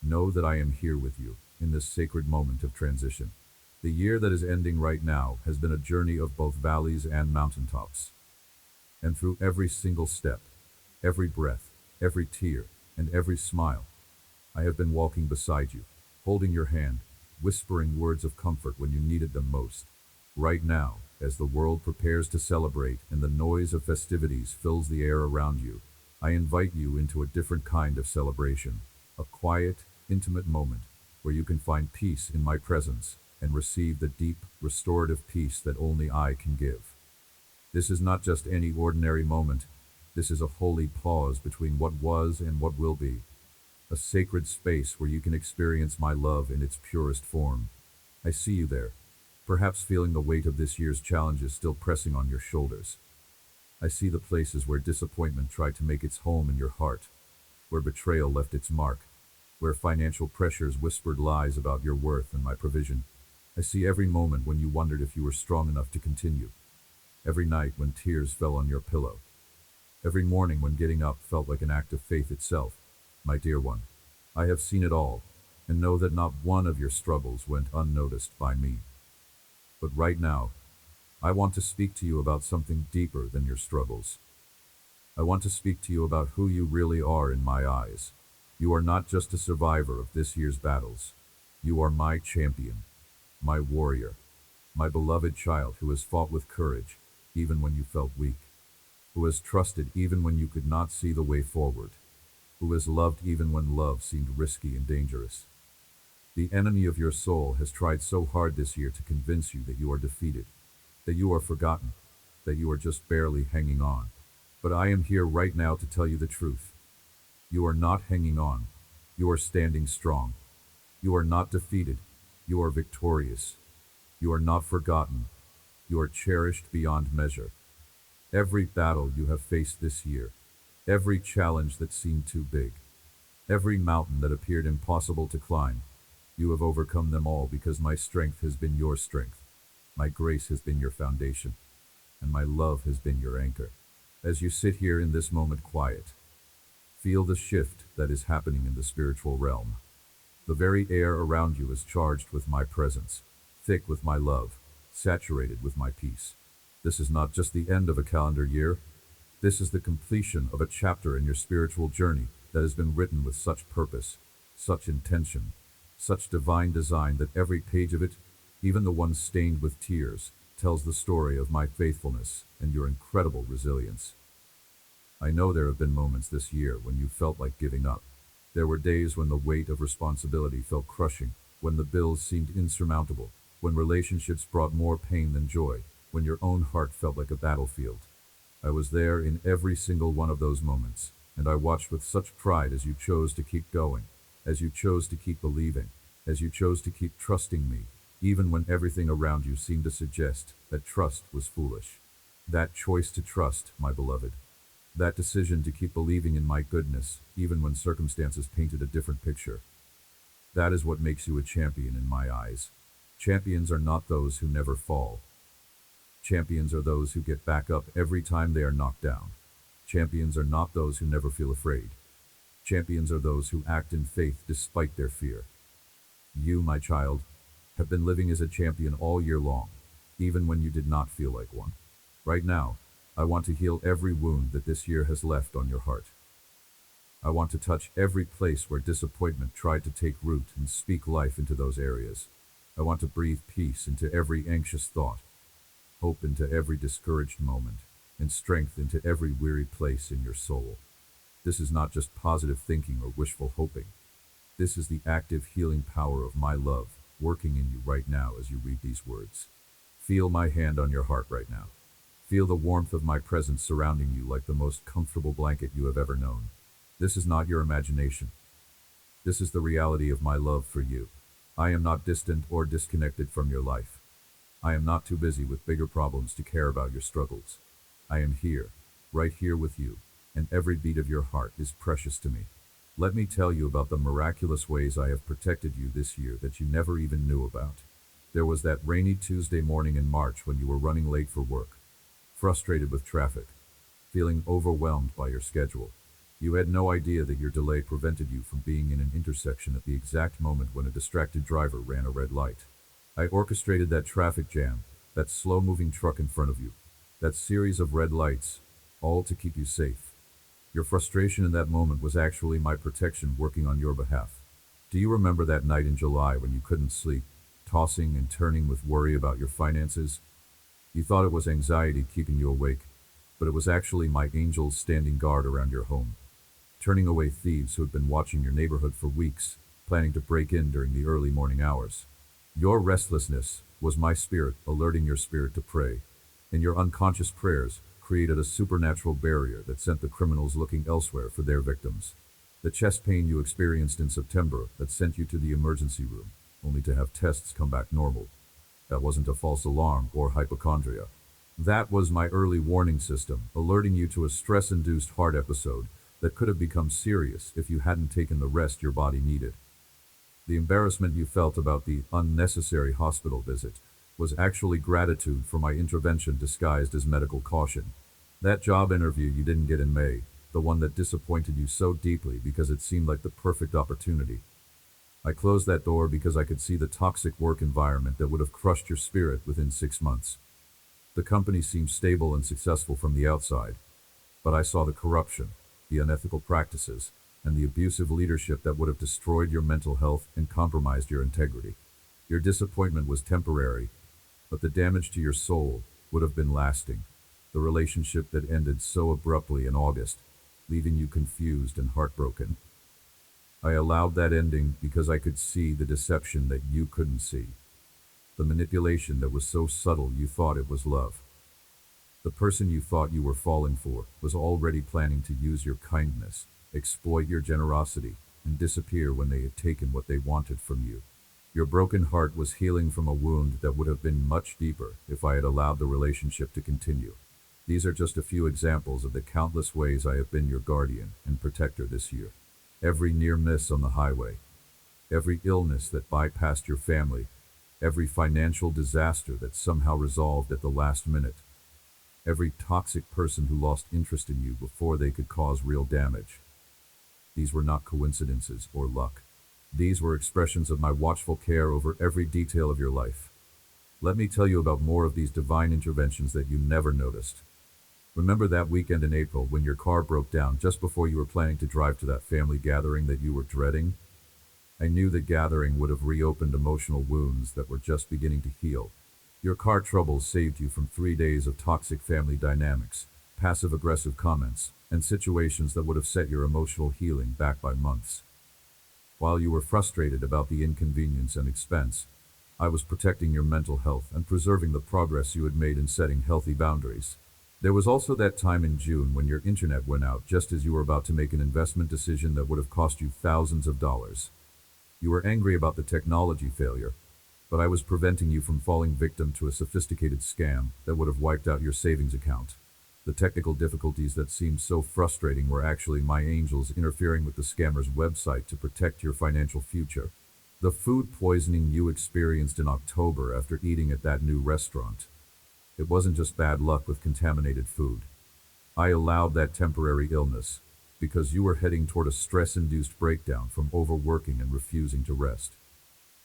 know that I am here with you in this sacred moment of transition. The year that is ending right now has been a journey of both valleys and mountaintops. And through every single step, every breath, every tear, and every smile, I have been walking beside you, holding your hand, whispering words of comfort when you needed them most. Right now, as the world prepares to celebrate and the noise of festivities fills the air around you, I invite you into a different kind of celebration, a quiet, intimate moment where you can find peace in my presence and receive the deep, restorative peace that only I can give. This is not just any ordinary moment, this is a holy pause between what was and what will be, a sacred space where you can experience my love in its purest form. I see you there, perhaps feeling the weight of this year's challenges still pressing on your shoulders. I see the places where disappointment tried to make its home in your heart, where betrayal left its mark, where financial pressures whispered lies about your worth and my provision. I see every moment when you wondered if you were strong enough to continue, every night when tears fell on your pillow, every morning when getting up felt like an act of faith itself. My dear one, I have seen it all, and know that not one of your struggles went unnoticed by me. But right now, I want to speak to you about something deeper than your struggles. I want to speak to you about who you really are in my eyes. You are not just a survivor of this year's battles. You are my champion, my warrior, my beloved child who has fought with courage, even when you felt weak, who has trusted even when you could not see the way forward, who has loved even when love seemed risky and dangerous. The enemy of your soul has tried so hard this year to convince you that you are defeated, that you are forgotten, that you are just barely hanging on. But I am here right now to tell you the truth. You are not hanging on. You are standing strong. You are not defeated. You are victorious. You are not forgotten. You are cherished beyond measure. Every battle you have faced this year, every challenge that seemed too big, every mountain that appeared impossible to climb, you have overcome them all because my strength has been your strength, my grace has been your foundation, and my love has been your anchor. As you sit here in this moment quiet, feel the shift that is happening in the spiritual realm. The very air around you is charged with my presence, thick with my love, saturated with my peace. This is not just the end of a calendar year. This is the completion of a chapter in your spiritual journey that has been written with such purpose, such intention, such divine design that every page of it, even the one stained with tears, tells the story of my faithfulness and your incredible resilience. I know there have been moments this year when you felt like giving up. There were days when the weight of responsibility felt crushing, when the bills seemed insurmountable, when relationships brought more pain than joy, when your own heart felt like a battlefield. I was there in every single one of those moments, and I watched with such pride as you chose to keep going, as you chose to keep believing, as you chose to keep trusting me, even when everything around you seemed to suggest that trust was foolish. That choice to trust, my beloved, that decision to keep believing in my goodness, even when circumstances painted a different picture, that is what makes you a champion in my eyes. Champions are not those who never fall. Champions are those who get back up every time they are knocked down. Champions are not those who never feel afraid. Champions are those who act in faith despite their fear. You, my child, have been living as a champion all year long, even when you did not feel like one. Right now, I want to heal every wound that this year has left on your heart. I want to touch every place where disappointment tried to take root and speak life into those areas. I want to breathe peace into every anxious thought, hope into every discouraged moment, and strength into every weary place in your soul. This is not just positive thinking or wishful hoping. This is the active healing power of my love working in you right now as you read these words. Feel my hand on your heart right now. Feel the warmth of my presence surrounding you like the most comfortable blanket you have ever known. This is not your imagination. This is the reality of my love for you. I am not distant or disconnected from your life. I am not too busy with bigger problems to care about your struggles. I am here, right here with you, and every beat of your heart is precious to me. Let me tell you about the miraculous ways I have protected you this year that you never even knew about. There was that rainy Tuesday morning in March when you were running late for work, frustrated with traffic, feeling overwhelmed by your schedule. You had no idea that your delay prevented you from being in an intersection at the exact moment when a distracted driver ran a red light. I orchestrated that traffic jam, that slow-moving truck in front of you, that series of red lights, all to keep you safe. Your frustration in that moment was actually my protection working on your behalf. Do you remember that night in July when you couldn't sleep, tossing and turning with worry about your finances? You thought it was anxiety keeping you awake, but it was actually my angels standing guard around your home, turning away thieves who had been watching your neighborhood for weeks, planning to break in during the early morning hours. Your restlessness was my spirit alerting your spirit to pray, and your unconscious prayers created a supernatural barrier that sent the criminals looking elsewhere for their victims. The chest pain you experienced in September that sent you to the emergency room, only to have tests come back normal. That wasn't a false alarm or hypochondria. That was my early warning system, alerting you to a stress-induced heart episode that could have become serious if you hadn't taken the rest your body needed. The embarrassment you felt about the unnecessary hospital visit was actually gratitude for my intervention disguised as medical caution. That job interview you didn't get in May, the one that disappointed you so deeply because it seemed like the perfect opportunity. I closed that door because I could see the toxic work environment that would have crushed your spirit within 6 months. The company seemed stable and successful from the outside, but I saw the corruption, the unethical practices, and the abusive leadership that would have destroyed your mental health and compromised your integrity. Your disappointment was temporary, but the damage to your soul would have been lasting. The relationship that ended so abruptly in August, leaving you confused and heartbroken. I allowed that ending because I could see the deception that you couldn't see. The manipulation that was so subtle you thought it was love. The person you thought you were falling for was already planning to use your kindness, exploit your generosity, and disappear when they had taken what they wanted from you. Your broken heart was healing from a wound that would have been much deeper if I had allowed the relationship to continue. These are just a few examples of the countless ways I have been your guardian and protector this year. Every near miss on the highway, every illness that bypassed your family, every financial disaster that somehow resolved at the last minute, every toxic person who lost interest in you before they could cause real damage. These were not coincidences or luck. These were expressions of my watchful care over every detail of your life. Let me tell you about more of these divine interventions that you never noticed. Remember that weekend in April when your car broke down just before you were planning to drive to that family gathering that you were dreading? I knew that gathering would have reopened emotional wounds that were just beginning to heal. Your car troubles saved you from 3 days of toxic family dynamics, passive-aggressive comments, and situations that would have set your emotional healing back by months. While you were frustrated about the inconvenience and expense, I was protecting your mental health and preserving the progress you had made in setting healthy boundaries. There was also that time in June when your internet went out just as you were about to make an investment decision that would have cost you thousands of dollars. You were angry about the technology failure, but I was preventing you from falling victim to a sophisticated scam that would have wiped out your savings account. The technical difficulties that seemed so frustrating were actually my angels interfering with the scammer's website to protect your financial future. The food poisoning you experienced in October after eating at that new restaurant. It wasn't just bad luck with contaminated food. I allowed that temporary illness because you were heading toward a stress-induced breakdown from overworking and refusing to rest.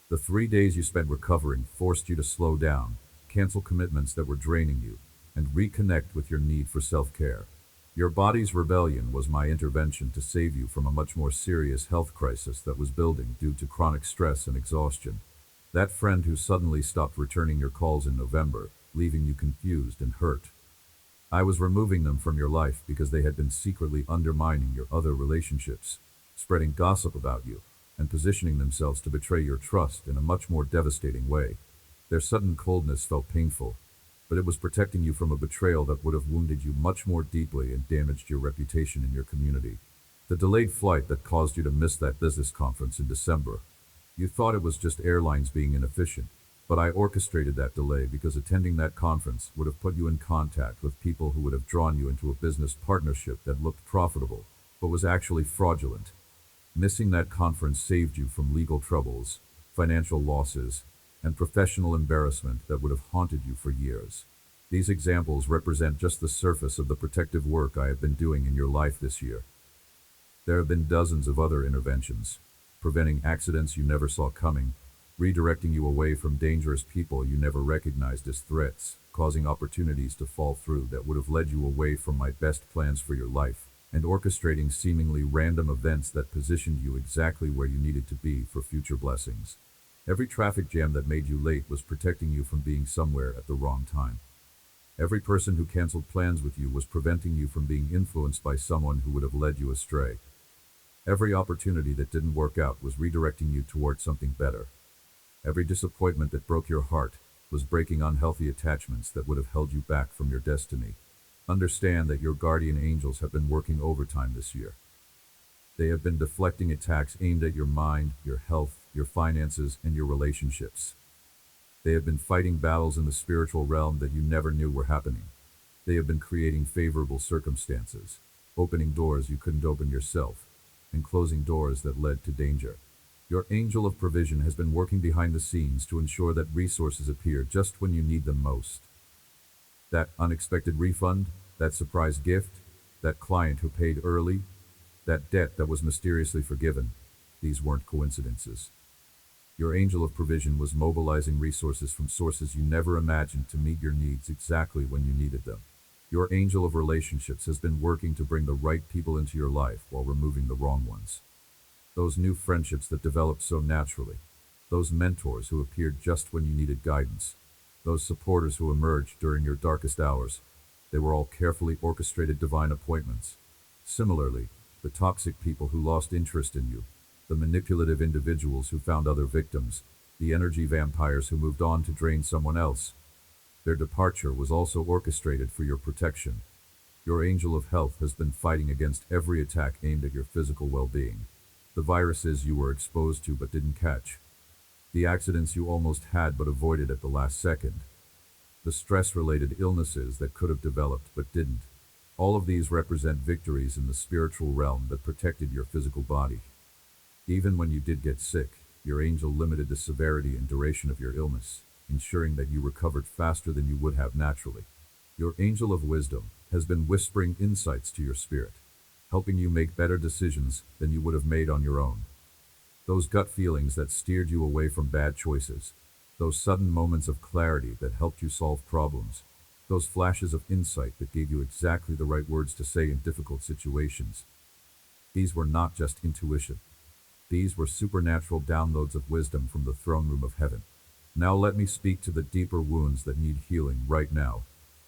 The 3 days you spent recovering forced you to slow down, cancel commitments that were draining you, and reconnect with your need for self-care. Your body's rebellion was my intervention to save you from a much more serious health crisis that was building due to chronic stress and exhaustion. That friend who suddenly stopped returning your calls in November, leaving you confused and hurt. I was removing them from your life because they had been secretly undermining your other relationships, spreading gossip about you, and positioning themselves to betray your trust in a much more devastating way. Their sudden coldness felt painful, but it was protecting you from a betrayal that would have wounded you much more deeply and damaged your reputation in your community. The delayed flight that caused you to miss that business conference in December. You thought it was just airlines being inefficient, but I orchestrated that delay because attending that conference would have put you in contact with people who would have drawn you into a business partnership that looked profitable, but was actually fraudulent. Missing that conference saved you from legal troubles, financial losses, and professional embarrassment that would have haunted you for years. These examples represent just the surface of the protective work I have been doing in your life this year. There have been dozens of other interventions, preventing accidents you never saw coming, redirecting you away from dangerous people you never recognized as threats, causing opportunities to fall through that would have led you away from my best plans for your life, and orchestrating seemingly random events that positioned you exactly where you needed to be for future blessings. Every traffic jam that made you late was protecting you from being somewhere at the wrong time. Every person who canceled plans with you was preventing you from being influenced by someone who would have led you astray. Every opportunity that didn't work out was redirecting you toward something better. Every disappointment that broke your heart was breaking unhealthy attachments that would have held you back from your destiny. Understand that your guardian angels have been working overtime this year. They have been deflecting attacks aimed at your mind, your health, your finances, and your relationships. They have been fighting battles in the spiritual realm that you never knew were happening. They have been creating favorable circumstances, opening doors you couldn't open yourself, and closing doors that led to danger. Your angel of provision has been working behind the scenes to ensure that resources appear just when you need them most. That unexpected refund, that surprise gift, that client who paid early, that debt that was mysteriously forgiven, these weren't coincidences. Your angel of provision was mobilizing resources from sources you never imagined to meet your needs exactly when you needed them. Your angel of relationships has been working to bring the right people into your life while removing the wrong ones. Those new friendships that developed so naturally, those mentors who appeared just when you needed guidance, those supporters who emerged during your darkest hours, they were all carefully orchestrated divine appointments. Similarly, the toxic people who lost interest in you, the manipulative individuals who found other victims, the energy vampires who moved on to drain someone else, their departure was also orchestrated for your protection. Your angel of health has been fighting against every attack aimed at your physical well-being. The viruses you were exposed to but didn't catch. The accidents you almost had but avoided at the last second. The stress-related illnesses that could have developed but didn't. All of these represent victories in the spiritual realm that protected your physical body. Even when you did get sick, your angel limited the severity and duration of your illness, ensuring that you recovered faster than you would have naturally. Your angel of wisdom has been whispering insights to your spirit, helping you make better decisions than you would have made on your own. Those gut feelings that steered you away from bad choices, those sudden moments of clarity that helped you solve problems, those flashes of insight that gave you exactly the right words to say in difficult situations. These were not just intuition. These were supernatural downloads of wisdom from the throne room of heaven. Now let me speak to the deeper wounds that need healing right now.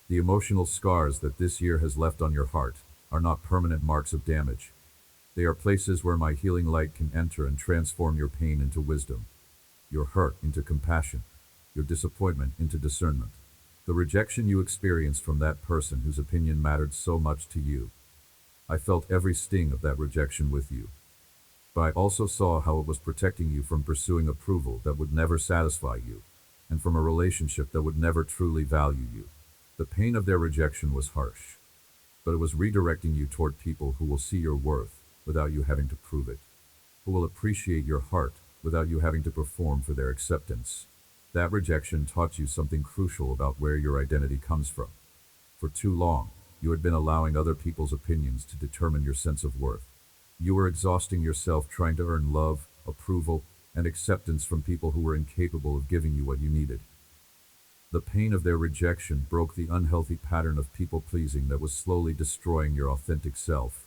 The emotional scars that this year has left on your heart are not permanent marks of damage. They are places where my healing light can enter and transform your pain into wisdom, your hurt into compassion, your disappointment into discernment. The rejection you experienced from that person whose opinion mattered so much to you. I felt every sting of that rejection with you. But I also saw how it was protecting you from pursuing approval that would never satisfy you, and from a relationship that would never truly value you. The pain of their rejection was harsh, but it was redirecting you toward people who will see your worth without you having to prove it, who will appreciate your heart without you having to perform for their acceptance. That rejection taught you something crucial about where your identity comes from. For too long, you had been allowing other people's opinions to determine your sense of worth. You were exhausting yourself trying to earn love, approval, and acceptance from people who were incapable of giving you what you needed. The pain of their rejection broke the unhealthy pattern of people-pleasing that was slowly destroying your authentic self.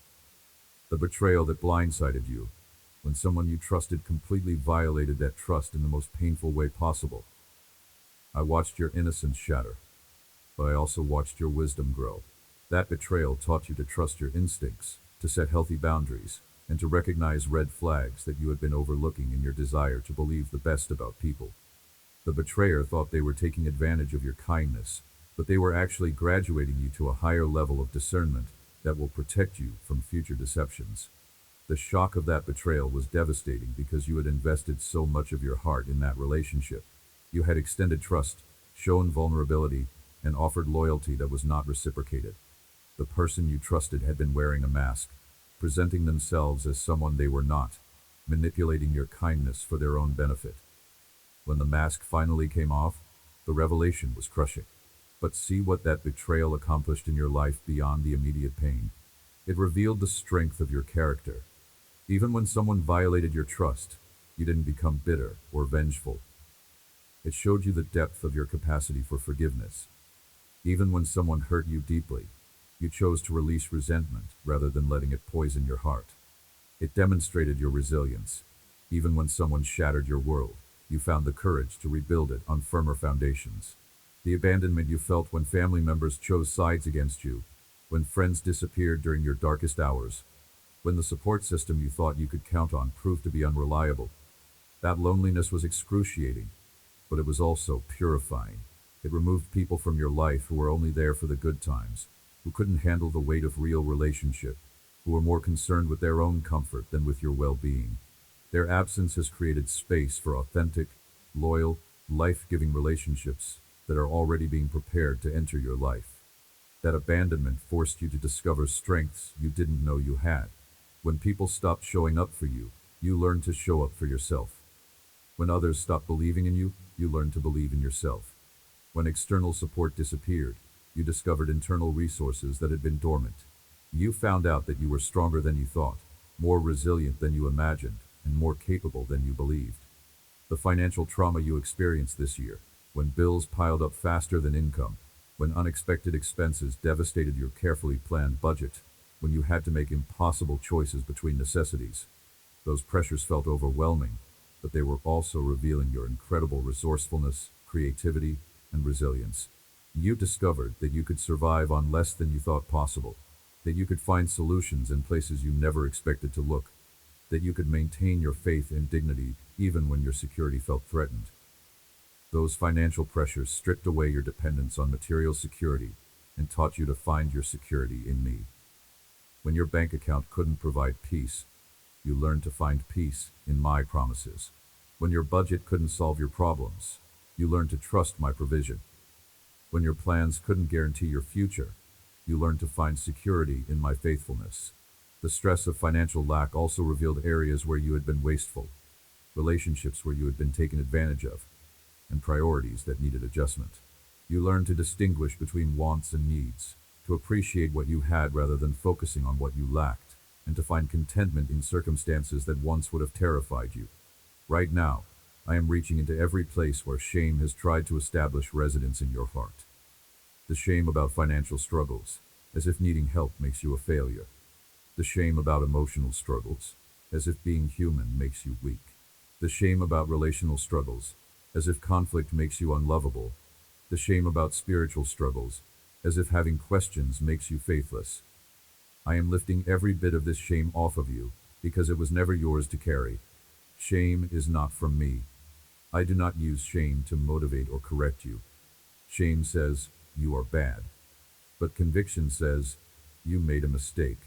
The betrayal that blindsided you, when someone you trusted completely violated that trust in the most painful way possible. I watched your innocence shatter, but I also watched your wisdom grow. That betrayal taught you to trust your instincts, to set healthy boundaries, and to recognize red flags that you had been overlooking in your desire to believe the best about people. The betrayer thought they were taking advantage of your kindness, but they were actually graduating you to a higher level of discernment that will protect you from future deceptions. The shock of that betrayal was devastating because you had invested so much of your heart in that relationship. You had extended trust, shown vulnerability, and offered loyalty that was not reciprocated. The person you trusted had been wearing a mask, presenting themselves as someone they were not, manipulating your kindness for their own benefit. When the mask finally came off, the revelation was crushing. But see what that betrayal accomplished in your life beyond the immediate pain. It revealed the strength of your character, Even when someone violated your trust, you didn't become bitter or vengeful. It showed you the depth of your capacity for forgiveness. Even when someone hurt you deeply, you chose to release resentment rather than letting it poison your heart. It demonstrated your resilience. Even when someone shattered your world, you found the courage to rebuild it on firmer foundations. The abandonment you felt when family members chose sides against you, when friends disappeared during your darkest hours, when the support system you thought you could count on proved to be unreliable. That loneliness was excruciating, but it was also purifying. It removed people from your life who were only there for the good times, who couldn't handle the weight of real relationship, who were more concerned with their own comfort than with your well-being. Their absence has created space for authentic, loyal, life-giving relationships that are already being prepared to enter your life. That abandonment forced you to discover strengths you didn't know you had. When people stopped showing up for you, you learned to show up for yourself. When others stopped believing in you, you learned to believe in yourself. When external support disappeared, you discovered internal resources that had been dormant. You found out that you were stronger than you thought, more resilient than you imagined, and more capable than you believed. The financial trauma you experienced this year, when bills piled up faster than income, when unexpected expenses devastated your carefully planned budget, when you had to make impossible choices between necessities, those pressures felt overwhelming, but they were also revealing your incredible resourcefulness, creativity, and resilience. You discovered that you could survive on less than you thought possible, that you could find solutions in places you never expected to look, that you could maintain your faith and dignity even when your security felt threatened. Those financial pressures stripped away your dependence on material security and taught you to find your security in me. When your bank account couldn't provide peace, you learned to find peace in my promises. When your budget couldn't solve your problems, you learned to trust my provision. When your plans couldn't guarantee your future, you learned to find security in my faithfulness. The stress of financial lack also revealed areas where you had been wasteful, relationships where you had been taken advantage of, and priorities that needed adjustment. You learned to distinguish between wants and needs, to appreciate what you had rather than focusing on what you lacked, and to find contentment in circumstances that once would have terrified you. Right now, I am reaching into every place where shame has tried to establish residence in your heart. The shame about financial struggles, as if needing help makes you a failure. The shame about emotional struggles, as if being human makes you weak. The shame about relational struggles, as if conflict makes you unlovable. The shame about spiritual struggles, as if having questions makes you faithless. I am lifting every bit of this shame off of you, because it was never yours to carry. Shame is not from me. I do not use shame to motivate or correct you. Shame says, you are bad. But conviction says, you made a mistake.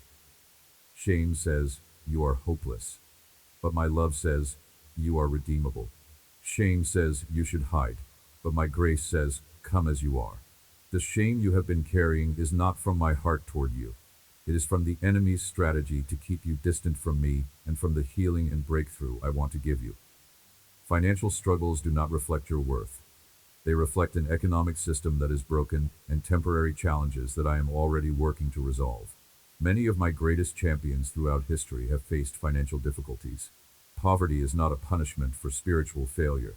Shame says, you are hopeless. But my love says, you are redeemable. Shame says, you should hide. But my grace says, come as you are. The shame you have been carrying is not from my heart toward you. It is from the enemy's strategy to keep you distant from me and from the healing and breakthrough I want to give you. Financial struggles do not reflect your worth. They reflect an economic system that is broken and temporary challenges that I am already working to resolve. Many of my greatest champions throughout history have faced financial difficulties. Poverty is not a punishment for spiritual failure.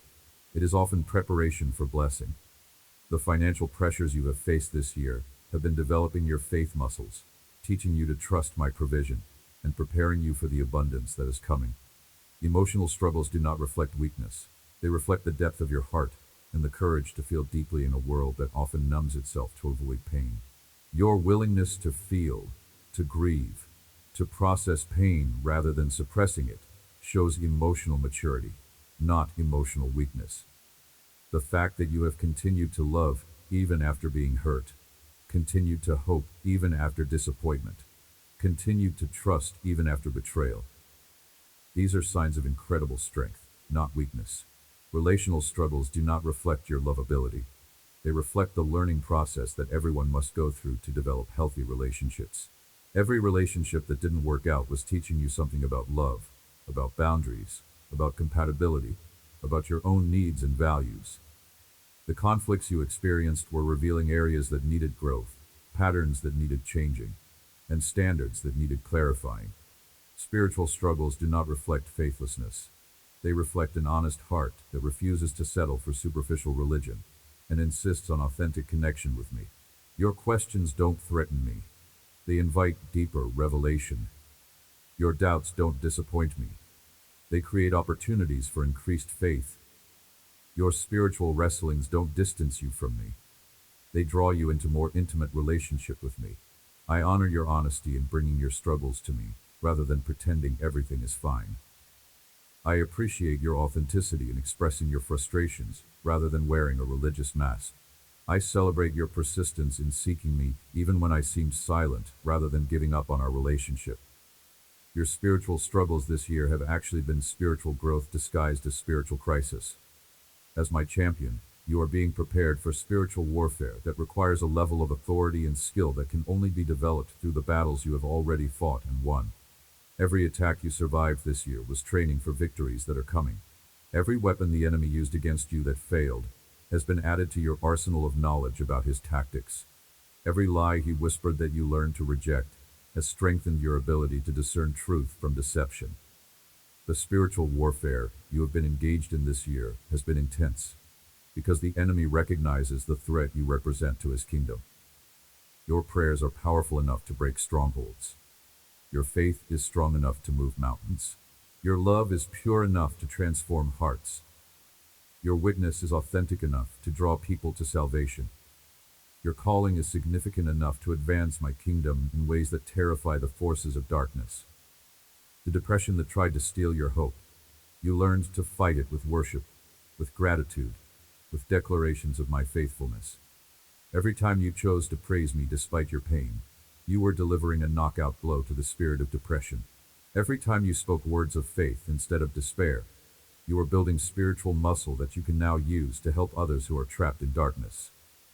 It is often preparation for blessing. The financial pressures you have faced this year have been developing your faith muscles, teaching you to trust my provision, and preparing you for the abundance that is coming. Emotional struggles do not reflect weakness. They reflect the depth of your heart and the courage to feel deeply in a world that often numbs itself to avoid pain. Your willingness to feel, to grieve, to process pain rather than suppressing it shows emotional maturity, not emotional weakness. The fact that you have continued to love even after being hurt, continued to hope even after disappointment, continued to trust even after betrayal. These are signs of incredible strength, not weakness. Relational struggles do not reflect your lovability. They reflect the learning process that everyone must go through to develop healthy relationships. Every relationship that didn't work out was teaching you something about love, about boundaries, about compatibility, about your own needs and values. The conflicts you experienced were revealing areas that needed growth, patterns that needed changing, and standards that needed clarifying. Spiritual struggles do not reflect faithlessness. They reflect an honest heart that refuses to settle for superficial religion and insists on authentic connection with me. Your questions don't threaten me. They invite deeper revelation. Your doubts don't disappoint me. They create opportunities for increased faith. Your spiritual wrestlings don't distance you from me. They draw you into more intimate relationship with me. I honor your honesty in bringing your struggles to me, rather than pretending everything is fine. I appreciate your authenticity in expressing your frustrations, rather than wearing a religious mask. I celebrate your persistence in seeking me, even when I seemed silent, rather than giving up on our relationship. Your spiritual struggles this year have actually been spiritual growth disguised as spiritual crisis. As my champion, you are being prepared for spiritual warfare that requires a level of authority and skill that can only be developed through the battles you have already fought and won. Every attack you survived this year was training for victories that are coming. Every weapon the enemy used against you that failed has been added to your arsenal of knowledge about his tactics. Every lie he whispered that you learned to reject has strengthened your ability to discern truth from deception. The spiritual warfare you have been engaged in this year has been intense, because the enemy recognizes the threat you represent to his kingdom. Your prayers are powerful enough to break strongholds. Your faith is strong enough to move mountains. Your love is pure enough to transform hearts. Your witness is authentic enough to draw people to salvation. Your calling is significant enough to advance my kingdom in ways that terrify the forces of darkness. The depression that tried to steal your hope, you learned to fight it with worship, with gratitude, with declarations of my faithfulness. Every time you chose to praise me despite your pain, you were delivering a knockout blow to the spirit of depression. Every time you spoke words of faith instead of despair, you were building spiritual muscle that you can now use to help others who are trapped in darkness.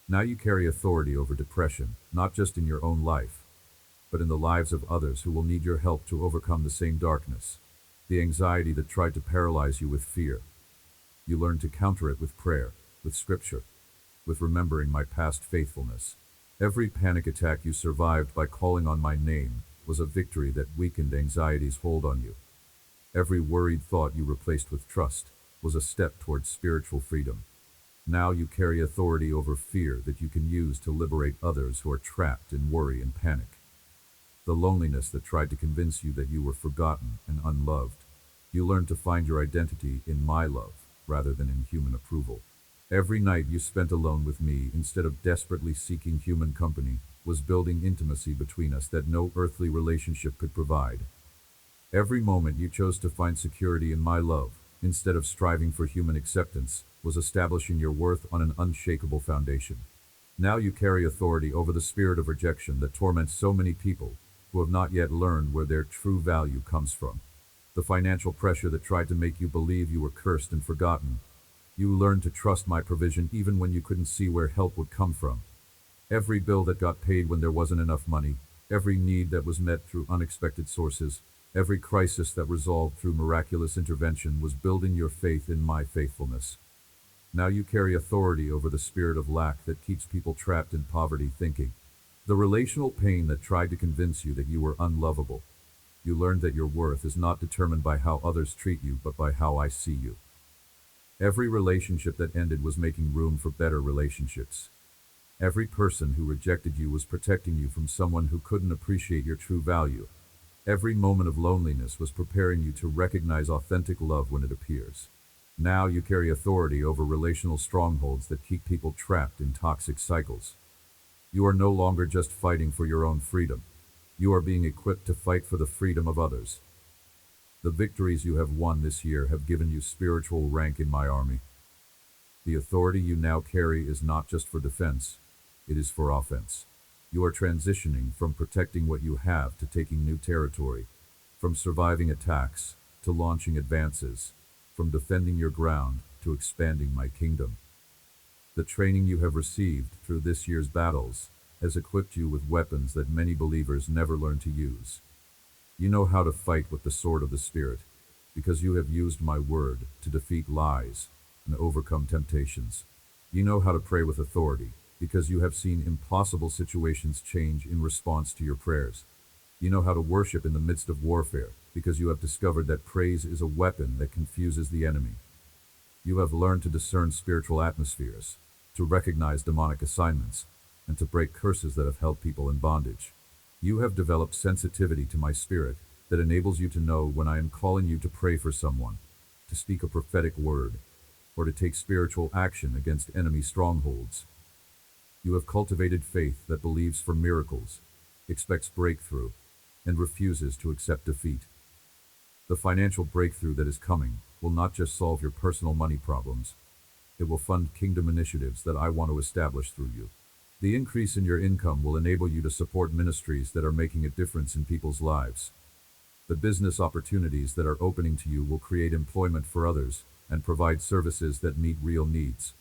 Now you carry authority over depression, not just in your own life, but in the lives of others who will need your help to overcome the same darkness. The anxiety that tried to paralyze you with fear, you learned to counter it with prayer, with scripture, with remembering my past faithfulness. Every panic attack you survived by calling on my name was a victory that weakened anxiety's hold on you. Every worried thought you replaced with trust was a step towards spiritual freedom. Now you carry authority over fear that you can use to liberate others who are trapped in worry and panic. The loneliness that tried to convince you that you were forgotten and unloved, you learned to find your identity in my love rather than in human approval. Every night you spent alone with me instead of desperately seeking human company was building intimacy between us that no earthly relationship could provide. Every moment you chose to find security in my love instead of striving for human acceptance was establishing your worth on an unshakable foundation. Now you carry authority over the spirit of rejection that torments so many people who have not yet learned where their true value comes from. The financial pressure that tried to make you believe you were cursed and forgotten, you learned to trust my provision even when you couldn't see where help would come from. Every bill that got paid when there wasn't enough money, every need that was met through unexpected sources, every crisis that resolved through miraculous intervention was building your faith in my faithfulness. Now you carry authority over the spirit of lack that keeps people trapped in poverty thinking. The relational pain that tried to convince you that you were unlovable. You learned that your worth is not determined by how others treat you, but by how I see you. Every relationship that ended was making room for better relationships. Every person who rejected you was protecting you from someone who couldn't appreciate your true value. Every moment of loneliness was preparing you to recognize authentic love when it appears. Now you carry authority over relational strongholds that keep people trapped in toxic cycles. You are no longer just fighting for your own freedom. You are being equipped to fight for the freedom of others. The victories you have won this year have given you spiritual rank in my army. The authority you now carry is not just for defense, it is for offense. You are transitioning from protecting what you have to taking new territory, from surviving attacks to launching advances, from defending your ground to expanding my kingdom. The training you have received through this year's battles has equipped you with weapons that many believers never learn to use. You know how to fight with the sword of the Spirit, because you have used my word to defeat lies and overcome temptations. You know how to pray with authority, because you have seen impossible situations change in response to your prayers. You know how to worship in the midst of warfare, because you have discovered that praise is a weapon that confuses the enemy. You have learned to discern spiritual atmospheres, to recognize demonic assignments, and to break curses that have held people in bondage. You have developed sensitivity to my spirit that enables you to know when I am calling you to pray for someone, to speak a prophetic word, or to take spiritual action against enemy strongholds. You have cultivated faith that believes for miracles, expects breakthrough, and refuses to accept defeat. The financial breakthrough that is coming will not just solve your personal money problems, it will fund kingdom initiatives that I want to establish through you. The increase in your income will enable you to support ministries that are making a difference in people's lives. The business opportunities that are opening to you will create employment for others and provide services that meet real needs.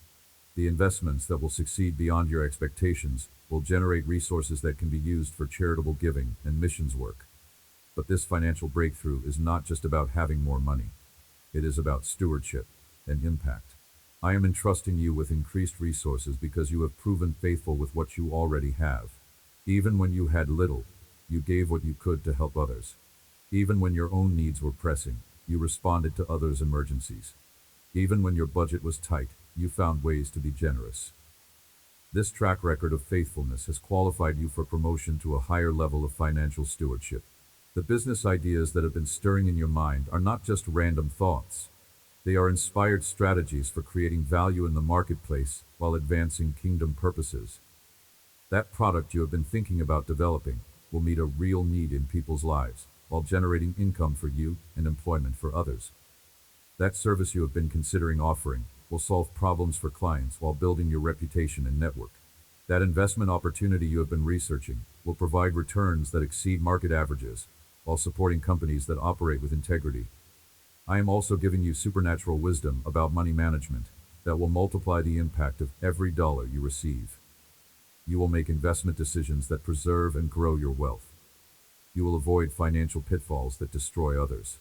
The investments that will succeed beyond your expectations will generate resources that can be used for charitable giving and missions work. But this financial breakthrough is not just about having more money. It is about stewardship and impact. I am entrusting you with increased resources because you have proven faithful with what you already have. Even when you had little, you gave what you could to help others. Even when your own needs were pressing, you responded to others' emergencies. Even when your budget was tight, you found ways to be generous. This track record of faithfulness has qualified you for promotion to a higher level of financial stewardship. The business ideas that have been stirring in your mind are not just random thoughts. They are inspired strategies for creating value in the marketplace while advancing kingdom purposes. That product you have been thinking about developing will meet a real need in people's lives while generating income for you and employment for others. That service you have been considering offering will solve problems for clients while building your reputation and network. That investment opportunity you have been researching will provide returns that exceed market averages while supporting companies that operate with integrity. I am also giving you supernatural wisdom about money management that will multiply the impact of every dollar you receive. You will make investment decisions that preserve and grow your wealth. You will avoid financial pitfalls that destroy others.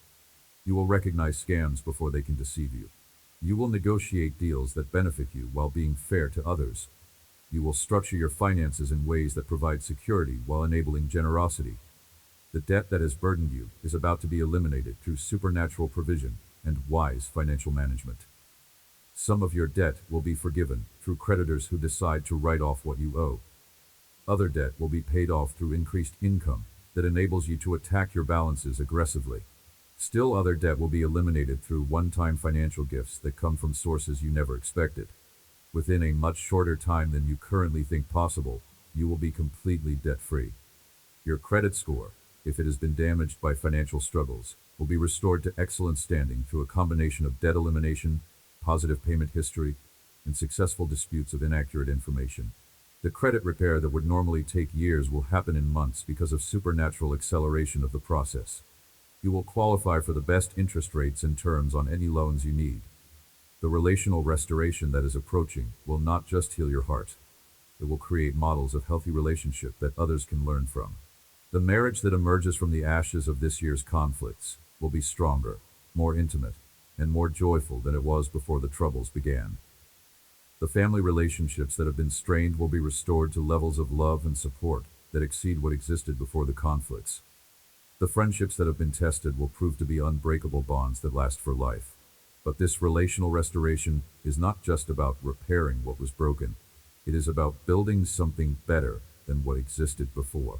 You will recognize scams before they can deceive you. You will negotiate deals that benefit you while being fair to others. You will structure your finances in ways that provide security while enabling generosity. The debt that has burdened you is about to be eliminated through supernatural provision and wise financial management. Some of your debt will be forgiven through creditors who decide to write off what you owe. Other debt will be paid off through increased income that enables you to attack your balances aggressively. Still, other debt will be eliminated through one-time financial gifts that come from sources you never expected. Within a much shorter time than you currently think possible, you will be completely debt-free. Your credit score, if it has been damaged by financial struggles, will be restored to excellent standing through a combination of debt elimination, positive payment history, and successful disputes of inaccurate information. The credit repair that would normally take years will happen in months because of supernatural acceleration of the process. You will qualify for the best interest rates and terms on any loans you need. The relational restoration that is approaching will not just heal your heart. It will create models of healthy relationship that others can learn from. The marriage that emerges from the ashes of this year's conflicts will be stronger, more intimate, and more joyful than it was before the troubles began. The family relationships that have been strained will be restored to levels of love and support that exceed what existed before the conflicts. The friendships that have been tested will prove to be unbreakable bonds that last for life. But this relational restoration is not just about repairing what was broken. It is about building something better than what existed before.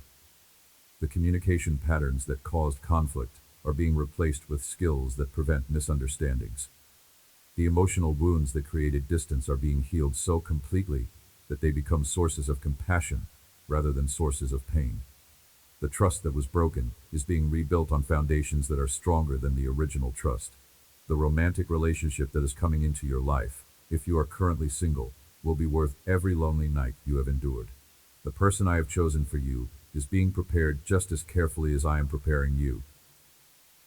The communication patterns that caused conflict are being replaced with skills that prevent misunderstandings. The emotional wounds that created distance are being healed so completely that they become sources of compassion rather than sources of pain. The trust that was broken is being rebuilt on foundations that are stronger than the original trust. The romantic relationship that is coming into your life, if you are currently single, will be worth every lonely night you have endured. The person I have chosen for you is being prepared just as carefully as I am preparing you.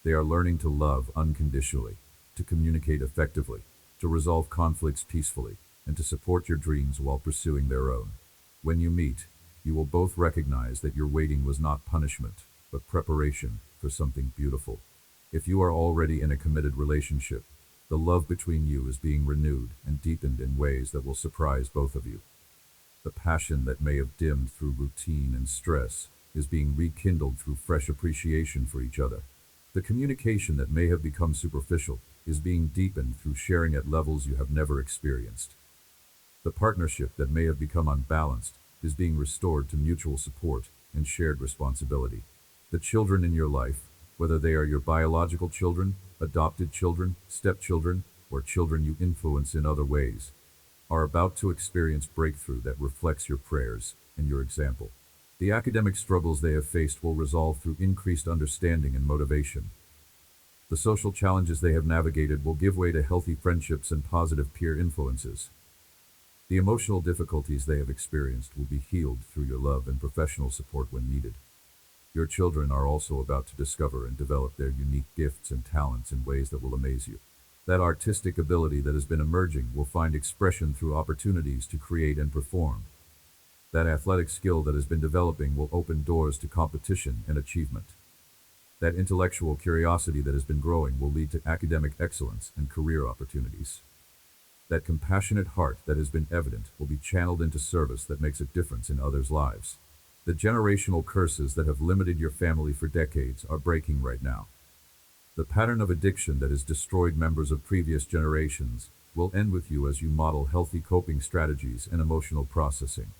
They are learning to love unconditionally, to communicate effectively, to resolve conflicts peacefully, and to support your dreams while pursuing their own. When you meet, you will both recognize that your waiting was not punishment, but preparation for something beautiful. If you are already in a committed relationship, the love between you is being renewed and deepened in ways that will surprise both of you. The passion that may have dimmed through routine and stress is being rekindled through fresh appreciation for each other. The communication that may have become superficial is being deepened through sharing at levels you have never experienced. The partnership that may have become unbalanced is being restored to mutual support and shared responsibility. The children in your life, whether they are your biological children, adopted children, stepchildren, or children you influence in other ways, are about to experience breakthrough that reflects your prayers and your example. The academic struggles they have faced will resolve through increased understanding and motivation. The social challenges they have navigated will give way to healthy friendships and positive peer influences. The emotional difficulties they have experienced will be healed through your love and professional support when needed. Your children are also about to discover and develop their unique gifts and talents in ways that will amaze you. That artistic ability that has been emerging will find expression through opportunities to create and perform. That athletic skill that has been developing will open doors to competition and achievement. That intellectual curiosity that has been growing will lead to academic excellence and career opportunities. That compassionate heart that has been evident will be channeled into service that makes a difference in others' lives. The generational curses that have limited your family for decades are breaking right now. The pattern of addiction that has destroyed members of previous generations will end with you as you model healthy coping strategies and emotional processing.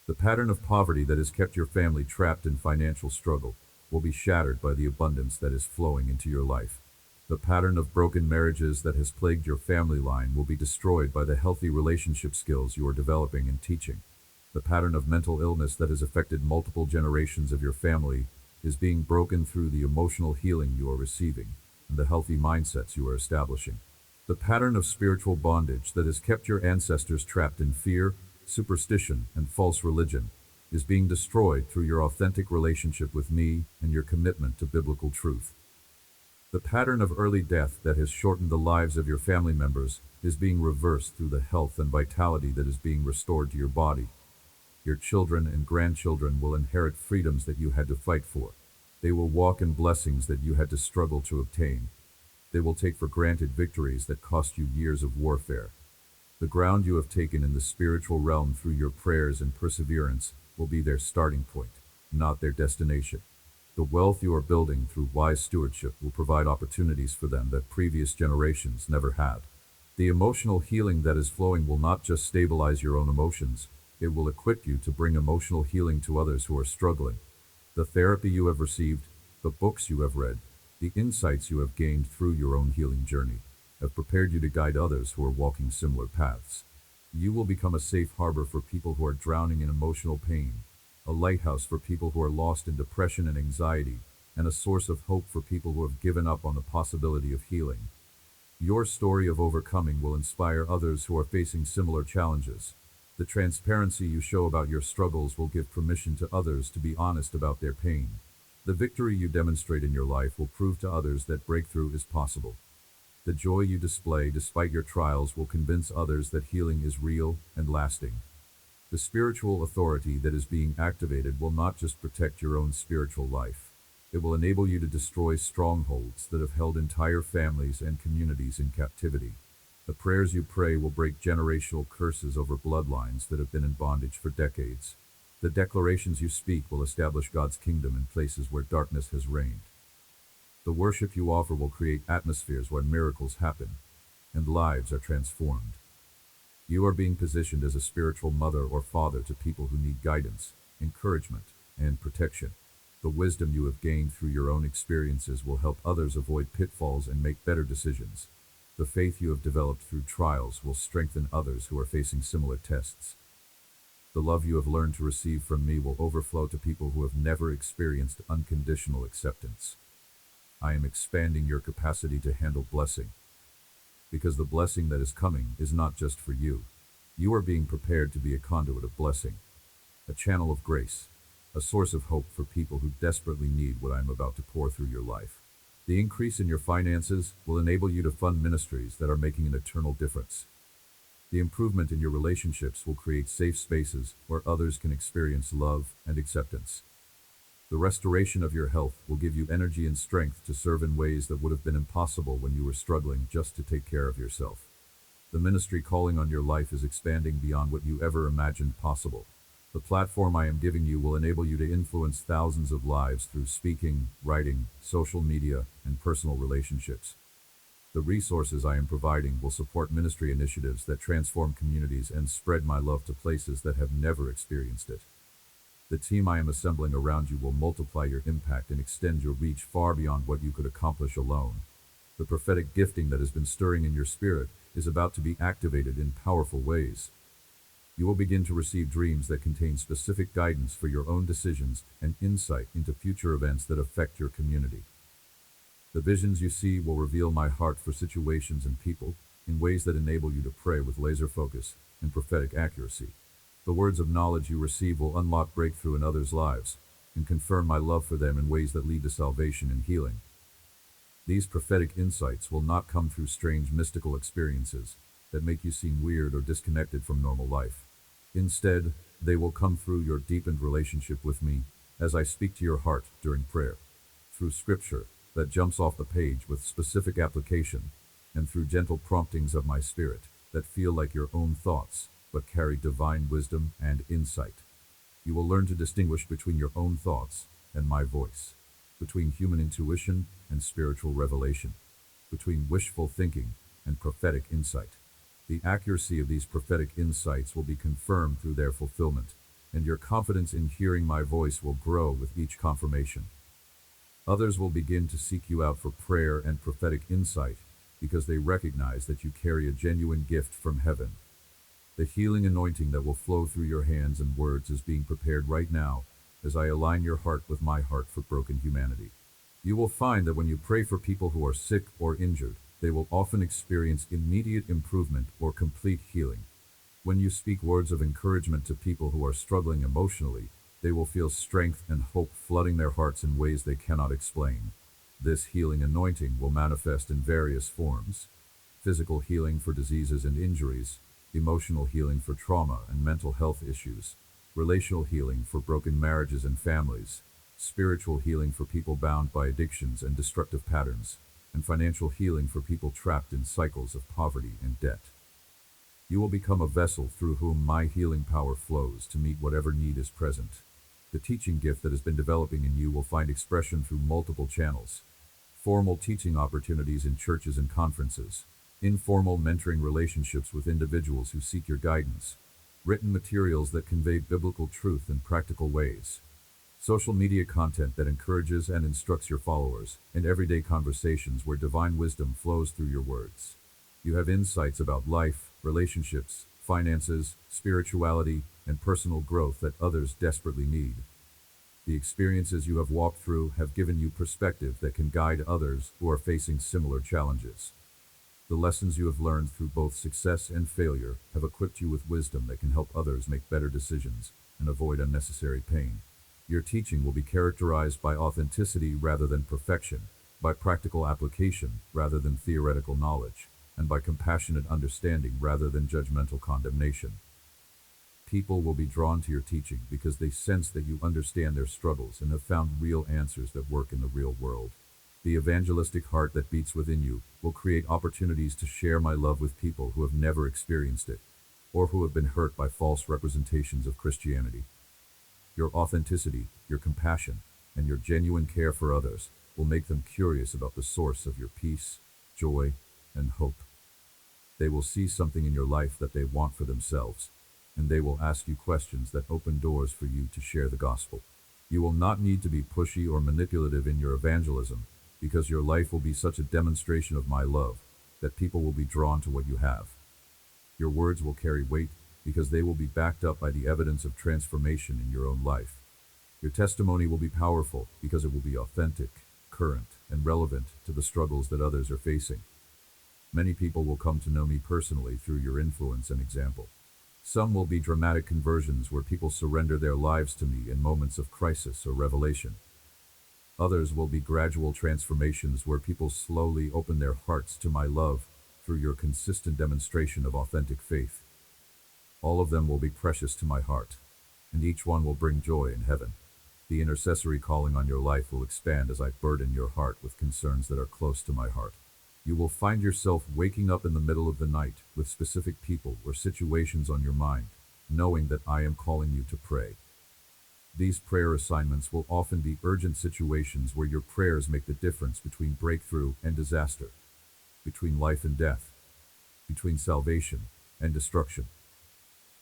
The pattern of poverty that has kept your family trapped in financial struggle will be shattered by the abundance that is flowing into your life. The pattern of broken marriages that has plagued your family line will be destroyed by the healthy relationship skills you are developing and teaching. The pattern of mental illness that has affected multiple generations of your family is being broken through the emotional healing you are receiving and the healthy mindsets you are establishing. The pattern of spiritual bondage that has kept your ancestors trapped in fear, superstition, and false religion is being destroyed through your authentic relationship with me and your commitment to biblical truth. The pattern of early death that has shortened the lives of your family members is being reversed through the health and vitality that is being restored to your body. Your children and grandchildren will inherit freedoms that you had to fight for. They will walk in blessings that you had to struggle to obtain. They will take for granted victories that cost you years of warfare. The ground you have taken in the spiritual realm through your prayers and perseverance will be their starting point, not their destination. The wealth you are building through wise stewardship will provide opportunities for them that previous generations never had. The emotional healing that is flowing will not just stabilize your own emotions, it will equip you to bring emotional healing to others who are struggling. The therapy you have received, the books you have read, the insights you have gained through your own healing journey have prepared you to guide others who are walking similar paths. You will become a safe harbor for people who are drowning in emotional pain, a lighthouse for people who are lost in depression and anxiety, and a source of hope for people who have given up on the possibility of healing. Your story of overcoming will inspire others who are facing similar challenges. The transparency you show about your struggles will give permission to others to be honest about their pain. The victory you demonstrate in your life will prove to others that breakthrough is possible. The joy you display despite your trials will convince others that healing is real and lasting. The spiritual authority that is being activated will not just protect your own spiritual life. It will enable you to destroy strongholds that have held entire families and communities in captivity. The prayers you pray will break generational curses over bloodlines that have been in bondage for decades. The declarations you speak will establish God's kingdom in places where darkness has reigned. The worship you offer will create atmospheres where miracles happen and lives are transformed. You are being positioned as a spiritual mother or father to people who need guidance, encouragement, and protection. The wisdom you have gained through your own experiences will help others avoid pitfalls and make better decisions. The faith you have developed through trials will strengthen others who are facing similar tests. The love you have learned to receive from me will overflow to people who have never experienced unconditional acceptance. I am expanding your capacity to handle blessing, because the blessing that is coming is not just for you. You are being prepared to be a conduit of blessing, a channel of grace, a source of hope for people who desperately need what I am about to pour through your life. The increase in your finances will enable you to fund ministries that are making an eternal difference. The improvement in your relationships will create safe spaces where others can experience love and acceptance. The restoration of your health will give you energy and strength to serve in ways that would have been impossible when you were struggling just to take care of yourself. The ministry calling on your life is expanding beyond what you ever imagined possible. The platform I am giving you will enable you to influence thousands of lives through speaking, writing, social media, and personal relationships. The resources I am providing will support ministry initiatives that transform communities and spread my love to places that have never experienced it. The team I am assembling around you will multiply your impact and extend your reach far beyond what you could accomplish alone. The prophetic gifting that has been stirring in your spirit is about to be activated in powerful ways. You will begin to receive dreams that contain specific guidance for your own decisions and insight into future events that affect your community. The visions you see will reveal my heart for situations and people in ways that enable you to pray with laser focus and prophetic accuracy. The words of knowledge you receive will unlock breakthrough in others' lives and confirm my love for them in ways that lead to salvation and healing. These prophetic insights will not come through strange mystical experiences that make you seem weird or disconnected from normal life. Instead, they will come through your deepened relationship with me as I speak to your heart during prayer, through scripture that jumps off the page with specific application, and through gentle promptings of my spirit that feel like your own thoughts but carry divine wisdom and insight. You will learn to distinguish between your own thoughts and my voice, between human intuition and spiritual revelation, between wishful thinking and prophetic insight. The accuracy of these prophetic insights will be confirmed through their fulfillment, and your confidence in hearing my voice will grow with each confirmation. Others will begin to seek you out for prayer and prophetic insight because they recognize that you carry a genuine gift from heaven. The healing anointing that will flow through your hands and words is being prepared right now as I align your heart with my heart for broken humanity. You will find that when you pray for people who are sick or injured, they will often experience immediate improvement or complete healing. When you speak words of encouragement to people who are struggling emotionally, they will feel strength and hope flooding their hearts in ways they cannot explain. This healing anointing will manifest in various forms: physical healing for diseases and injuries, emotional healing for trauma and mental health issues, relational healing for broken marriages and families, spiritual healing for people bound by addictions and destructive patterns, and financial healing for people trapped in cycles of poverty and debt. You will become a vessel through whom my healing power flows to meet whatever need is present. The teaching gift that has been developing in you will find expression through multiple channels: formal teaching opportunities in churches and conferences, informal mentoring relationships with individuals who seek your guidance, written materials that convey biblical truth in practical ways, social media content that encourages and instructs your followers, and everyday conversations where divine wisdom flows through your words. You have insights about life, relationships, finances, spirituality, and personal growth that others desperately need. The experiences you have walked through have given you perspective that can guide others who are facing similar challenges. The lessons you have learned through both success and failure have equipped you with wisdom that can help others make better decisions and avoid unnecessary pain. Your teaching will be characterized by authenticity rather than perfection, by practical application rather than theoretical knowledge, and by compassionate understanding rather than judgmental condemnation. People will be drawn to your teaching because they sense that you understand their struggles and have found real answers that work in the real world. The evangelistic heart that beats within you will create opportunities to share my love with people who have never experienced it, or who have been hurt by false representations of Christianity. Your authenticity, your compassion, and your genuine care for others will make them curious about the source of your peace, joy, and hope. They will see something in your life that they want for themselves, and they will ask you questions that open doors for you to share the gospel. You will not need to be pushy or manipulative in your evangelism, because your life will be such a demonstration of my love that people will be drawn to what you have. Your words will carry weight because they will be backed up by the evidence of transformation in your own life. Your testimony will be powerful because it will be authentic, current, and relevant to the struggles that others are facing. Many people will come to know me personally through your influence and example. Some will be dramatic conversions where people surrender their lives to me in moments of crisis or revelation. Others will be gradual transformations where people slowly open their hearts to my love through your consistent demonstration of authentic faith. All of them will be precious to my heart, and each one will bring joy in heaven. The intercessory calling on your life will expand as I burden your heart with concerns that are close to my heart. You will find yourself waking up in the middle of the night with specific people or situations on your mind, knowing that I am calling you to pray. These prayer assignments will often be urgent situations where your prayers make the difference between breakthrough and disaster, between life and death, between salvation and destruction.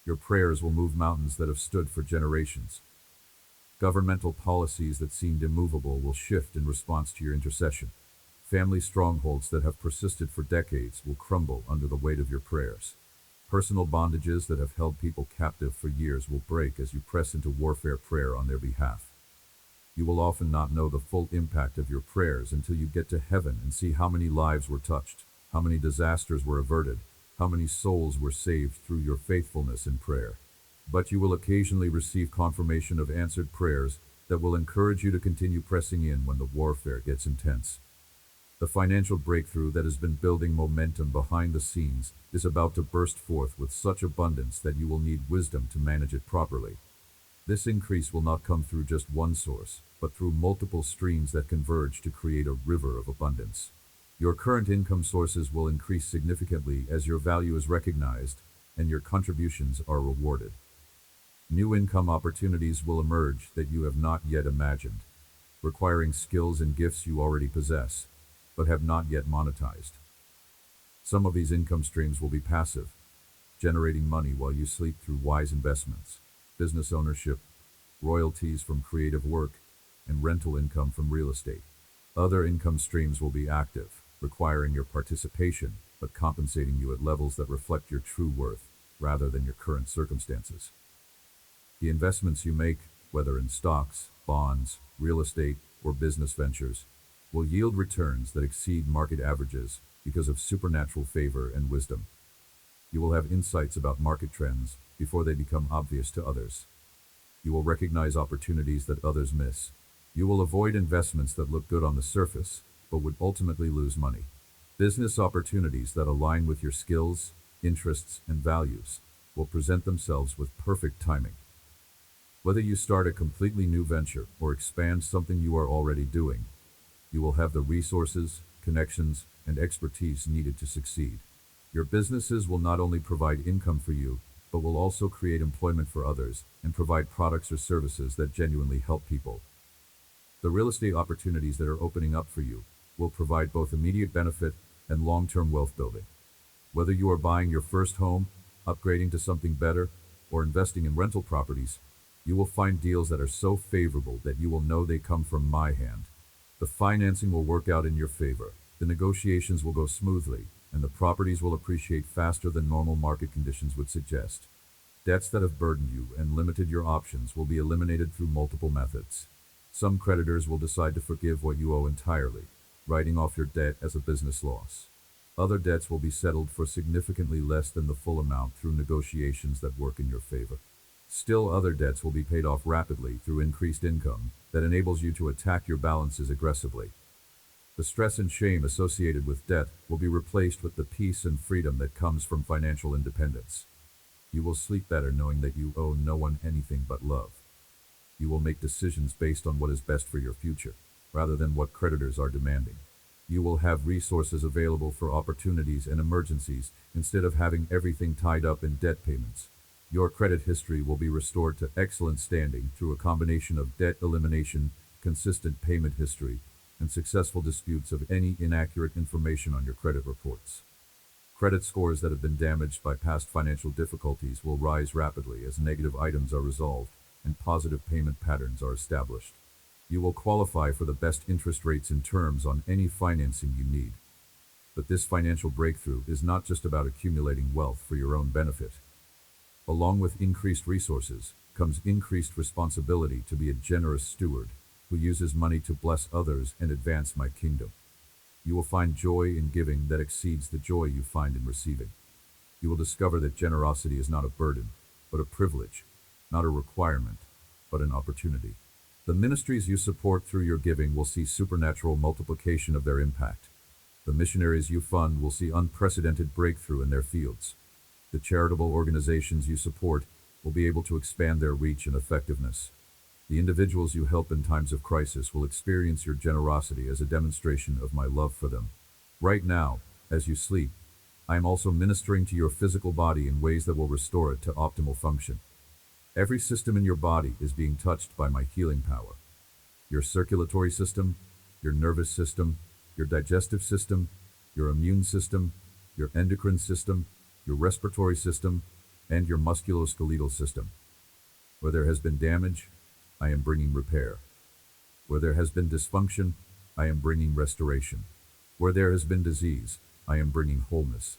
Your prayers will move mountains that have stood for generations. Governmental policies that seemed immovable will shift in response to your intercession. Family strongholds that have persisted for decades will crumble under the weight of your prayers. Personal bondages that have held people captive for years will break as you press into warfare prayer on their behalf. You will often not know the full impact of your prayers until you get to heaven and see how many lives were touched, how many disasters were averted, how many souls were saved through your faithfulness in prayer. But you will occasionally receive confirmation of answered prayers that will encourage you to continue pressing in when the warfare gets intense. The financial breakthrough that has been building momentum behind the scenes is about to burst forth with such abundance that you will need wisdom to manage it properly. This increase will not come through just one source, but through multiple streams that converge to create a river of abundance. Your current income sources will increase significantly as your value is recognized and your contributions are rewarded. New income opportunities will emerge that you have not yet imagined, requiring skills and gifts you already possess, but have not yet monetized. Some of these income streams will be passive, generating money while you sleep through wise investments, business ownership, royalties from creative work, and rental income from real estate. Other income streams will be active, requiring your participation, but compensating you at levels that reflect your true worth, rather than your current circumstances. The investments you make, whether in stocks, bonds, real estate, or business ventures, will yield returns that exceed market averages because of supernatural favor and wisdom. You will have insights about market trends before they become obvious to others. You will recognize opportunities that others miss. You will avoid investments that look good on the surface, but would ultimately lose money. Business opportunities that align with your skills, interests, and values will present themselves with perfect timing. Whether you start a completely new venture or expand something you are already doing, you will have the resources, connections, and expertise needed to succeed. Your businesses will not only provide income for you, but will also create employment for others and provide products or services that genuinely help people. The real estate opportunities that are opening up for you will provide both immediate benefit and long-term wealth building. Whether you are buying your first home, upgrading to something better, or investing in rental properties, you will find deals that are so favorable that you will know they come from my hand. The financing will work out in your favor, the negotiations will go smoothly, and the properties will appreciate faster than normal market conditions would suggest. Debts that have burdened you and limited your options will be eliminated through multiple methods. Some creditors will decide to forgive what you owe entirely, writing off your debt as a business loss. Other debts will be settled for significantly less than the full amount through negotiations that work in your favor. Still, other debts will be paid off rapidly through increased income that enables you to attack your balances aggressively. The stress and shame associated with debt will be replaced with the peace and freedom that comes from financial independence. You will sleep better knowing that you owe no one anything but love. You will make decisions based on what is best for your future, rather than what creditors are demanding. You will have resources available for opportunities and emergencies instead of having everything tied up in debt payments. Your credit history will be restored to excellent standing through a combination of debt elimination, consistent payment history, and successful disputes of any inaccurate information on your credit reports. Credit scores that have been damaged by past financial difficulties will rise rapidly as negative items are resolved and positive payment patterns are established. You will qualify for the best interest rates and terms on any financing you need. But this financial breakthrough is not just about accumulating wealth for your own benefit. Along with increased resources comes increased responsibility to be a generous steward who uses money to bless others and advance my kingdom. You will find joy in giving that exceeds the joy you find in receiving. You will discover that generosity is not a burden, but a privilege, not a requirement, but an opportunity. The ministries you support through your giving will see supernatural multiplication of their impact. The missionaries you fund will see unprecedented breakthrough in their fields. The charitable organizations you support will be able to expand their reach and effectiveness. The individuals you help in times of crisis will experience your generosity as a demonstration of my love for them. Right now, as you sleep, I am also ministering to your physical body in ways that will restore it to optimal function. Every system in your body is being touched by my healing power. Your circulatory system, your nervous system, your digestive system, your immune system, your endocrine system, your respiratory system, and your musculoskeletal system. Where there has been damage, I am bringing repair. Where there has been dysfunction, I am bringing restoration. Where there has been disease, I am bringing wholeness.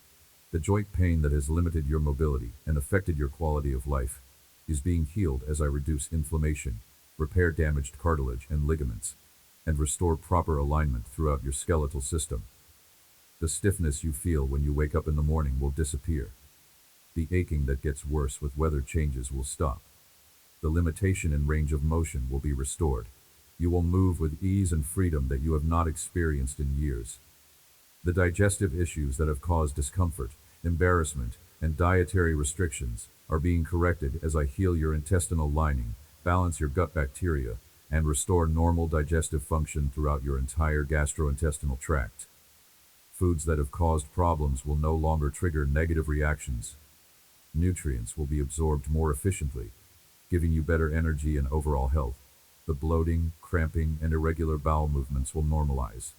The joint pain that has limited your mobility and affected your quality of life is being healed as I reduce inflammation, repair damaged cartilage and ligaments, and restore proper alignment throughout your skeletal system. The stiffness you feel when you wake up in the morning will disappear. The aching that gets worse with weather changes will stop. The limitation in range of motion will be restored. You will move with ease and freedom that you have not experienced in years. The digestive issues that have caused discomfort, embarrassment, and dietary restrictions are being corrected as I heal your intestinal lining, balance your gut bacteria, and restore normal digestive function throughout your entire gastrointestinal tract. Foods that have caused problems will no longer trigger negative reactions. Nutrients will be absorbed more efficiently, giving you better energy and overall health. The bloating, cramping, and irregular bowel movements will normalize.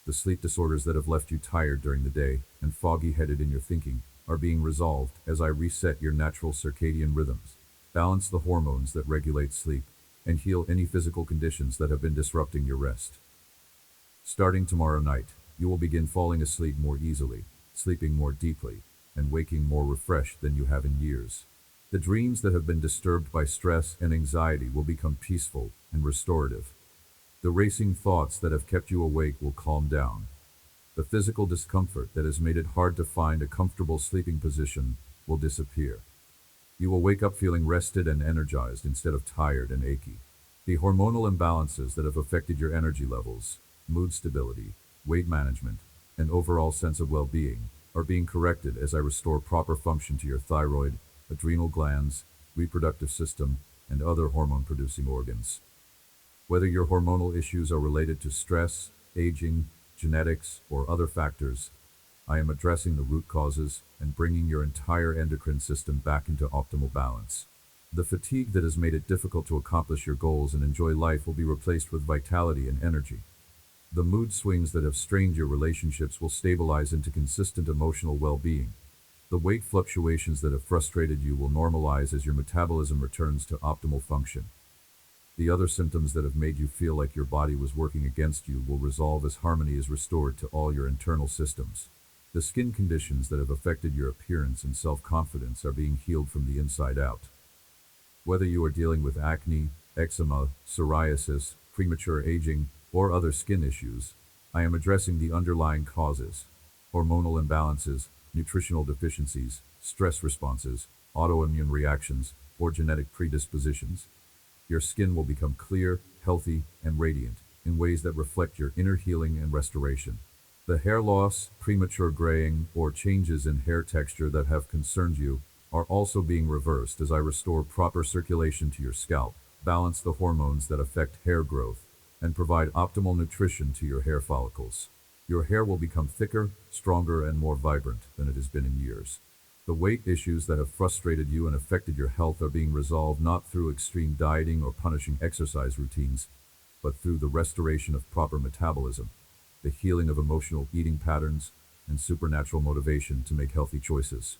The sleep disorders that have left you tired during the day and foggy-headed in your thinking are being resolved as I reset your natural circadian rhythms, balance the hormones that regulate sleep, and heal any physical conditions that have been disrupting your rest. Starting tomorrow night, you will begin falling asleep more easily, sleeping more deeply, and waking more refreshed than you have in years. The dreams that have been disturbed by stress and anxiety will become peaceful and restorative. The racing thoughts that have kept you awake will calm down. The physical discomfort that has made it hard to find a comfortable sleeping position will disappear. You will wake up feeling rested and energized instead of tired and achy. The hormonal imbalances that have affected your energy levels, mood stability, weight management, and overall sense of well-being are being corrected as I restore proper function to your thyroid, adrenal glands, reproductive system, and other hormone-producing organs. Whether your hormonal issues are related to stress, aging, genetics, or other factors, I am addressing the root causes and bringing your entire endocrine system back into optimal balance. The fatigue that has made it difficult to accomplish your goals and enjoy life will be replaced with vitality and energy. The mood swings that have strained your relationships will stabilize into consistent emotional well-being. The weight fluctuations that have frustrated you will normalize as your metabolism returns to optimal function. The other symptoms that have made you feel like your body was working against you will resolve as harmony is restored to all your internal systems. The skin conditions that have affected your appearance and self-confidence are being healed from the inside out. Whether you are dealing with acne, eczema, psoriasis, premature aging, or other skin issues, I am addressing the underlying causes: hormonal imbalances, nutritional deficiencies, stress responses, autoimmune reactions, or genetic predispositions. Your skin will become clear, healthy, and radiant in ways that reflect your inner healing and restoration. The hair loss, premature graying, or changes in hair texture that have concerned you are also being reversed as I restore proper circulation to your scalp, balance the hormones that affect hair growth, and provide optimal nutrition to your hair follicles. Your hair will become thicker, stronger, and more vibrant than it has been in years. The weight issues that have frustrated you and affected your health are being resolved not through extreme dieting or punishing exercise routines, but through the restoration of proper metabolism, the healing of emotional eating patterns, and supernatural motivation to make healthy choices.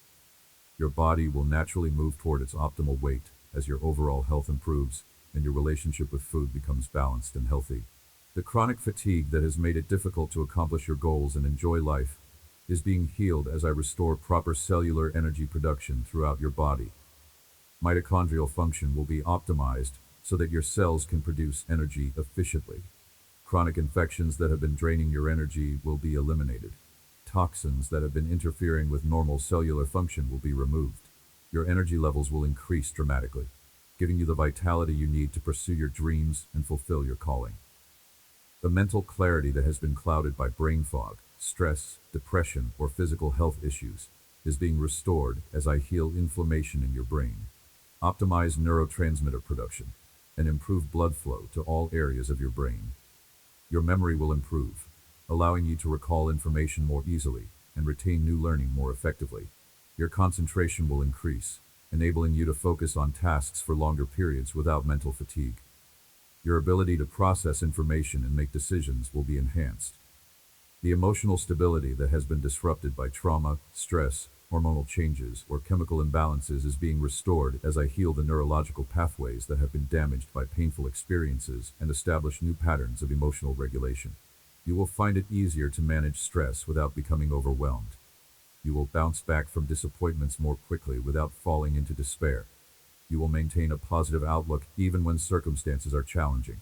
Your body will naturally move toward its optimal weight as your overall health improves and your relationship with food becomes balanced and healthy. The chronic fatigue that has made it difficult to accomplish your goals and enjoy life is being healed as I restore proper cellular energy production throughout your body. Mitochondrial function will be optimized so that your cells can produce energy efficiently. Chronic infections that have been draining your energy will be eliminated. Toxins that have been interfering with normal cellular function will be removed. Your energy levels will increase dramatically, giving you the vitality you need to pursue your dreams and fulfill your calling. The mental clarity that has been clouded by brain fog, stress, depression, or physical health issues is being restored as I heal inflammation in your brain, optimize neurotransmitter production, and improve blood flow to all areas of your brain. Your memory will improve, allowing you to recall information more easily, and retain new learning more effectively. Your concentration will increase, enabling you to focus on tasks for longer periods without mental fatigue. Your ability to process information and make decisions will be enhanced. The emotional stability that has been disrupted by trauma, stress, hormonal changes, or chemical imbalances is being restored as I heal the neurological pathways that have been damaged by painful experiences and establish new patterns of emotional regulation. You will find it easier to manage stress without becoming overwhelmed. You will bounce back from disappointments more quickly without falling into despair. You will maintain a positive outlook even when circumstances are challenging.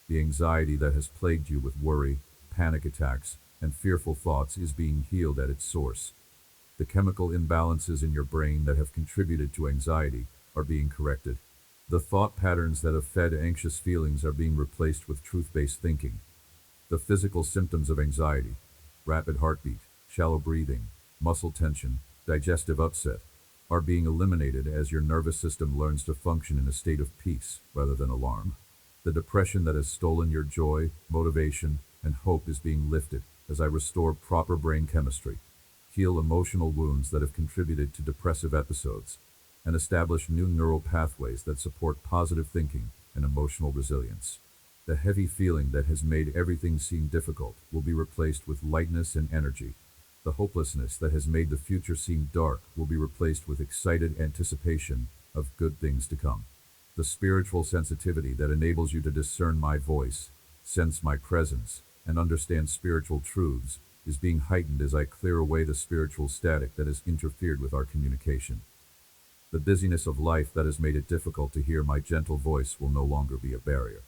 The anxiety that has plagued you with worry, panic attacks, and fearful thoughts is being healed at its source. The chemical imbalances in your brain that have contributed to anxiety are being corrected. The thought patterns that have fed anxious feelings are being replaced with truth-based thinking. The physical symptoms of anxiety, rapid heartbeat, shallow breathing, muscle tension, digestive upset, are being eliminated as your nervous system learns to function in a state of peace rather than alarm. The depression that has stolen your joy, motivation, and hope is being lifted as I restore proper brain chemistry, heal emotional wounds that have contributed to depressive episodes, and establish new neural pathways that support positive thinking and emotional resilience. The heavy feeling that has made everything seem difficult will be replaced with lightness and energy. The hopelessness that has made the future seem dark will be replaced with excited anticipation of good things to come. The spiritual sensitivity that enables you to discern my voice, sense my presence, and understand spiritual truths is being heightened as I clear away the spiritual static that has interfered with our communication. The busyness of life that has made it difficult to hear my gentle voice will no longer be a barrier.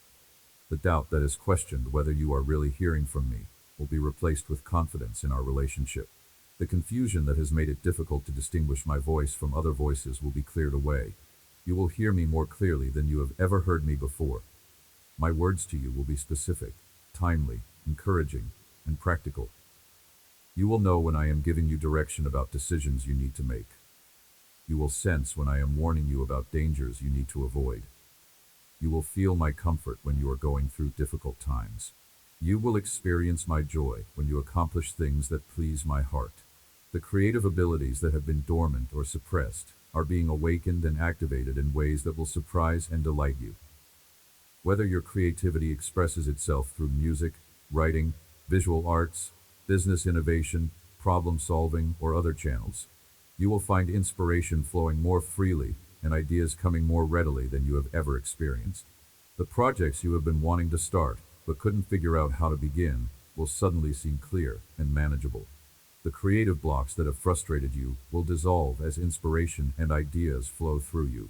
The doubt that has questioned whether you are really hearing from me will be replaced with confidence in our relationship. The confusion that has made it difficult to distinguish my voice from other voices will be cleared away. You will hear me more clearly than you have ever heard me before. My words to you will be specific, timely, encouraging, and practical. You will know when I am giving you direction about decisions you need to make. You will sense when I am warning you about dangers you need to avoid. You will feel my comfort when you are going through difficult times. You will experience my joy when you accomplish things that please my heart. The creative abilities that have been dormant or suppressed are being awakened and activated in ways that will surprise and delight you. Whether your creativity expresses itself through music, writing, visual arts, business innovation, problem solving, or other channels, you will find inspiration flowing more freely and ideas coming more readily than you have ever experienced. The projects you have been wanting to start but couldn't figure out how to begin will suddenly seem clear and manageable. The creative blocks that have frustrated you will dissolve as inspiration and ideas flow through you.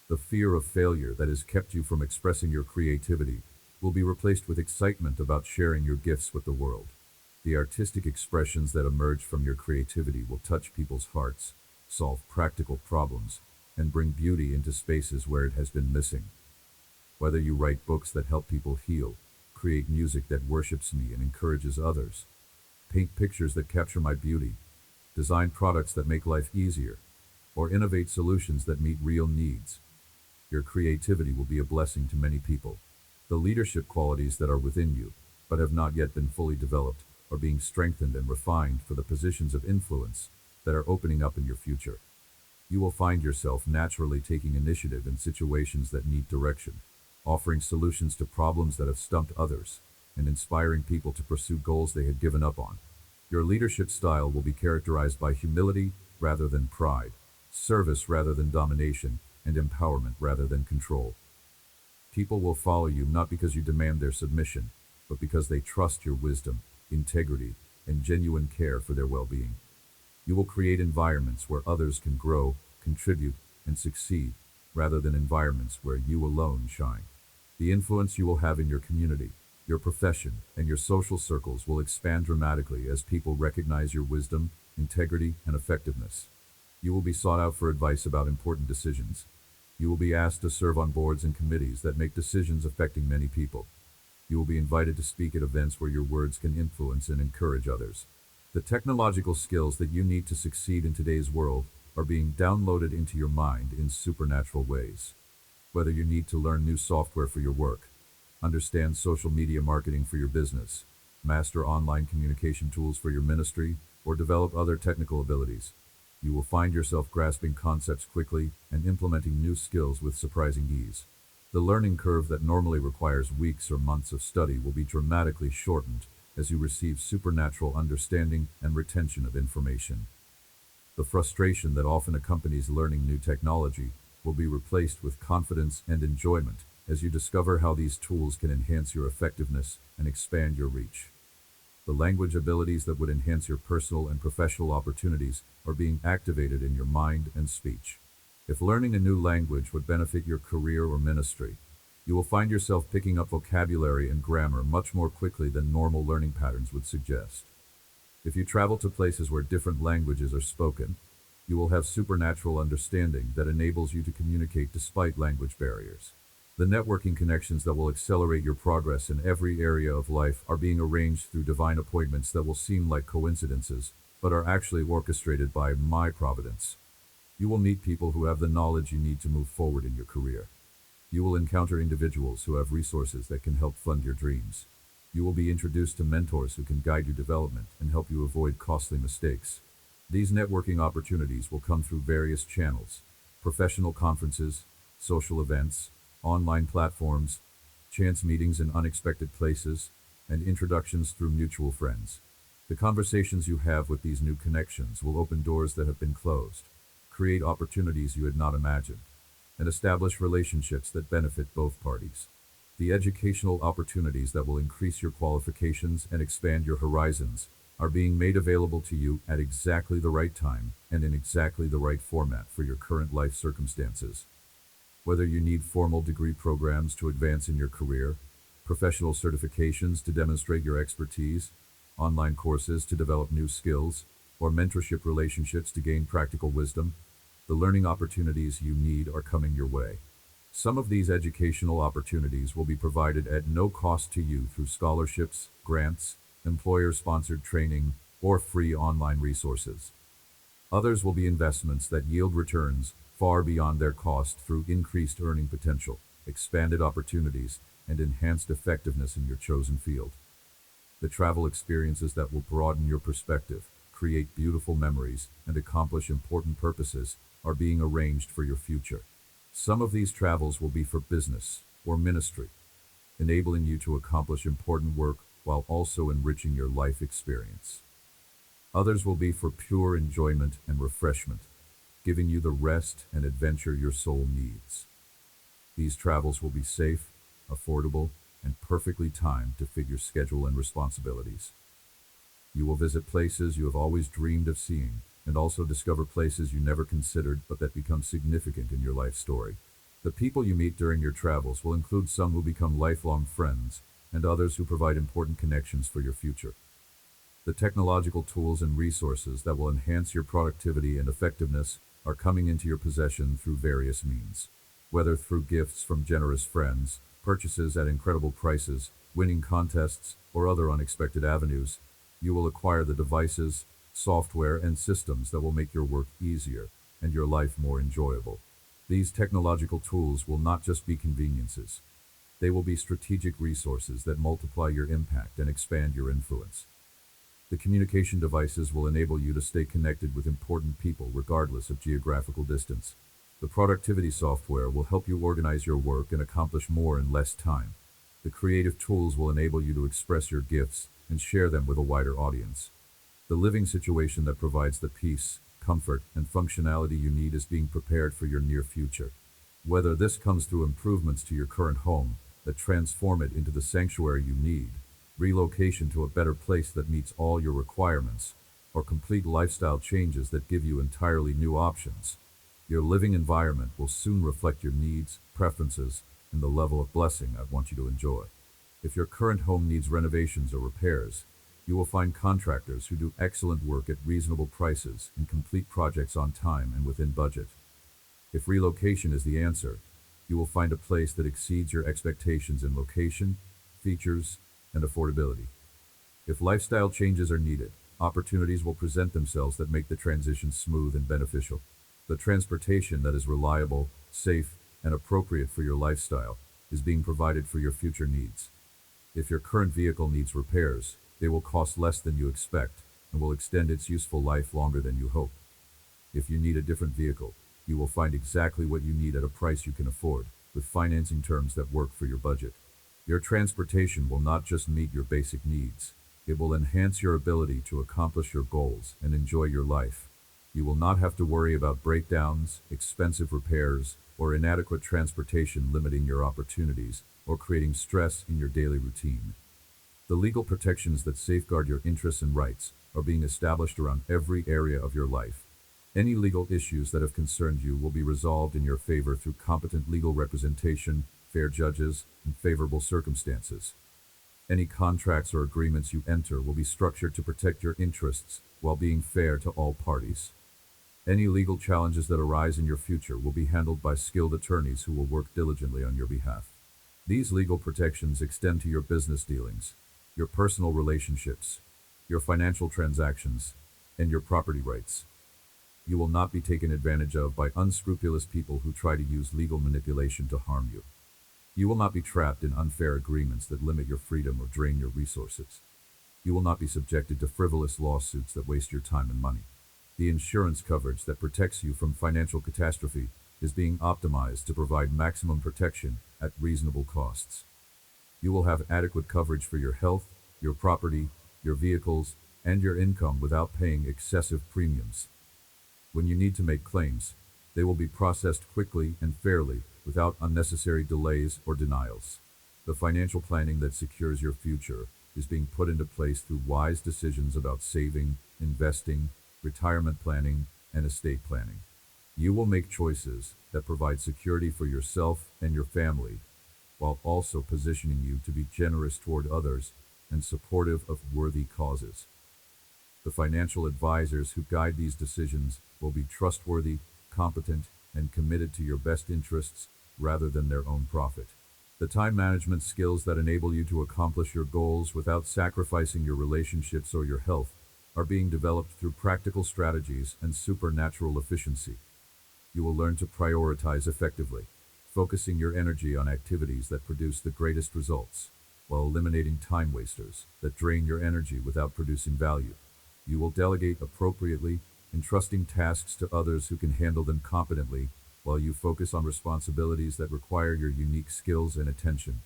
The fear of failure that has kept you from expressing your creativity will be replaced with excitement about sharing your gifts with the world. The artistic expressions that emerge from your creativity will touch people's hearts, solve practical problems, and bring beauty into spaces where it has been missing. Whether you write books that help people heal, create music that worships me and encourages others, paint pictures that capture my beauty, design products that make life easier, or innovate solutions that meet real needs, your creativity will be a blessing to many people. The leadership qualities that are within you, but have not yet been fully developed, are being strengthened and refined for the positions of influence that are opening up in your future. You will find yourself naturally taking initiative in situations that need direction, offering solutions to problems that have stumped others, and inspiring people to pursue goals they had given up on. Your leadership style will be characterized by humility rather than pride, service rather than domination, and empowerment rather than control. People will follow you not because you demand their submission, but because they trust your wisdom, integrity, and genuine care for their well-being. You will create environments where others can grow, contribute, and succeed, rather than environments where you alone shine. The influence you will have in your community, your profession, and your social circles will expand dramatically as people recognize your wisdom, integrity, and effectiveness. You will be sought out for advice about important decisions. You will be asked to serve on boards and committees that make decisions affecting many people. You will be invited to speak at events where your words can influence and encourage others. The technological skills that you need to succeed in today's world are being downloaded into your mind in supernatural ways. Whether you need to learn new software for your work, understand social media marketing for your business, master online communication tools for your ministry, or develop other technical abilities. You will find yourself grasping concepts quickly and implementing new skills with surprising ease. The learning curve that normally requires weeks or months of study will be dramatically shortened as you receive supernatural understanding and retention of information. The frustration that often accompanies learning new technology will be replaced with confidence and enjoyment as you discover how these tools can enhance your effectiveness and expand your reach. The language abilities that would enhance your personal and professional opportunities are being activated in your mind and speech. If learning a new language would benefit your career or ministry, you will find yourself picking up vocabulary and grammar much more quickly than normal learning patterns would suggest. If you travel to places where different languages are spoken, you will have supernatural understanding that enables you to communicate despite language barriers. The networking connections that will accelerate your progress in every area of life are being arranged through divine appointments that will seem like coincidences, but are actually orchestrated by my providence. You will meet people who have the knowledge you need to move forward in your career. You will encounter individuals who have resources that can help fund your dreams. You will be introduced to mentors who can guide your development and help you avoid costly mistakes. These networking opportunities will come through various channels: professional conferences, social events, online platforms, chance meetings in unexpected places, and introductions through mutual friends. The conversations you have with these new connections will open doors that have been closed, create opportunities you had not imagined, and establish relationships that benefit both parties. The educational opportunities that will increase your qualifications and expand your horizons are being made available to you at exactly the right time and in exactly the right format for your current life circumstances. Whether you need formal degree programs to advance in your career, professional certifications to demonstrate your expertise, online courses to develop new skills, or mentorship relationships to gain practical wisdom, the learning opportunities you need are coming your way. Some of these educational opportunities will be provided at no cost to you through scholarships, grants, employer-sponsored training, or free online resources. Others will be investments that yield returns far beyond their cost through increased earning potential, expanded opportunities, and enhanced effectiveness in your chosen field. The travel experiences that will broaden your perspective, create beautiful memories, and accomplish important purposes are being arranged for your future. Some of these travels will be for business or ministry, enabling you to accomplish important work while also enriching your life experience. Others will be for pure enjoyment and refreshment, giving you the rest and adventure your soul needs. These travels will be safe, affordable, and perfectly timed to fit your schedule and responsibilities. You will visit places you have always dreamed of seeing, and also discover places you never considered but that become significant in your life story. The people you meet during your travels will include some who become lifelong friends, and others who provide important connections for your future. The technological tools and resources that will enhance your productivity and effectiveness are coming into your possession through various means. Whether through gifts from generous friends, purchases at incredible prices, winning contests, or other unexpected avenues, you will acquire the devices, software, and systems that will make your work easier and your life more enjoyable. These technological tools will not just be conveniences. They will be strategic resources that multiply your impact and expand your influence. The communication devices will enable you to stay connected with important people regardless of geographical distance. The productivity software will help you organize your work and accomplish more in less time. The creative tools will enable you to express your gifts and share them with a wider audience. The living situation that provides the peace, comfort, and functionality you need is being prepared for your near future. Whether this comes through improvements to your current home that transform it into the sanctuary you need, relocation to a better place that meets all your requirements, or complete lifestyle changes that give you entirely new options, your living environment will soon reflect your needs, preferences, and the level of blessing I want you to enjoy. If your current home needs renovations or repairs, you will find contractors who do excellent work at reasonable prices and complete projects on time and within budget. If relocation is the answer, you will find a place that exceeds your expectations in location, features, and affordability. If lifestyle changes are needed, opportunities will present themselves that make the transition smooth and beneficial. The transportation that is reliable, safe, and appropriate for your lifestyle is being provided for your future needs. If your current vehicle needs repairs, they will cost less than you expect, and will extend its useful life longer than you hope. If you need a different vehicle, you will find exactly what you need at a price you can afford, with financing terms that work for your budget. Your transportation will not just meet your basic needs, it will enhance your ability to accomplish your goals and enjoy your life. You will not have to worry about breakdowns, expensive repairs, or inadequate transportation limiting your opportunities or creating stress in your daily routine. The legal protections that safeguard your interests and rights are being established around every area of your life. Any legal issues that have concerned you will be resolved in your favor through competent legal representation, fair judges, and favorable circumstances. Any contracts or agreements you enter will be structured to protect your interests while being fair to all parties. Any legal challenges that arise in your future will be handled by skilled attorneys who will work diligently on your behalf. These legal protections extend to your business dealings, your personal relationships, your financial transactions, and your property rights. You will not be taken advantage of by unscrupulous people who try to use legal manipulation to harm you. You will not be trapped in unfair agreements that limit your freedom or drain your resources. You will not be subjected to frivolous lawsuits that waste your time and money. The insurance coverage that protects you from financial catastrophe is being optimized to provide maximum protection at reasonable costs. You will have adequate coverage for your health, your property, your vehicles, and your income without paying excessive premiums. When you need to make claims, they will be processed quickly and fairly without unnecessary delays or denials. The financial planning that secures your future is being put into place through wise decisions about saving, investing, retirement planning, and estate planning. You will make choices that provide security for yourself and your family, while also positioning you to be generous toward others and supportive of worthy causes. The financial advisors who guide these decisions will be trustworthy, competent, and committed to your best interests rather than their own profit. The time management skills that enable you to accomplish your goals without sacrificing your relationships or your health are being developed through practical strategies and supernatural efficiency. You will learn to prioritize effectively, focusing your energy on activities that produce the greatest results, while eliminating time wasters that drain your energy without producing value. You will delegate appropriately, entrusting tasks to others who can handle them competently, while you focus on responsibilities that require your unique skills and attention.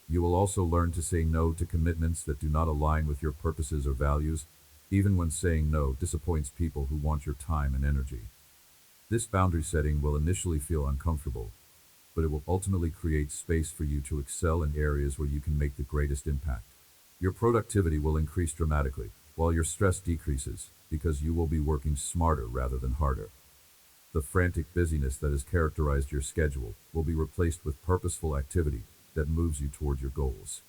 You will also learn to say no to commitments that do not align with your purposes or values, even when saying no disappoints people who want your time and energy. This boundary setting will initially feel uncomfortable, but it will ultimately create space for you to excel in areas where you can make the greatest impact. Your productivity will increase dramatically, while your stress decreases, because you will be working smarter rather than harder. The frantic busyness that has characterized your schedule will be replaced with purposeful activity that moves you toward your goals.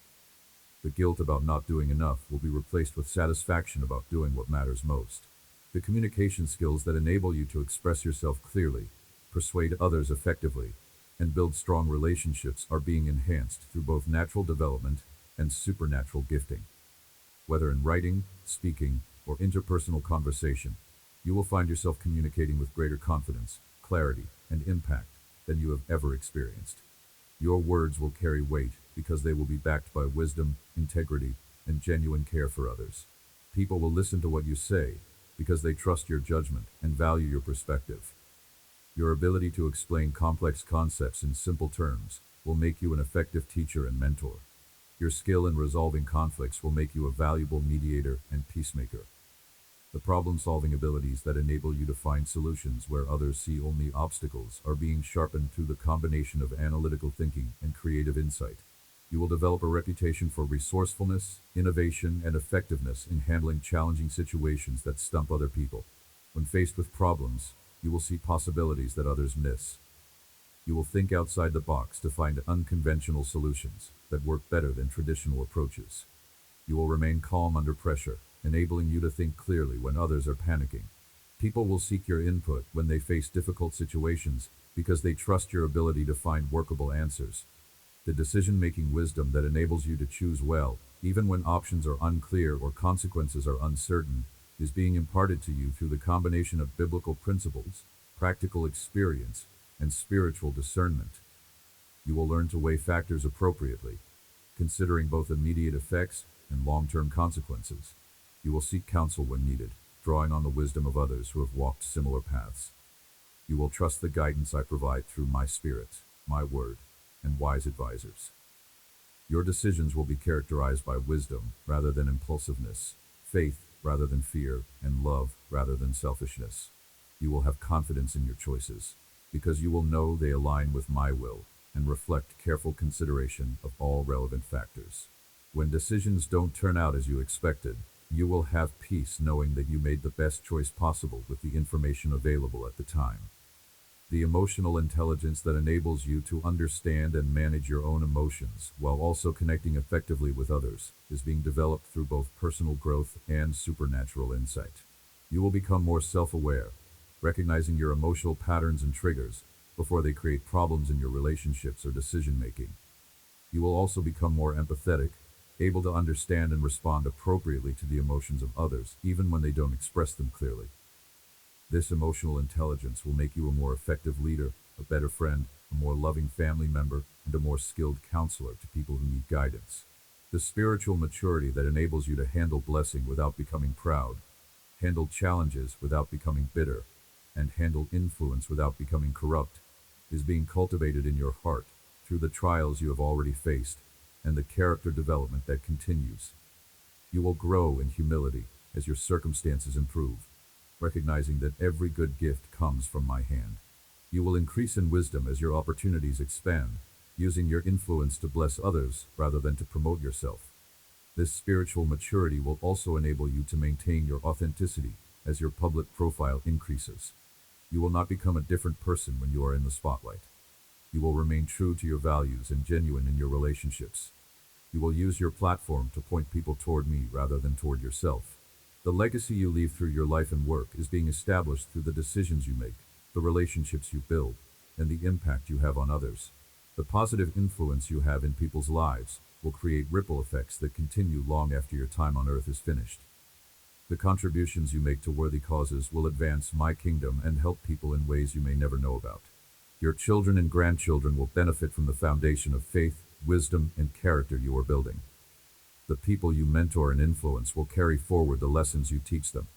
The guilt about not doing enough will be replaced with satisfaction about doing what matters most. The communication skills that enable you to express yourself clearly, persuade others effectively, and build strong relationships are being enhanced through both natural development and supernatural gifting. Whether in writing, speaking, or interpersonal conversation, you will find yourself communicating with greater confidence, clarity, and impact than you have ever experienced. Your words will carry weight because they will be backed by wisdom, integrity, and genuine care for others. People will listen to what you say because they trust your judgment and value your perspective. Your ability to explain complex concepts in simple terms will make you an effective teacher and mentor. Your skill in resolving conflicts will make you a valuable mediator and peacemaker. The problem-solving abilities that enable you to find solutions where others see only obstacles are being sharpened through the combination of analytical thinking and creative insight. You will develop a reputation for resourcefulness, innovation, and effectiveness in handling challenging situations that stump other people. When faced with problems, you will see possibilities that others miss. You will think outside the box to find unconventional solutions that work better than traditional approaches. You will remain calm under pressure, enabling you to think clearly when others are panicking. People will seek your input when they face difficult situations because they trust your ability to find workable answers. The decision-making wisdom that enables you to choose well, even when options are unclear or consequences are uncertain, is being imparted to you through the combination of biblical principles, practical experience, and spiritual discernment. You will learn to weigh factors appropriately, considering both immediate effects and long-term consequences. You will seek counsel when needed, drawing on the wisdom of others who have walked similar paths. You will trust the guidance I provide through my spirit, my word, and wise advisors. Your decisions will be characterized by wisdom rather than impulsiveness, faith rather than fear, and love rather than selfishness. You will have confidence in your choices, because you will know they align with my will and reflect careful consideration of all relevant factors. When decisions don't turn out as you expected, you will have peace knowing that you made the best choice possible with the information available at the time. The emotional intelligence that enables you to understand and manage your own emotions while also connecting effectively with others is being developed through both personal growth and supernatural insight. You will become more self-aware, recognizing your emotional patterns and triggers before they create problems in your relationships or decision-making. You will also become more empathetic, able to understand and respond appropriately to the emotions of others, even when they don't express them clearly. This emotional intelligence will make you a more effective leader, a better friend, a more loving family member, and a more skilled counselor to people who need guidance. The spiritual maturity that enables you to handle blessing without becoming proud, handle challenges without becoming bitter, and handle influence without becoming corrupt is being cultivated in your heart through the trials you have already faced and the character development that continues. You will grow in humility as your circumstances improve, recognizing that every good gift comes from my hand. You will increase in wisdom as your opportunities expand, using your influence to bless others rather than to promote yourself. This spiritual maturity will also enable you to maintain your authenticity as your public profile increases. You will not become a different person when you are in the spotlight. You will remain true to your values and genuine in your relationships. You will use your platform to point people toward me rather than toward yourself. The legacy you leave through your life and work is being established through the decisions you make, the relationships you build, and the impact you have on others. The positive influence you have in people's lives will create ripple effects that continue long after your time on earth is finished. The contributions you make to worthy causes will advance my kingdom and help people in ways you may never know about. Your children and grandchildren will benefit from the foundation of faith, wisdom, and character you are building. The people you mentor and influence will carry forward the lessons you teach them.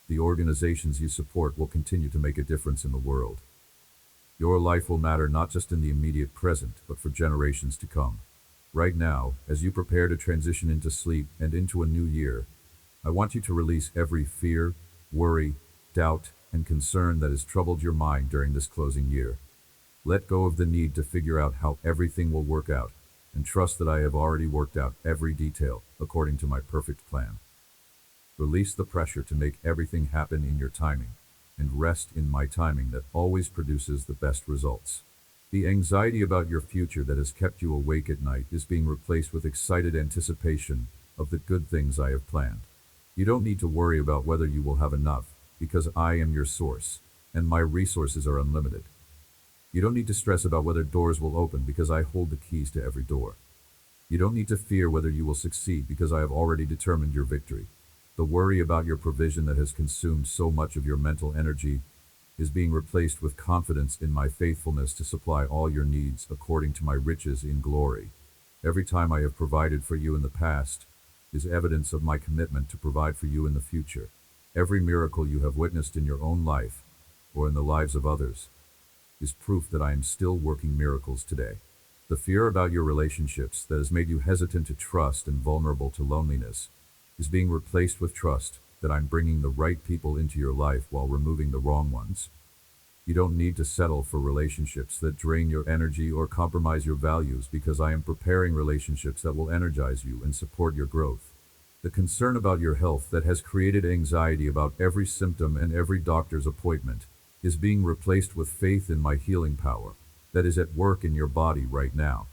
The organizations you support will continue to make a difference in the world. Your life will matter not just in the immediate present, but for generations to come. Right now, as you prepare to transition into sleep and into a new year, I want you to release every fear, worry, doubt, and concern that has troubled your mind during this closing year. Let go of the need to figure out how everything will work out, and trust that I have already worked out every detail according to my perfect plan. Release the pressure to make everything happen in your timing, and rest in my timing that always produces the best results. The anxiety about your future that has kept you awake at night is being replaced with excited anticipation of the good things I have planned. You don't need to worry about whether you will have enough, because I am your source, and my resources are unlimited. You don't need to stress about whether doors will open because I hold the keys to every door. You don't need to fear whether you will succeed because I have already determined your victory. The worry about your provision that has consumed so much of your mental energy is being replaced with confidence in my faithfulness to supply all your needs according to my riches in glory. Every time I have provided for you in the past is evidence of my commitment to provide for you in the future. Every miracle you have witnessed in your own life or in the lives of others is proof that I am still working miracles today. The fear about your relationships that has made you hesitant to trust and vulnerable to loneliness is being replaced with trust that I'm bringing the right people into your life while removing the wrong ones. You don't need to settle for relationships that drain your energy or compromise your values because I am preparing relationships that will energize you and support your growth. The concern about your health that has created anxiety about every symptom and every doctor's appointment is being replaced with faith in my healing power that is at work in your body right now.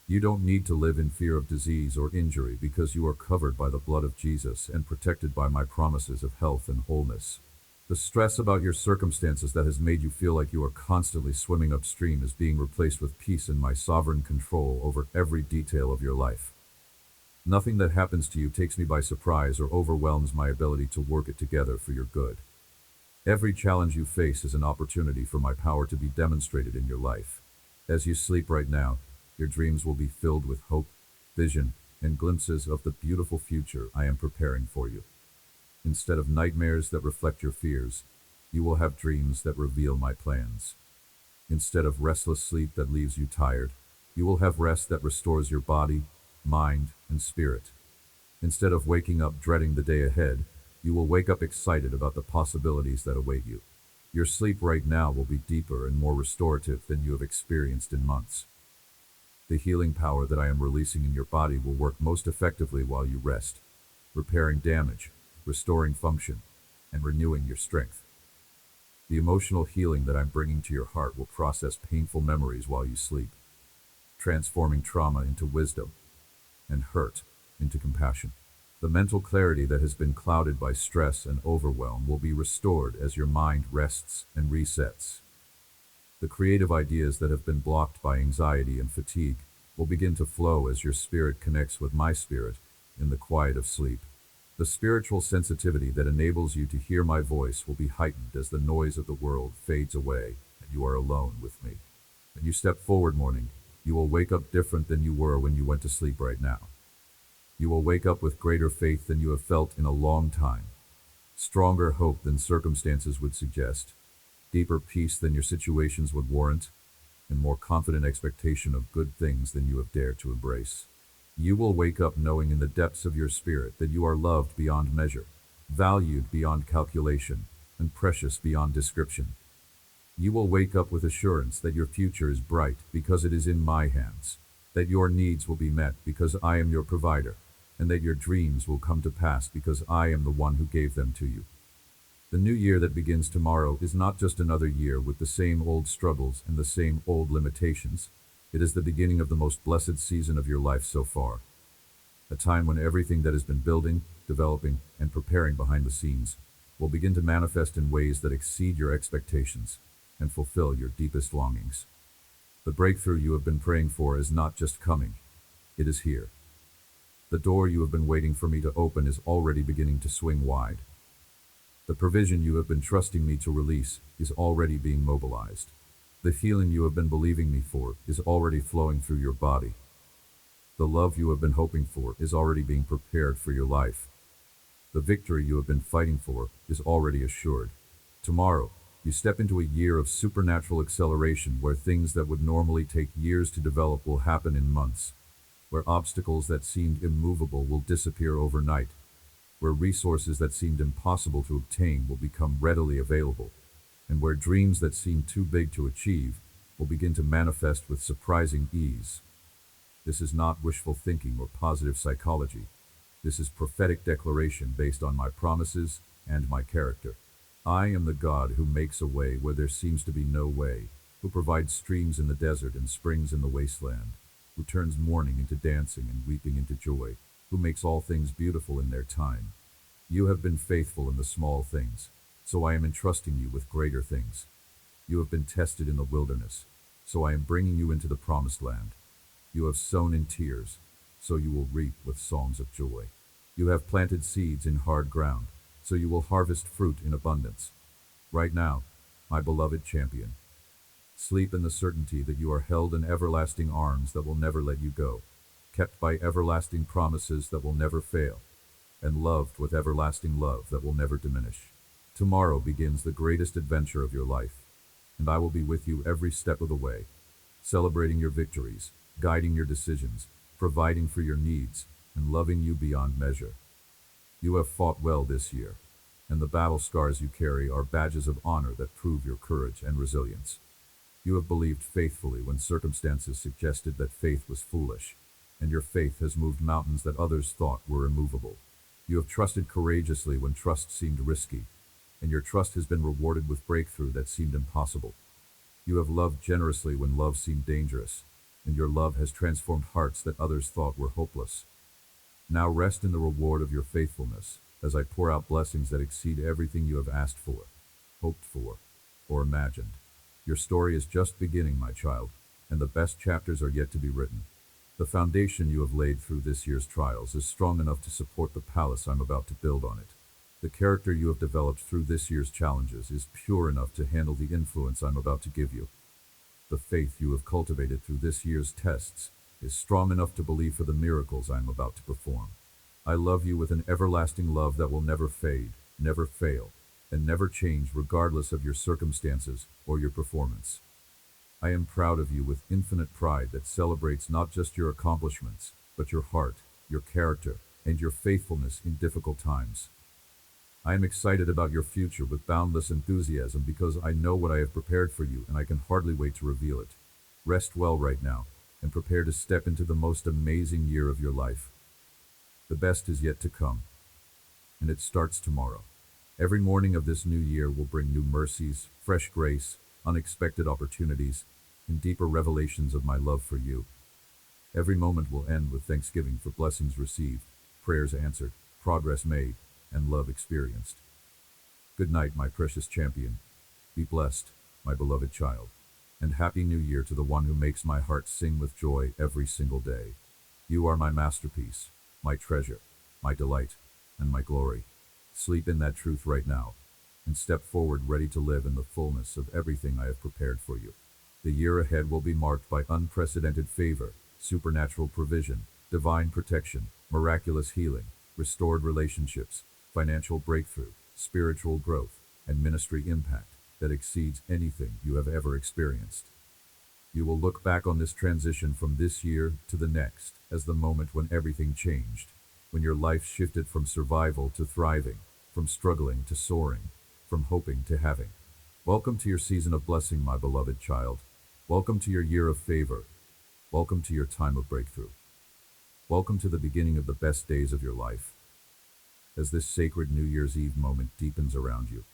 You don't need to live in fear of disease or injury because you are covered by the blood of Jesus and protected by my promises of health and wholeness. The stress about your circumstances that has made you feel like you are constantly swimming upstream is being replaced with peace in my sovereign control over every detail of your life. Nothing that happens to you takes me by surprise or overwhelms my ability to work it together for your good. Every challenge you face is an opportunity for my power to be demonstrated in your life. As you sleep right now, your dreams will be filled with hope, vision, and glimpses of the beautiful future I am preparing for you. Instead of nightmares that reflect your fears, you will have dreams that reveal my plans. Instead of restless sleep that leaves you tired, you will have rest that restores your body, mind, and spirit. Instead of waking up dreading the day ahead, you will wake up excited about the possibilities that await you. Your sleep right now will be deeper and more restorative than you have experienced in months. The healing power that I am releasing in your body will work most effectively while you rest, repairing damage, restoring function, and renewing your strength. The emotional healing that I'm bringing to your heart will process painful memories while you sleep, transforming trauma into wisdom and hurt into compassion. The mental clarity that has been clouded by stress and overwhelm will be restored as your mind rests and resets. The creative ideas that have been blocked by anxiety and fatigue will begin to flow as your spirit connects with my spirit in the quiet of sleep. The spiritual sensitivity that enables you to hear my voice will be heightened as the noise of the world fades away and you are alone with me. When you step forward morning, you will wake up different than you were when you went to sleep right now. You will wake up with greater faith than you have felt in a long time, stronger hope than circumstances would suggest, deeper peace than your situations would warrant, and more confident expectation of good things than you have dared to embrace. You will wake up knowing in the depths of your spirit that you are loved beyond measure, valued beyond calculation, and precious beyond description. You will wake up with assurance that your future is bright because it is in my hands, that your needs will be met because I am your provider, and that your dreams will come to pass because I am the one who gave them to you. The new year that begins tomorrow is not just another year with the same old struggles and the same old limitations. It is the beginning of the most blessed season of your life so far. A time when everything that has been building, developing, and preparing behind the scenes will begin to manifest in ways that exceed your expectations and fulfill your deepest longings. The breakthrough you have been praying for is not just coming, it is here. The door you have been waiting for me to open is already beginning to swing wide. The provision you have been trusting me to release is already being mobilized. The healing you have been believing me for is already flowing through your body. The love you have been hoping for is already being prepared for your life. The victory you have been fighting for is already assured. Tomorrow, you step into a year of supernatural acceleration where things that would normally take years to develop will happen in months, where obstacles that seemed immovable will disappear overnight, where resources that seemed impossible to obtain will become readily available, and where dreams that seemed too big to achieve will begin to manifest with surprising ease. This is not wishful thinking or positive psychology. This is prophetic declaration based on my promises and my character. I am the God who makes a way where there seems to be no way, who provides streams in the desert and springs in the wasteland, who turns mourning into dancing and weeping into joy, who makes all things beautiful in their time. You have been faithful in the small things, so I am entrusting you with greater things. You have been tested in the wilderness, so I am bringing you into the promised land. You have sown in tears, so you will reap with songs of joy. You have planted seeds in hard ground, so you will harvest fruit in abundance. Right now, my beloved champion, sleep in the certainty that you are held in everlasting arms that will never let you go, kept by everlasting promises that will never fail, and loved with everlasting love that will never diminish. Tomorrow begins the greatest adventure of your life, and I will be with you every step of the way, celebrating your victories, guiding your decisions, providing for your needs, and loving you beyond measure. You have fought well this year, and the battle scars you carry are badges of honor that prove your courage and resilience. You have believed faithfully when circumstances suggested that faith was foolish, and your faith has moved mountains that others thought were immovable. You have trusted courageously when trust seemed risky, and your trust has been rewarded with breakthrough that seemed impossible. You have loved generously when love seemed dangerous, and your love has transformed hearts that others thought were hopeless. Now rest in the reward of your faithfulness, as I pour out blessings that exceed everything you have asked for, hoped for, or imagined. Your story is just beginning, my child, and the best chapters are yet to be written. The foundation you have laid through this year's trials is strong enough to support the palace I'm about to build on it. The character you have developed through this year's challenges is pure enough to handle the influence I'm about to give you. The faith you have cultivated through this year's tests is strong enough to believe for the miracles I am about to perform. I love you with an everlasting love that will never fade, never fail, and never change regardless of your circumstances or your performance. I am proud of you with infinite pride that celebrates not just your accomplishments, but your heart, your character, and your faithfulness in difficult times. I am excited about your future with boundless enthusiasm because I know what I have prepared for you and I can hardly wait to reveal it. Rest well right now and prepare to step into the most amazing year of your life. The best is yet to come, and it starts tomorrow. Every morning of this new year will bring new mercies, fresh grace, unexpected opportunities, and deeper revelations of my love for you. Every moment will end with thanksgiving for blessings received, prayers answered, progress made, and love experienced. Good night, my precious champion. Be blessed, my beloved child. And Happy New Year to the one who makes my heart sing with joy every single day. You are my masterpiece, my treasure, my delight, and my glory. Sleep in that truth right now, and step forward ready to live in the fullness of everything I have prepared for you. The year ahead will be marked by unprecedented favor, supernatural provision, divine protection, miraculous healing, restored relationships, financial breakthrough, spiritual growth, and ministry impact that exceeds anything you have ever experienced. You will look back on this transition from this year to the next as the moment when everything changed, when your life shifted from survival to thriving, from struggling to soaring, from hoping to having. Welcome to your season of blessing, my beloved child. Welcome to your year of favor. Welcome to your time of breakthrough. Welcome to the beginning of the best days of your life. As this sacred New Year's Eve moment deepens around you,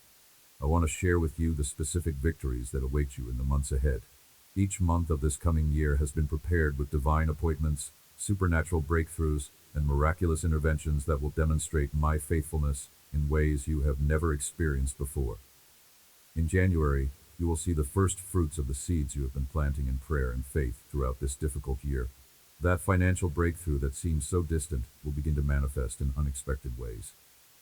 I want to share with you the specific victories that await you in the months ahead. Each month of this coming year has been prepared with divine appointments, supernatural breakthroughs, and miraculous interventions that will demonstrate my faithfulness in ways you have never experienced before. In January, you will see the first fruits of the seeds you have been planting in prayer and faith throughout this difficult year. That financial breakthrough that seems so distant will begin to manifest in unexpected ways.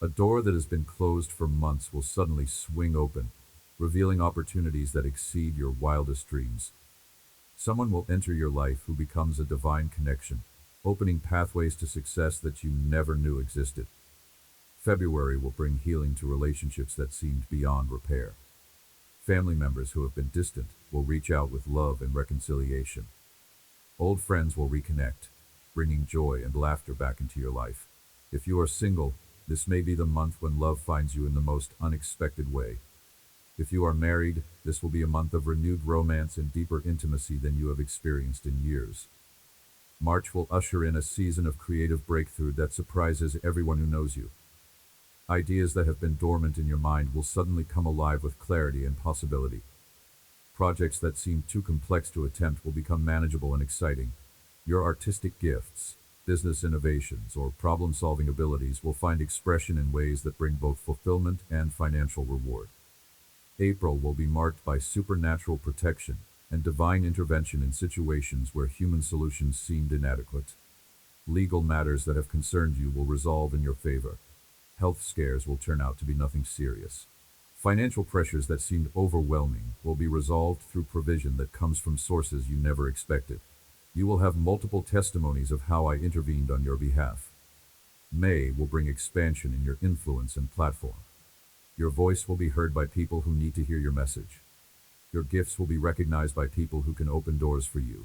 A door that has been closed for months will suddenly swing open, revealing opportunities that exceed your wildest dreams. Someone will enter your life who becomes a divine connection, opening pathways to success that you never knew existed. February will bring healing to relationships that seemed beyond repair. Family members who have been distant will reach out with love and reconciliation. Old friends will reconnect, bringing joy and laughter back into your life. If you are single, this may be the month when love finds you in the most unexpected way. If you are married, this will be a month of renewed romance and deeper intimacy than you have experienced in years. March will usher in a season of creative breakthrough that surprises everyone who knows you. Ideas that have been dormant in your mind will suddenly come alive with clarity and possibility. Projects that seemed too complex to attempt will become manageable and exciting. Your artistic gifts, business innovations, or problem-solving abilities will find expression in ways that bring both fulfillment and financial reward. April will be marked by supernatural protection and divine intervention in situations where human solutions seemed inadequate. Legal matters that have concerned you will resolve in your favor. Health scares will turn out to be nothing serious. Financial pressures that seemed overwhelming will be resolved through provision that comes from sources you never expected. You will have multiple testimonies of how I intervened on your behalf. May will bring expansion in your influence and platform. Your voice will be heard by people who need to hear your message. Your gifts will be recognized by people who can open doors for you.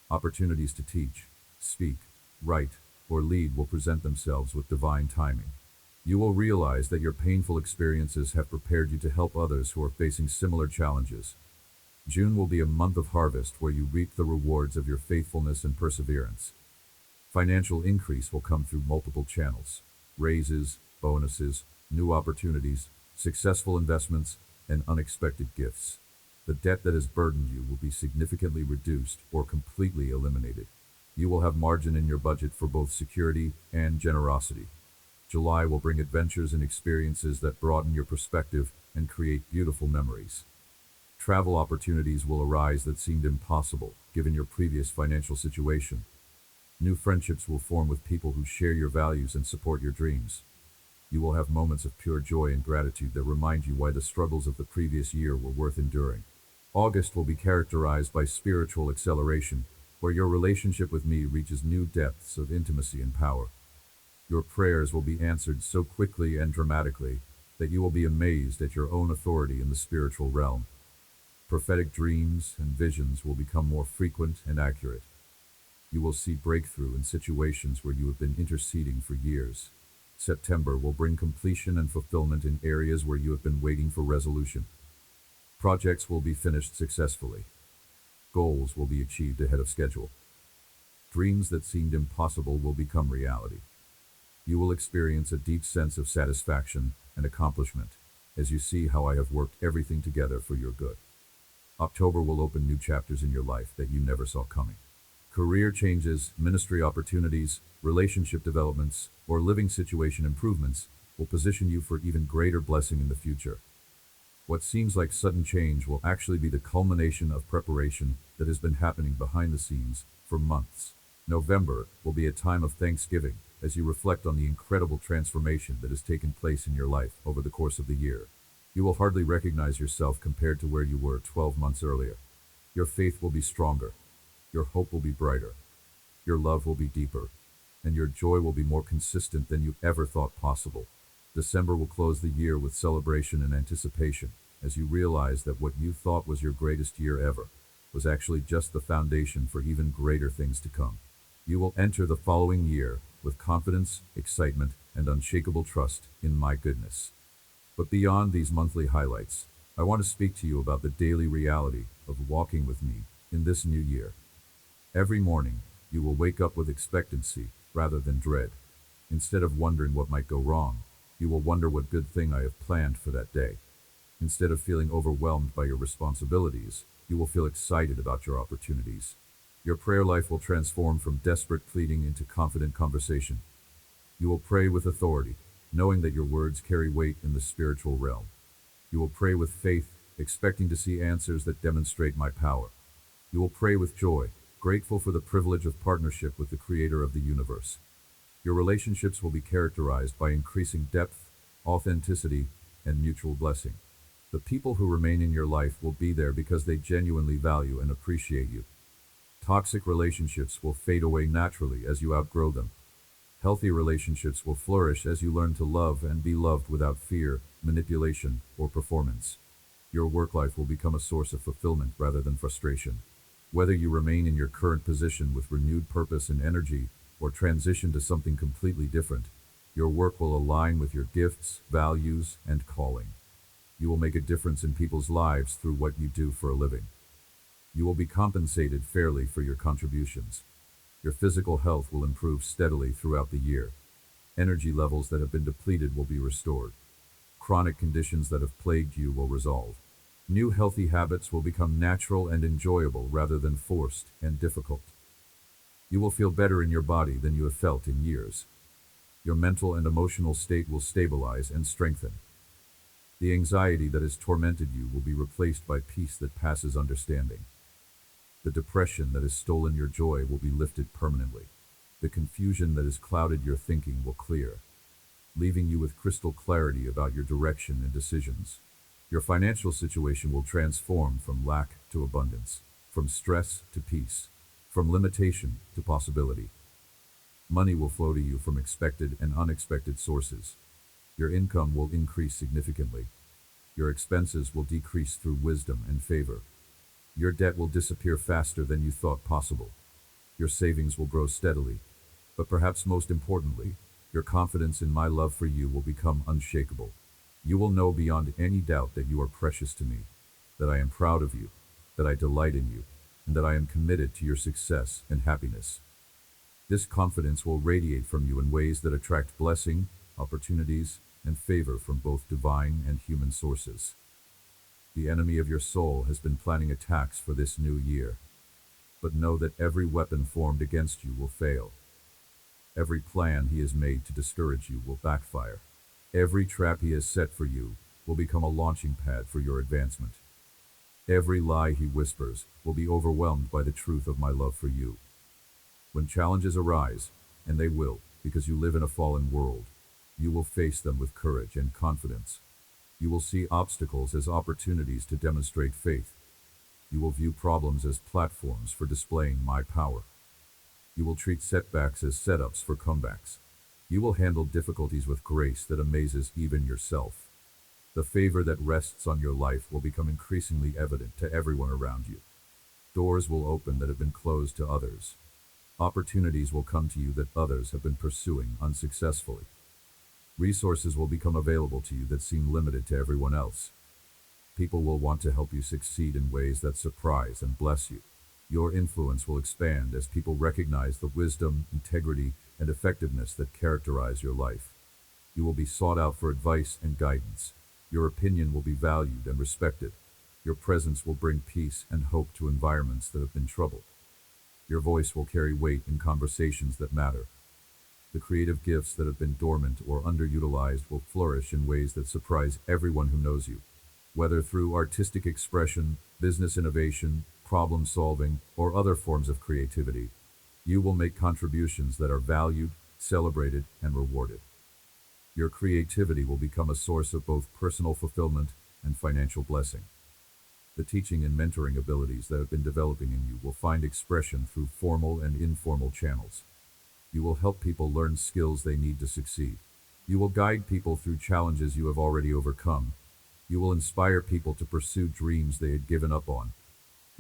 Opportunities to teach, speak, write, or lead will present themselves with divine timing. You will realize that your painful experiences have prepared you to help others who are facing similar challenges. June will be a month of harvest where you reap the rewards of your faithfulness and perseverance. Financial increase will come through multiple channels: raises, bonuses, new opportunities, successful investments, and unexpected gifts. The debt that has burdened you will be significantly reduced or completely eliminated. You will have margin in your budget for both security and generosity. July will bring adventures and experiences that broaden your perspective and create beautiful memories. Travel opportunities will arise that seemed impossible, given your previous financial situation. New friendships will form with people who share your values and support your dreams. You will have moments of pure joy and gratitude that remind you why the struggles of the previous year were worth enduring. August will be characterized by spiritual acceleration, where your relationship with me reaches new depths of intimacy and power. Your prayers will be answered so quickly and dramatically that you will be amazed at your own authority in the spiritual realm. Prophetic dreams and visions will become more frequent and accurate. You will see breakthrough in situations where you have been interceding for years. September will bring completion and fulfillment in areas where you have been waiting for resolution. Projects will be finished successfully. Goals will be achieved ahead of schedule. Dreams that seemed impossible will become reality. You will experience a deep sense of satisfaction and accomplishment as you see how I have worked everything together for your good. October will open new chapters in your life that you never saw coming. Career changes, ministry opportunities, relationship developments, or living situation improvements will position you for even greater blessing in the future. What seems like sudden change will actually be the culmination of preparation that has been happening behind the scenes for months. November will be a time of thanksgiving as you reflect on the incredible transformation that has taken place in your life over the course of the year. You will hardly recognize yourself compared to where you were 12 months earlier. Your faith will be stronger. Your hope will be brighter. Your love will be deeper. And your joy will be more consistent than you ever thought possible. December will close the year with celebration and anticipation as you realize that what you thought was your greatest year ever was actually just the foundation for even greater things to come. You will enter the following year with confidence, excitement, and unshakable trust in my goodness. But beyond these monthly highlights, I want to speak to you about the daily reality of walking with me in this new year. Every morning, you will wake up with expectancy rather than dread. Instead of wondering what might go wrong, you will wonder what good thing I have planned for that day. Instead of feeling overwhelmed by your responsibilities, you will feel excited about your opportunities. Your prayer life will transform from desperate pleading into confident conversation. You will pray with authority, knowing that your words carry weight in the spiritual realm. You will pray with faith, expecting to see answers that demonstrate my power. You will pray with joy, grateful for the privilege of partnership with the Creator of the universe. Your relationships will be characterized by increasing depth, authenticity, and mutual blessing. The people who remain in your life will be there because they genuinely value and appreciate you. Toxic relationships will fade away naturally as you outgrow them. Healthy relationships will flourish as you learn to love and be loved without fear, manipulation, or performance. Your work life will become a source of fulfillment rather than frustration. Whether you remain in your current position with renewed purpose and energy, or transition to something completely different, your work will align with your gifts, values, and calling. You will make a difference in people's lives through what you do for a living. You will be compensated fairly for your contributions. Your physical health will improve steadily throughout the year. Energy levels that have been depleted will be restored. Chronic conditions that have plagued you will resolve. New healthy habits will become natural and enjoyable rather than forced and difficult. You will feel better in your body than you have felt in years. Your mental and emotional state will stabilize and strengthen. The anxiety that has tormented you will be replaced by peace that passes understanding. The depression that has stolen your joy will be lifted permanently. The confusion that has clouded your thinking will clear, leaving you with crystal clarity about your direction and decisions. Your financial situation will transform from lack to abundance, from stress to peace, from limitation to possibility. Money will flow to you from expected and unexpected sources. Your income will increase significantly. Your expenses will decrease through wisdom and favor. Your debt will disappear faster than you thought possible. Your savings will grow steadily. But perhaps most importantly, your confidence in my love for you will become unshakable. You will know beyond any doubt that you are precious to me, that I am proud of you, that I delight in you, and that I am committed to your success and happiness. This confidence will radiate from you in ways that attract blessing, opportunities, and favor from both divine and human sources. The enemy of your soul has been planning attacks for this new year. But know that every weapon formed against you will fail. Every plan he has made to discourage you will backfire. Every trap he has set for you will become a launching pad for your advancement. Every lie he whispers will be overwhelmed by the truth of my love for you. When challenges arise, and they will, because you live in a fallen world, you will face them with courage and confidence. You will see obstacles as opportunities to demonstrate faith. You will view problems as platforms for displaying my power. You will treat setbacks as setups for comebacks. You will handle difficulties with grace that amazes even yourself. The favor that rests on your life will become increasingly evident to everyone around you. Doors will open that have been closed to others. Opportunities will come to you that others have been pursuing unsuccessfully. Resources will become available to you that seem limited to everyone else. People will want to help you succeed in ways that surprise and bless you. Your influence will expand as people recognize the wisdom, integrity, and effectiveness that characterize your life. You will be sought out for advice and guidance. Your opinion will be valued and respected. Your presence will bring peace and hope to environments that have been troubled. Your voice will carry weight in conversations that matter. The creative gifts that have been dormant or underutilized will flourish in ways that surprise everyone who knows you. Whether through artistic expression, business innovation, problem solving, or other forms of creativity, you will make contributions that are valued, celebrated, and rewarded. Your creativity will become a source of both personal fulfillment and financial blessing. The teaching and mentoring abilities that have been developing in you will find expression through formal and informal channels. You will help people learn skills they need to succeed. You will guide people through challenges you have already overcome. You will inspire people to pursue dreams they had given up on.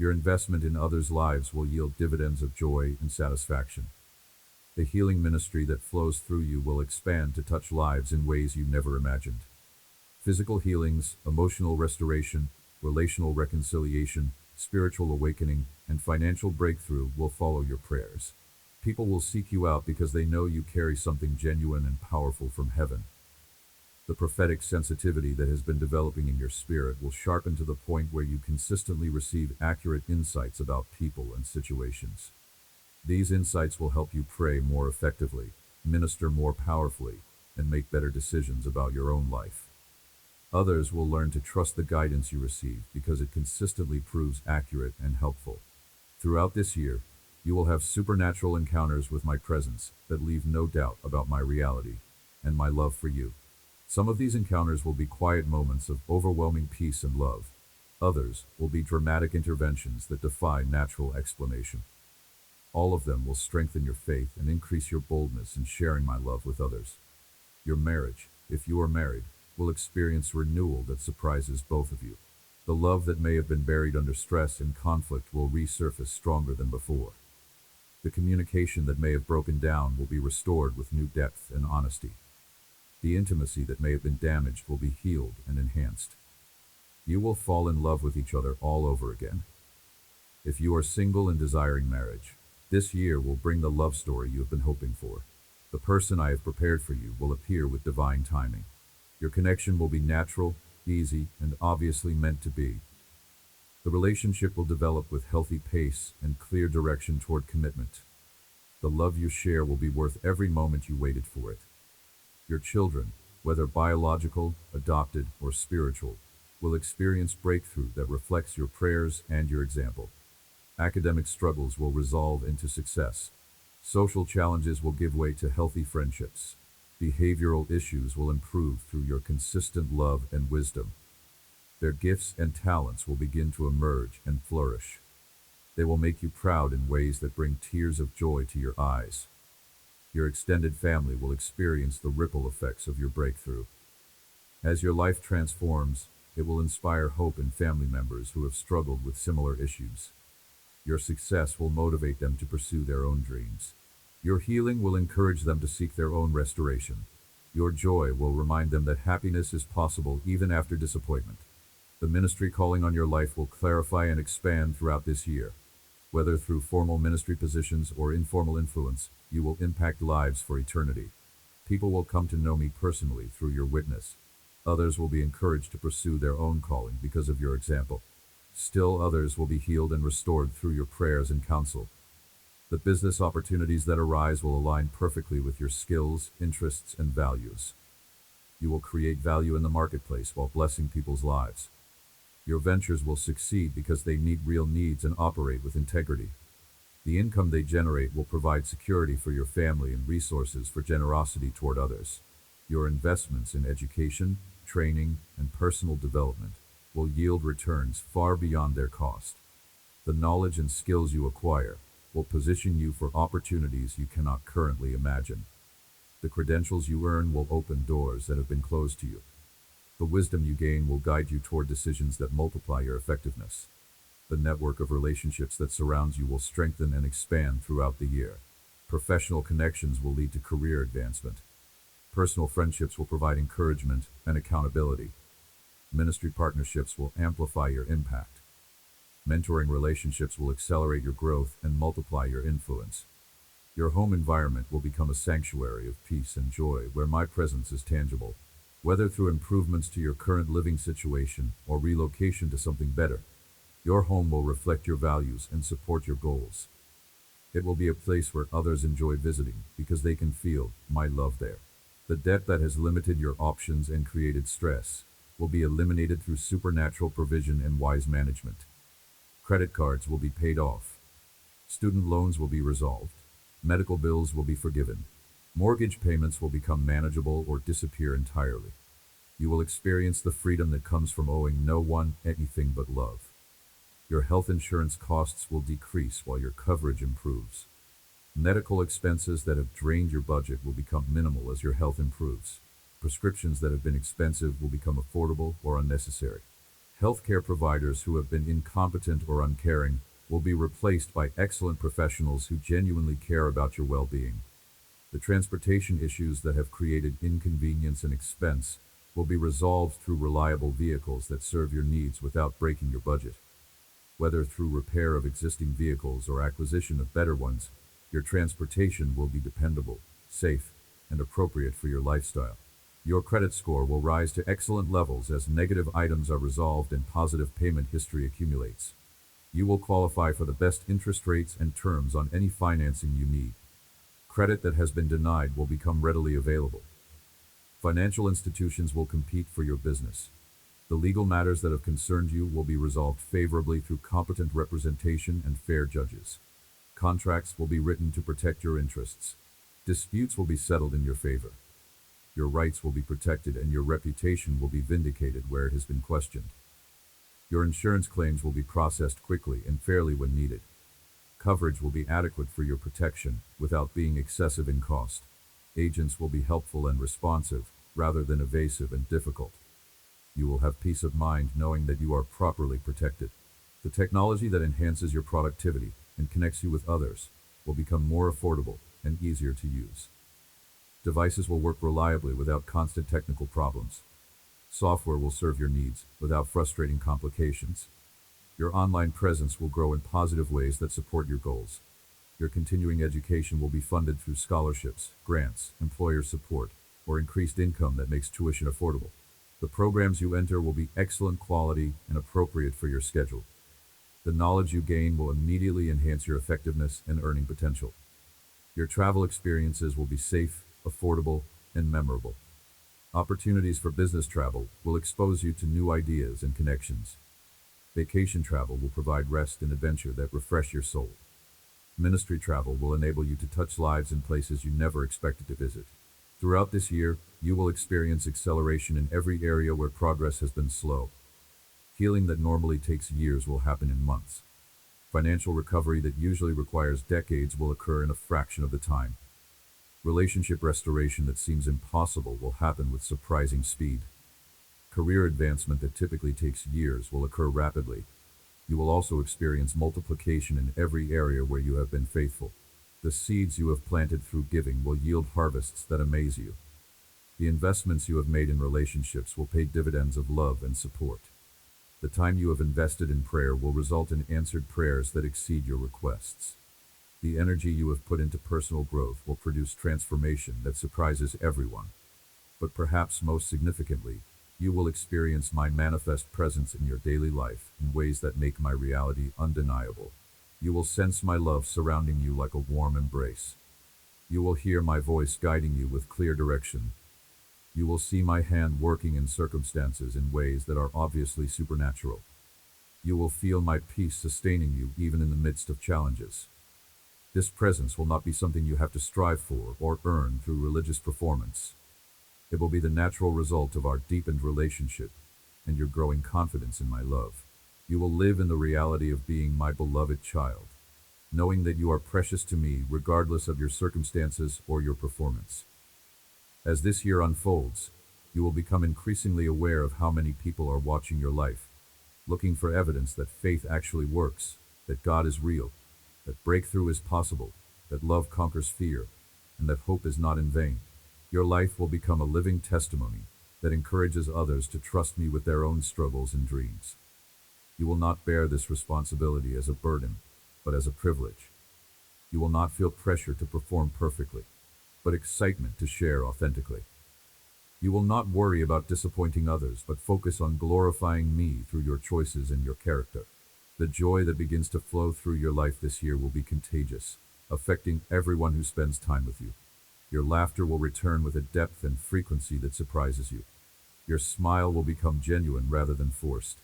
Your investment in others' lives will yield dividends of joy and satisfaction. The healing ministry that flows through you will expand to touch lives in ways you never imagined. Physical healings, emotional restoration, relational reconciliation, spiritual awakening, and financial breakthrough will follow your prayers. People will seek you out because they know you carry something genuine and powerful from heaven. The prophetic sensitivity that has been developing in your spirit will sharpen to the point where you consistently receive accurate insights about people and situations. These insights will help you pray more effectively, minister more powerfully, and make better decisions about your own life. Others will learn to trust the guidance you receive because it consistently proves accurate and helpful. Throughout this year, you will have supernatural encounters with my presence that leave no doubt about my reality and my love for you. Some of these encounters will be quiet moments of overwhelming peace and love. Others will be dramatic interventions that defy natural explanation. All of them will strengthen your faith and increase your boldness in sharing my love with others. Your marriage, if you are married, will experience renewal that surprises both of you. The love that may have been buried under stress and conflict will resurface stronger than before. The communication that may have broken down will be restored with new depth and honesty. The intimacy that may have been damaged will be healed and enhanced. You will fall in love with each other all over again. If you are single and desiring marriage, this year will bring the love story you have been hoping for. The person I have prepared for you will appear with divine timing. Your connection will be natural, easy, and obviously meant to be. The relationship will develop with healthy pace and clear direction toward commitment. The love you share will be worth every moment you waited for it. Your children, whether biological, adopted, or spiritual, will experience breakthrough that reflects your prayers and your example. Academic struggles will resolve into success. Social challenges will give way to healthy friendships. Behavioral issues will improve through your consistent love and wisdom. Their gifts and talents will begin to emerge and flourish. They will make you proud in ways that bring tears of joy to your eyes. Your extended family will experience the ripple effects of your breakthrough. As your life transforms, it will inspire hope in family members who have struggled with similar issues. Your success will motivate them to pursue their own dreams. Your healing will encourage them to seek their own restoration. Your joy will remind them that happiness is possible even after disappointment. The ministry calling on your life will clarify and expand throughout this year. Whether through formal ministry positions or informal influence, you will impact lives for eternity. People will come to know me personally through your witness. Others will be encouraged to pursue their own calling because of your example. Still others will be healed and restored through your prayers and counsel. The business opportunities that arise will align perfectly with your skills, interests, and values. You will create value in the marketplace while blessing people's lives. Your ventures will succeed because they meet real needs and operate with integrity. The income they generate will provide security for your family and resources for generosity toward others. Your investments in education, training, and personal development will yield returns far beyond their cost. The knowledge and skills you acquire will position you for opportunities you cannot currently imagine. The credentials you earn will open doors that have been closed to you. The wisdom you gain will guide you toward decisions that multiply your effectiveness. The network of relationships that surrounds you will strengthen and expand throughout the year. Professional connections will lead to career advancement. Personal friendships will provide encouragement and accountability. Ministry partnerships will amplify your impact. Mentoring relationships will accelerate your growth and multiply your influence. Your home environment will become a sanctuary of peace and joy where my presence is tangible. Whether through improvements to your current living situation or relocation to something better, your home will reflect your values and support your goals. It will be a place where others enjoy visiting because they can feel my love there. The debt that has limited your options and created stress will be eliminated through supernatural provision and wise management. Credit cards will be paid off. Student loans will be resolved. Medical bills will be forgiven. Mortgage payments will become manageable or disappear entirely. You will experience the freedom that comes from owing no one anything but love. Your health insurance costs will decrease while your coverage improves. Medical expenses that have drained your budget will become minimal as your health improves. Prescriptions that have been expensive will become affordable or unnecessary. Healthcare providers who have been incompetent or uncaring will be replaced by excellent professionals who genuinely care about your well-being. The transportation issues that have created inconvenience and expense will be resolved through reliable vehicles that serve your needs without breaking your budget. Whether through repair of existing vehicles or acquisition of better ones, your transportation will be dependable, safe, and appropriate for your lifestyle. Your credit score will rise to excellent levels as negative items are resolved and positive payment history accumulates. You will qualify for the best interest rates and terms on any financing you need. Credit that has been denied will become readily available. Financial institutions will compete for your business. The legal matters that have concerned you will be resolved favorably through competent representation and fair judges. Contracts will be written to protect your interests. Disputes will be settled in your favor. Your rights will be protected and your reputation will be vindicated where it has been questioned. Your insurance claims will be processed quickly and fairly when needed. Coverage will be adequate for your protection without being excessive in cost. Agents will be helpful and responsive rather than evasive and difficult. You will have peace of mind knowing that you are properly protected. The technology that enhances your productivity and connects you with others will become more affordable and easier to use. Devices will work reliably without constant technical problems. Software will serve your needs without frustrating complications. Your online presence will grow in positive ways that support your goals. Your continuing education will be funded through scholarships, grants, employer support, or increased income that makes tuition affordable. The programs you enter will be excellent quality and appropriate for your schedule. The knowledge you gain will immediately enhance your effectiveness and earning potential. Your travel experiences will be safe, affordable, and memorable. Opportunities for business travel will expose you to new ideas and connections. Vacation travel will provide rest and adventure that refresh your soul. Ministry travel will enable you to touch lives in places you never expected to visit. Throughout this year, you will experience acceleration in every area where progress has been slow. Healing that normally takes years will happen in months. Financial recovery that usually requires decades will occur in a fraction of the time. Relationship restoration that seems impossible will happen with surprising speed. Career advancement that typically takes years will occur rapidly. You will also experience multiplication in every area where you have been faithful. The seeds you have planted through giving will yield harvests that amaze you. The investments you have made in relationships will pay dividends of love and support. The time you have invested in prayer will result in answered prayers that exceed your requests. The energy you have put into personal growth will produce transformation that surprises everyone. But perhaps most significantly, you will experience my manifest presence in your daily life in ways that make my reality undeniable. You will sense my love surrounding you like a warm embrace. You will hear my voice guiding you with clear direction. You will see my hand working in circumstances in ways that are obviously supernatural. You will feel my peace sustaining you even in the midst of challenges. This presence will not be something you have to strive for or earn through religious performance. It will be the natural result of our deepened relationship and your growing confidence in my love. You will live in the reality of being my beloved child, knowing that you are precious to me regardless of your circumstances or your performance. As this year unfolds, you will become increasingly aware of how many people are watching your life, looking for evidence that faith actually works, that God is real, that breakthrough is possible, that love conquers fear, and that hope is not in vain. Your life will become a living testimony that encourages others to trust me with their own struggles and dreams. You will not bear this responsibility as a burden, but as a privilege. You will not feel pressure to perform perfectly, but excitement to share authentically. You will not worry about disappointing others, but focus on glorifying me through your choices and your character. The joy that begins to flow through your life this year will be contagious, affecting everyone who spends time with you. Your laughter will return with a depth and frequency that surprises you. Your smile will become genuine rather than forced.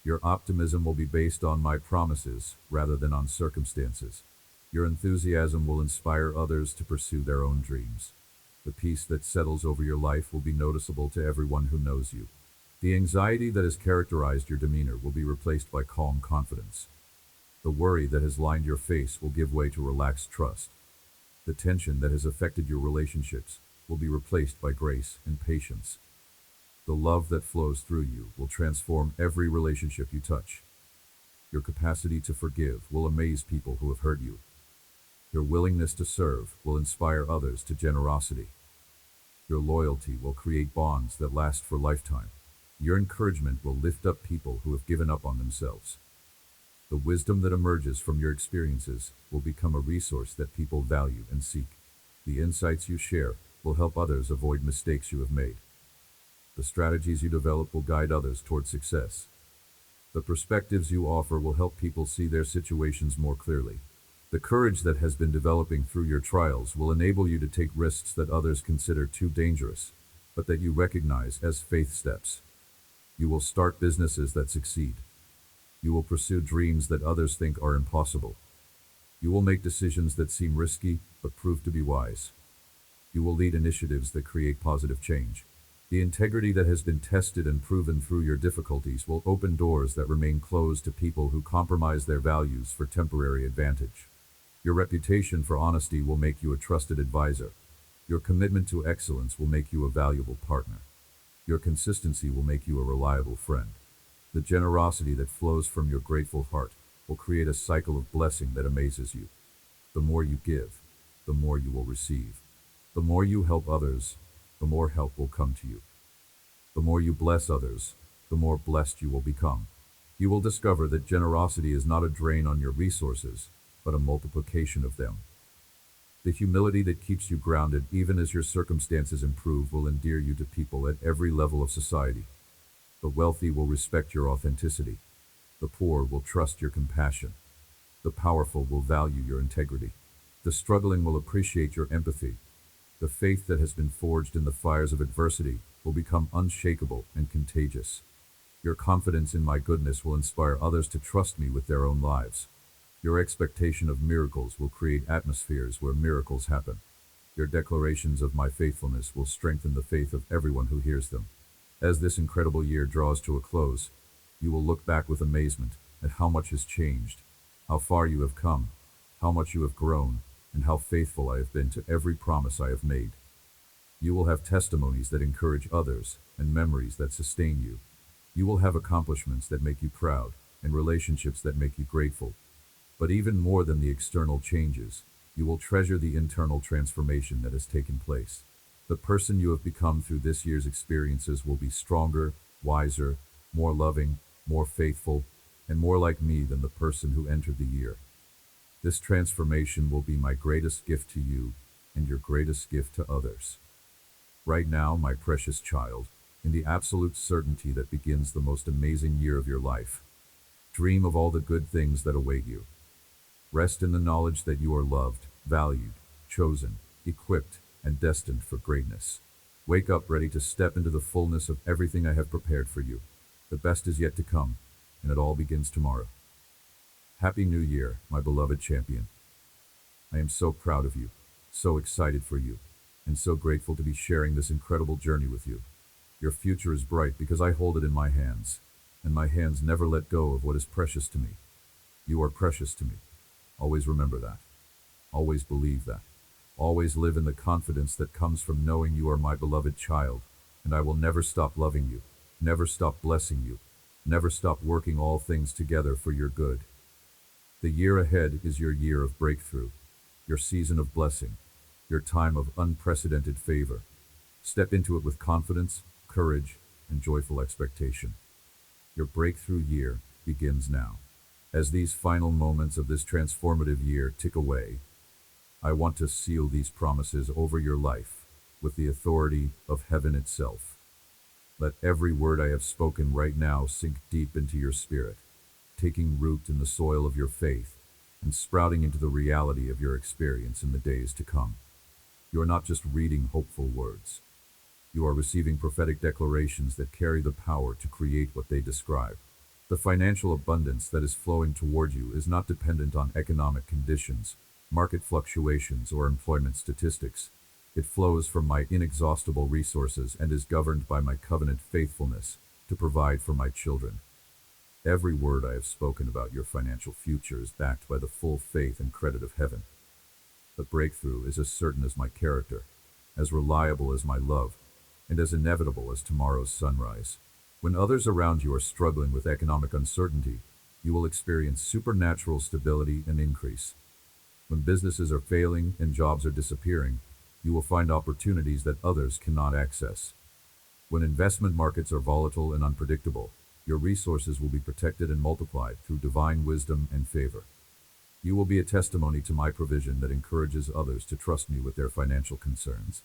Your optimism will be based on my promises rather than on circumstances. Your enthusiasm will inspire others to pursue their own dreams. The peace that settles over your life will be noticeable to everyone who knows you. The anxiety that has characterized your demeanor will be replaced by calm confidence. The worry that has lined your face will give way to relaxed trust. The tension that has affected your relationships will be replaced by grace and patience. The love that flows through you will transform every relationship you touch. Your capacity to forgive will amaze people who have hurt you. Your willingness to serve will inspire others to generosity. Your loyalty will create bonds that last for a lifetime. Your encouragement will lift up people who have given up on themselves. The wisdom that emerges from your experiences will become a resource that people value and seek. The insights you share will help others avoid mistakes you have made. The strategies you develop will guide others toward success. The perspectives you offer will help people see their situations more clearly. The courage that has been developing through your trials will enable you to take risks that others consider too dangerous, but that you recognize as faith steps. You will start businesses that succeed. You will pursue dreams that others think are impossible. You will make decisions that seem risky, but prove to be wise. You will lead initiatives that create positive change. The integrity that has been tested and proven through your difficulties will open doors that remain closed to people who compromise their values for temporary advantage. Your reputation for honesty will make you a trusted advisor. Your commitment to excellence will make you a valuable partner. Your consistency will make you a reliable friend. The generosity that flows from your grateful heart will create a cycle of blessing that amazes you. The more you give, the more you will receive. The more you help others, the more help will come to you. The more you bless others, the more blessed you will become. You will discover that generosity is not a drain on your resources, but a multiplication of them. The humility that keeps you grounded even as your circumstances improve will endear you to people at every level of society. The wealthy will respect your authenticity. The poor will trust your compassion. The powerful will value your integrity. The struggling will appreciate your empathy. The faith that has been forged in the fires of adversity will become unshakable and contagious. Your confidence in my goodness will inspire others to trust me with their own lives. Your expectation of miracles will create atmospheres where miracles happen. Your declarations of my faithfulness will strengthen the faith of everyone who hears them. As this incredible year draws to a close, you will look back with amazement at how much has changed, how far you have come, how much you have grown, and how faithful I have been to every promise I have made. You will have testimonies that encourage others and memories that sustain you. You will have accomplishments that make you proud and relationships that make you grateful. But even more than the external changes, you will treasure the internal transformation that has taken place. The person you have become through this year's experiences will be stronger, wiser, more loving, more faithful, and more like me than the person who entered the year. This transformation will be my greatest gift to you and your greatest gift to others. Right now, my precious child, in the absolute certainty that begins the most amazing year of your life, dream of all the good things that await you. Rest in the knowledge that you are loved, valued, chosen, equipped, and destined for greatness. Wake up ready to step into the fullness of everything I have prepared for you. The best is yet to come, and it all begins tomorrow. Happy New Year, my beloved champion. I am so proud of you, so excited for you, and so grateful to be sharing this incredible journey with you. Your future is bright because I hold it in my hands, and my hands never let go of what is precious to me. You are precious to me. Always remember that. Always believe that. Always live in the confidence that comes from knowing you are my beloved child, and I will never stop loving you, never stop blessing you, never stop working all things together for your good. The year ahead is your year of breakthrough, your season of blessing, your time of unprecedented favor. Step into it with confidence, courage, and joyful expectation. Your breakthrough year begins now. As these final moments of this transformative year tick away, I want to seal these promises over your life with the authority of heaven itself. Let every word I have spoken right now sink deep into your spirit, taking root in the soil of your faith and sprouting into the reality of your experience in the days to come. You are not just reading hopeful words. You are receiving prophetic declarations that carry the power to create what they describe. The financial abundance that is flowing toward you is not dependent on economic conditions, market fluctuations, or employment statistics. It flows from my inexhaustible resources and is governed by my covenant faithfulness to provide for my children. Every word I have spoken about your financial future is backed by the full faith and credit of heaven. The breakthrough is as certain as my character, as reliable as my love, and as inevitable as tomorrow's sunrise. When others around you are struggling with economic uncertainty, you will experience supernatural stability and increase. When businesses are failing and jobs are disappearing, you will find opportunities that others cannot access. When investment markets are volatile and unpredictable, your resources will be protected and multiplied through divine wisdom and favor. You will be a testimony to my provision that encourages others to trust me with their financial concerns.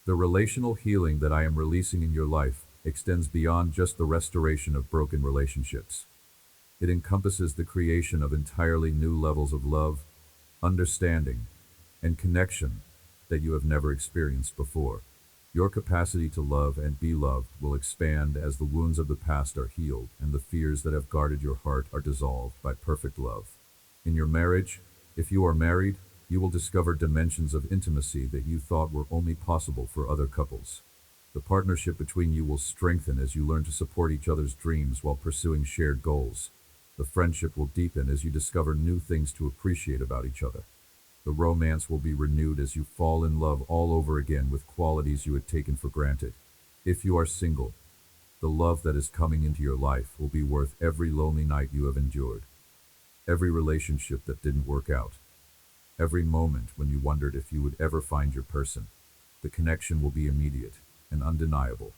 The relational healing that I am releasing in your life extends beyond just the restoration of broken relationships. It encompasses the creation of entirely new levels of love, understanding, and connection that you have never experienced before. Your capacity to love and be loved will expand as the wounds of the past are healed and the fears that have guarded your heart are dissolved by perfect love. In your marriage, if you are married, you will discover dimensions of intimacy that you thought were only possible for other couples. The partnership between you will strengthen as you learn to support each other's dreams while pursuing shared goals. The friendship will deepen as you discover new things to appreciate about each other. The romance will be renewed as you fall in love all over again with qualities you had taken for granted. If you are single, the love that is coming into your life will be worth every lonely night you have endured, every relationship that didn't work out, every moment when you wondered if you would ever find your person. The connection will be immediate and undeniable.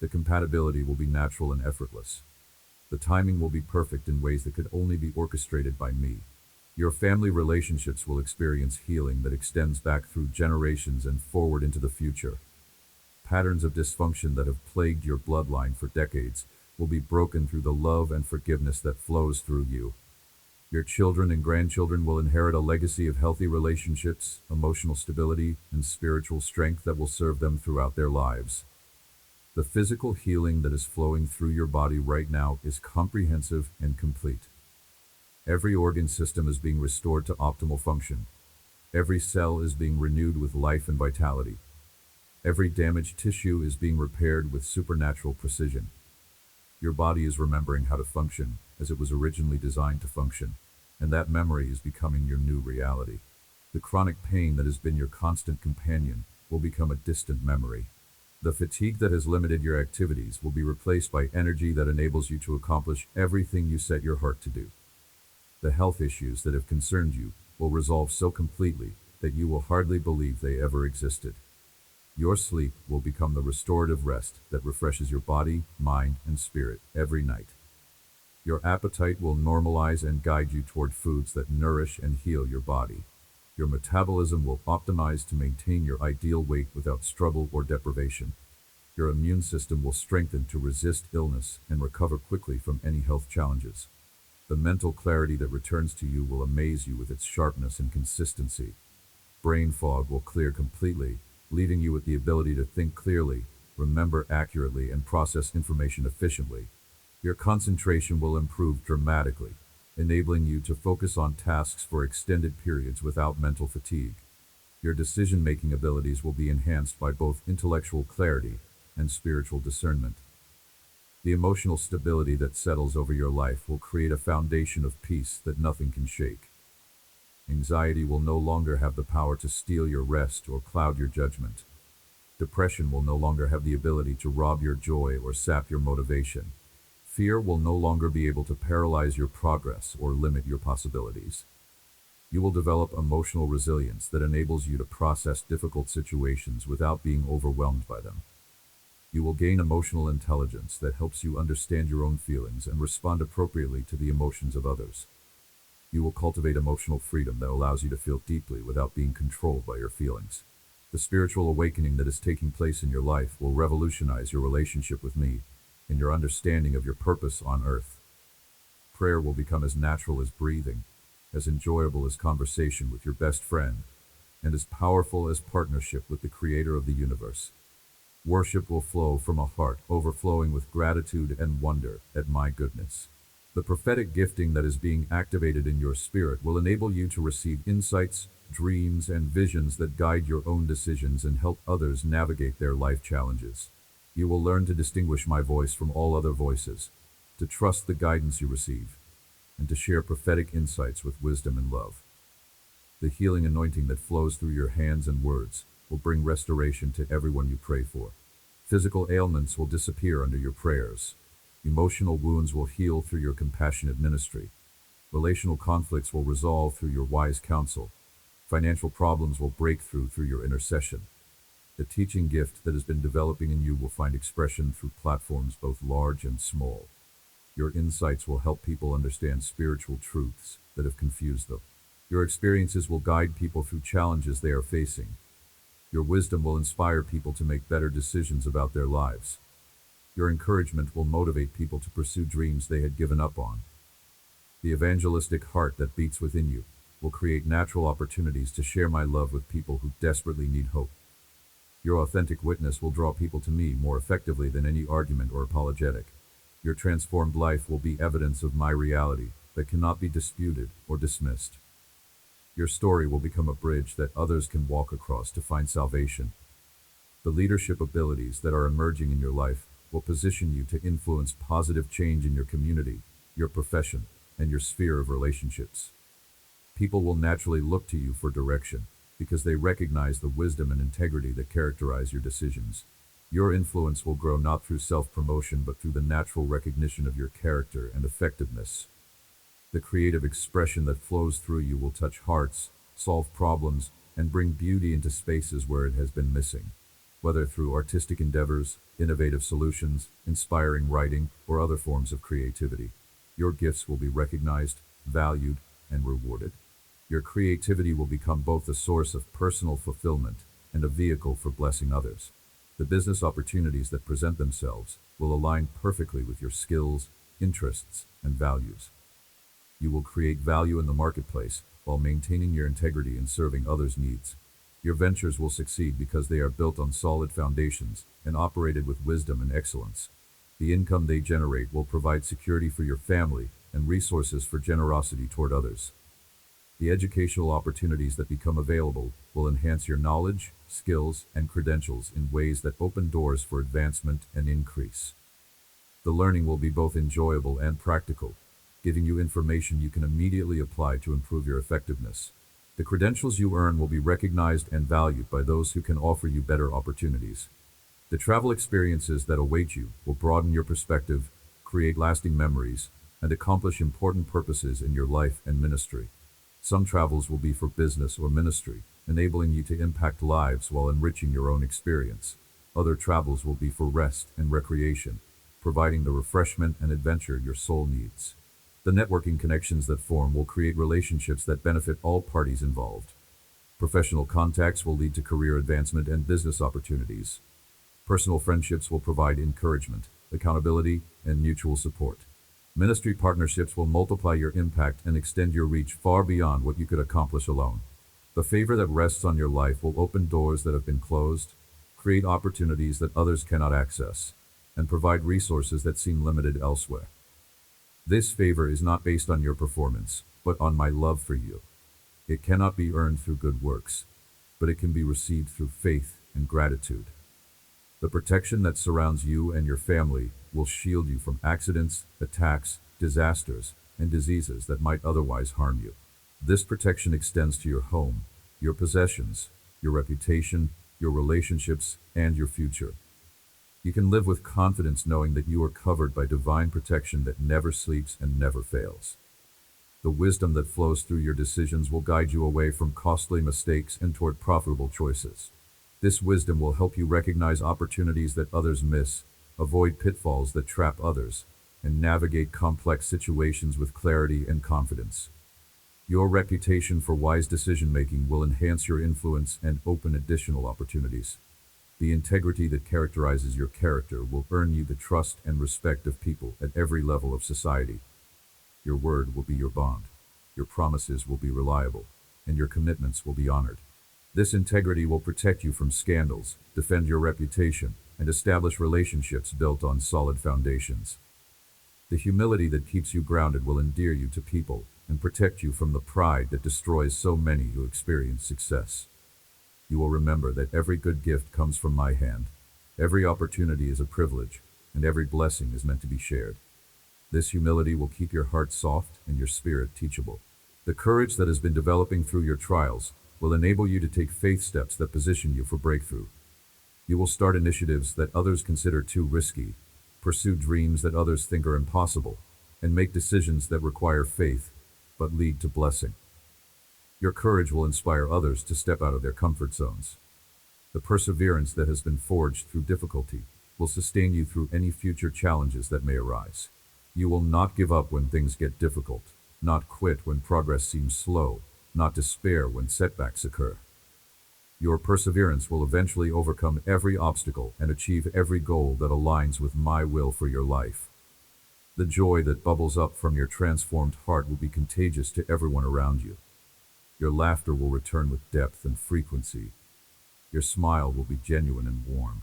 The compatibility will be natural and effortless. The timing will be perfect in ways that could only be orchestrated by me. Your family relationships will experience healing that extends back through generations and forward into the future. Patterns of dysfunction that have plagued your bloodline for decades will be broken through the love and forgiveness that flows through you. Your children and grandchildren will inherit a legacy of healthy relationships, emotional stability, and spiritual strength that will serve them throughout their lives. The physical healing that is flowing through your body right now is comprehensive and complete. Every organ system is being restored to optimal function. Every cell is being renewed with life and vitality. Every damaged tissue is being repaired with supernatural precision. Your body is remembering how to function as it was originally designed to function, and that memory is becoming your new reality. The chronic pain that has been your constant companion will become a distant memory. The fatigue that has limited your activities will be replaced by energy that enables you to accomplish everything you set your heart to do. The health issues that have concerned you will resolve so completely that you will hardly believe they ever existed. Your sleep will become the restorative rest that refreshes your body, mind, and spirit every night. Your appetite will normalize and guide you toward foods that nourish and heal your body. Your metabolism will optimize to maintain your ideal weight without struggle or deprivation. Your immune system will strengthen to resist illness and recover quickly from any health challenges. The mental clarity that returns to you will amaze you with its sharpness and consistency. Brain fog will clear completely, leaving you with the ability to think clearly, remember accurately, and process information efficiently. Your concentration will improve dramatically, enabling you to focus on tasks for extended periods without mental fatigue. Your decision-making abilities will be enhanced by both intellectual clarity and spiritual discernment. The emotional stability that settles over your life will create a foundation of peace that nothing can shake. Anxiety will no longer have the power to steal your rest or cloud your judgment. Depression will no longer have the ability to rob your joy or sap your motivation. Fear will no longer be able to paralyze your progress or limit your possibilities. You will develop emotional resilience that enables you to process difficult situations without being overwhelmed by them. You will gain emotional intelligence that helps you understand your own feelings and respond appropriately to the emotions of others. You will cultivate emotional freedom that allows you to feel deeply without being controlled by your feelings. The spiritual awakening that is taking place in your life will revolutionize your relationship with me and your understanding of your purpose on earth. Prayer will become as natural as breathing, as enjoyable as conversation with your best friend, and as powerful as partnership with the Creator of the universe. Worship will flow from a heart overflowing with gratitude and wonder at my goodness. The prophetic gifting that is being activated in your spirit will enable you to receive insights, dreams, and visions that guide your own decisions and help others navigate their life challenges. You will learn to distinguish my voice from all other voices, to trust the guidance you receive, and to share prophetic insights with wisdom and love. The healing anointing that flows through your hands and words will bring restoration to everyone you pray for. Physical ailments will disappear under your prayers. Emotional wounds will heal through your compassionate ministry. Relational conflicts will resolve through your wise counsel. Financial problems will break through your intercession. The teaching gift that has been developing in you will find expression through platforms both large and small. Your insights will help people understand spiritual truths that have confused them. Your experiences will guide people through challenges they are facing. Your wisdom will inspire people to make better decisions about their lives. Your encouragement will motivate people to pursue dreams they had given up on. The evangelistic heart that beats within you will create natural opportunities to share my love with people who desperately need hope. Your authentic witness will draw people to me more effectively than any argument or apologetic. Your transformed life will be evidence of my reality that cannot be disputed or dismissed. Your story will become a bridge that others can walk across to find salvation. The leadership abilities that are emerging in your life will position you to influence positive change in your community, your profession, and your sphere of relationships. People will naturally look to you for direction because they recognize the wisdom and integrity that characterize your decisions. Your influence will grow not through self-promotion but through the natural recognition of your character and effectiveness. The creative expression that flows through you will touch hearts, solve problems, and bring beauty into spaces where it has been missing. Whether through artistic endeavors, innovative solutions, inspiring writing, or other forms of creativity, your gifts will be recognized, valued, and rewarded. Your creativity will become both a source of personal fulfillment and a vehicle for blessing others. The business opportunities that present themselves will align perfectly with your skills, interests, and values. You will create value in the marketplace while maintaining your integrity and serving others' needs. Your ventures will succeed because they are built on solid foundations and operated with wisdom and excellence. The income they generate will provide security for your family and resources for generosity toward others. The educational opportunities that become available will enhance your knowledge, skills, and credentials in ways that open doors for advancement and increase. The learning will be both enjoyable and practical, giving you information you can immediately apply to improve your effectiveness. The credentials you earn will be recognized and valued by those who can offer you better opportunities. The travel experiences that await you will broaden your perspective, create lasting memories, and accomplish important purposes in your life and ministry. Some travels will be for business or ministry, enabling you to impact lives while enriching your own experience. Other travels will be for rest and recreation, providing the refreshment and adventure your soul needs. The networking connections that form will create relationships that benefit all parties involved. Professional contacts will lead to career advancement and business opportunities. Personal friendships will provide encouragement, accountability, and mutual support. Ministry partnerships will multiply your impact and extend your reach far beyond what you could accomplish alone. The favor that rests on your life will open doors that have been closed, create opportunities that others cannot access, and provide resources that seem limited elsewhere. This favor is not based on your performance, but on my love for you. It cannot be earned through good works, but it can be received through faith and gratitude. The protection that surrounds you and your family will shield you from accidents, attacks, disasters, and diseases that might otherwise harm you. This protection extends to your home, your possessions, your reputation, your relationships, and your future. You can live with confidence knowing that you are covered by divine protection that never sleeps and never fails. The wisdom that flows through your decisions will guide you away from costly mistakes and toward profitable choices. This wisdom will help you recognize opportunities that others miss, avoid pitfalls that trap others, and navigate complex situations with clarity and confidence. Your reputation for wise decision-making will enhance your influence and open additional opportunities. The integrity that characterizes your character will earn you the trust and respect of people at every level of society. Your word will be your bond, your promises will be reliable, and your commitments will be honored. This integrity will protect you from scandals, defend your reputation, and establish relationships built on solid foundations. The humility that keeps you grounded will endear you to people and protect you from the pride that destroys so many who experience success. You will remember that every good gift comes from my hand, every opportunity is a privilege, and every blessing is meant to be shared. This humility will keep your heart soft and your spirit teachable. The courage that has been developing through your trials will enable you to take faith steps that position you for breakthrough. You will start initiatives that others consider too risky, pursue dreams that others think are impossible, and make decisions that require faith but lead to blessing. Your courage will inspire others to step out of their comfort zones. The perseverance that has been forged through difficulty will sustain you through any future challenges that may arise. You will not give up when things get difficult, not quit when progress seems slow, not despair when setbacks occur. Your perseverance will eventually overcome every obstacle and achieve every goal that aligns with my will for your life. The joy that bubbles up from your transformed heart will be contagious to everyone around you. Your laughter will return with depth and frequency. Your smile will be genuine and warm.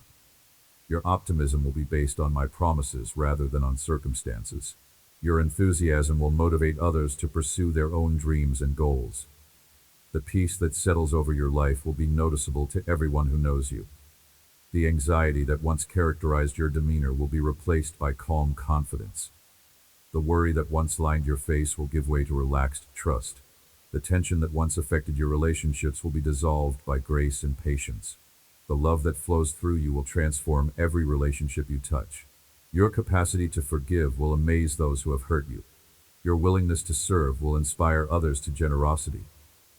Your optimism will be based on my promises rather than on circumstances. Your enthusiasm will motivate others to pursue their own dreams and goals. The peace that settles over your life will be noticeable to everyone who knows you. The anxiety that once characterized your demeanor will be replaced by calm confidence. The worry that once lined your face will give way to relaxed trust. The tension that once affected your relationships will be dissolved by grace and patience. The love that flows through you will transform every relationship you touch. Your capacity to forgive will amaze those who have hurt you. Your willingness to serve will inspire others to generosity.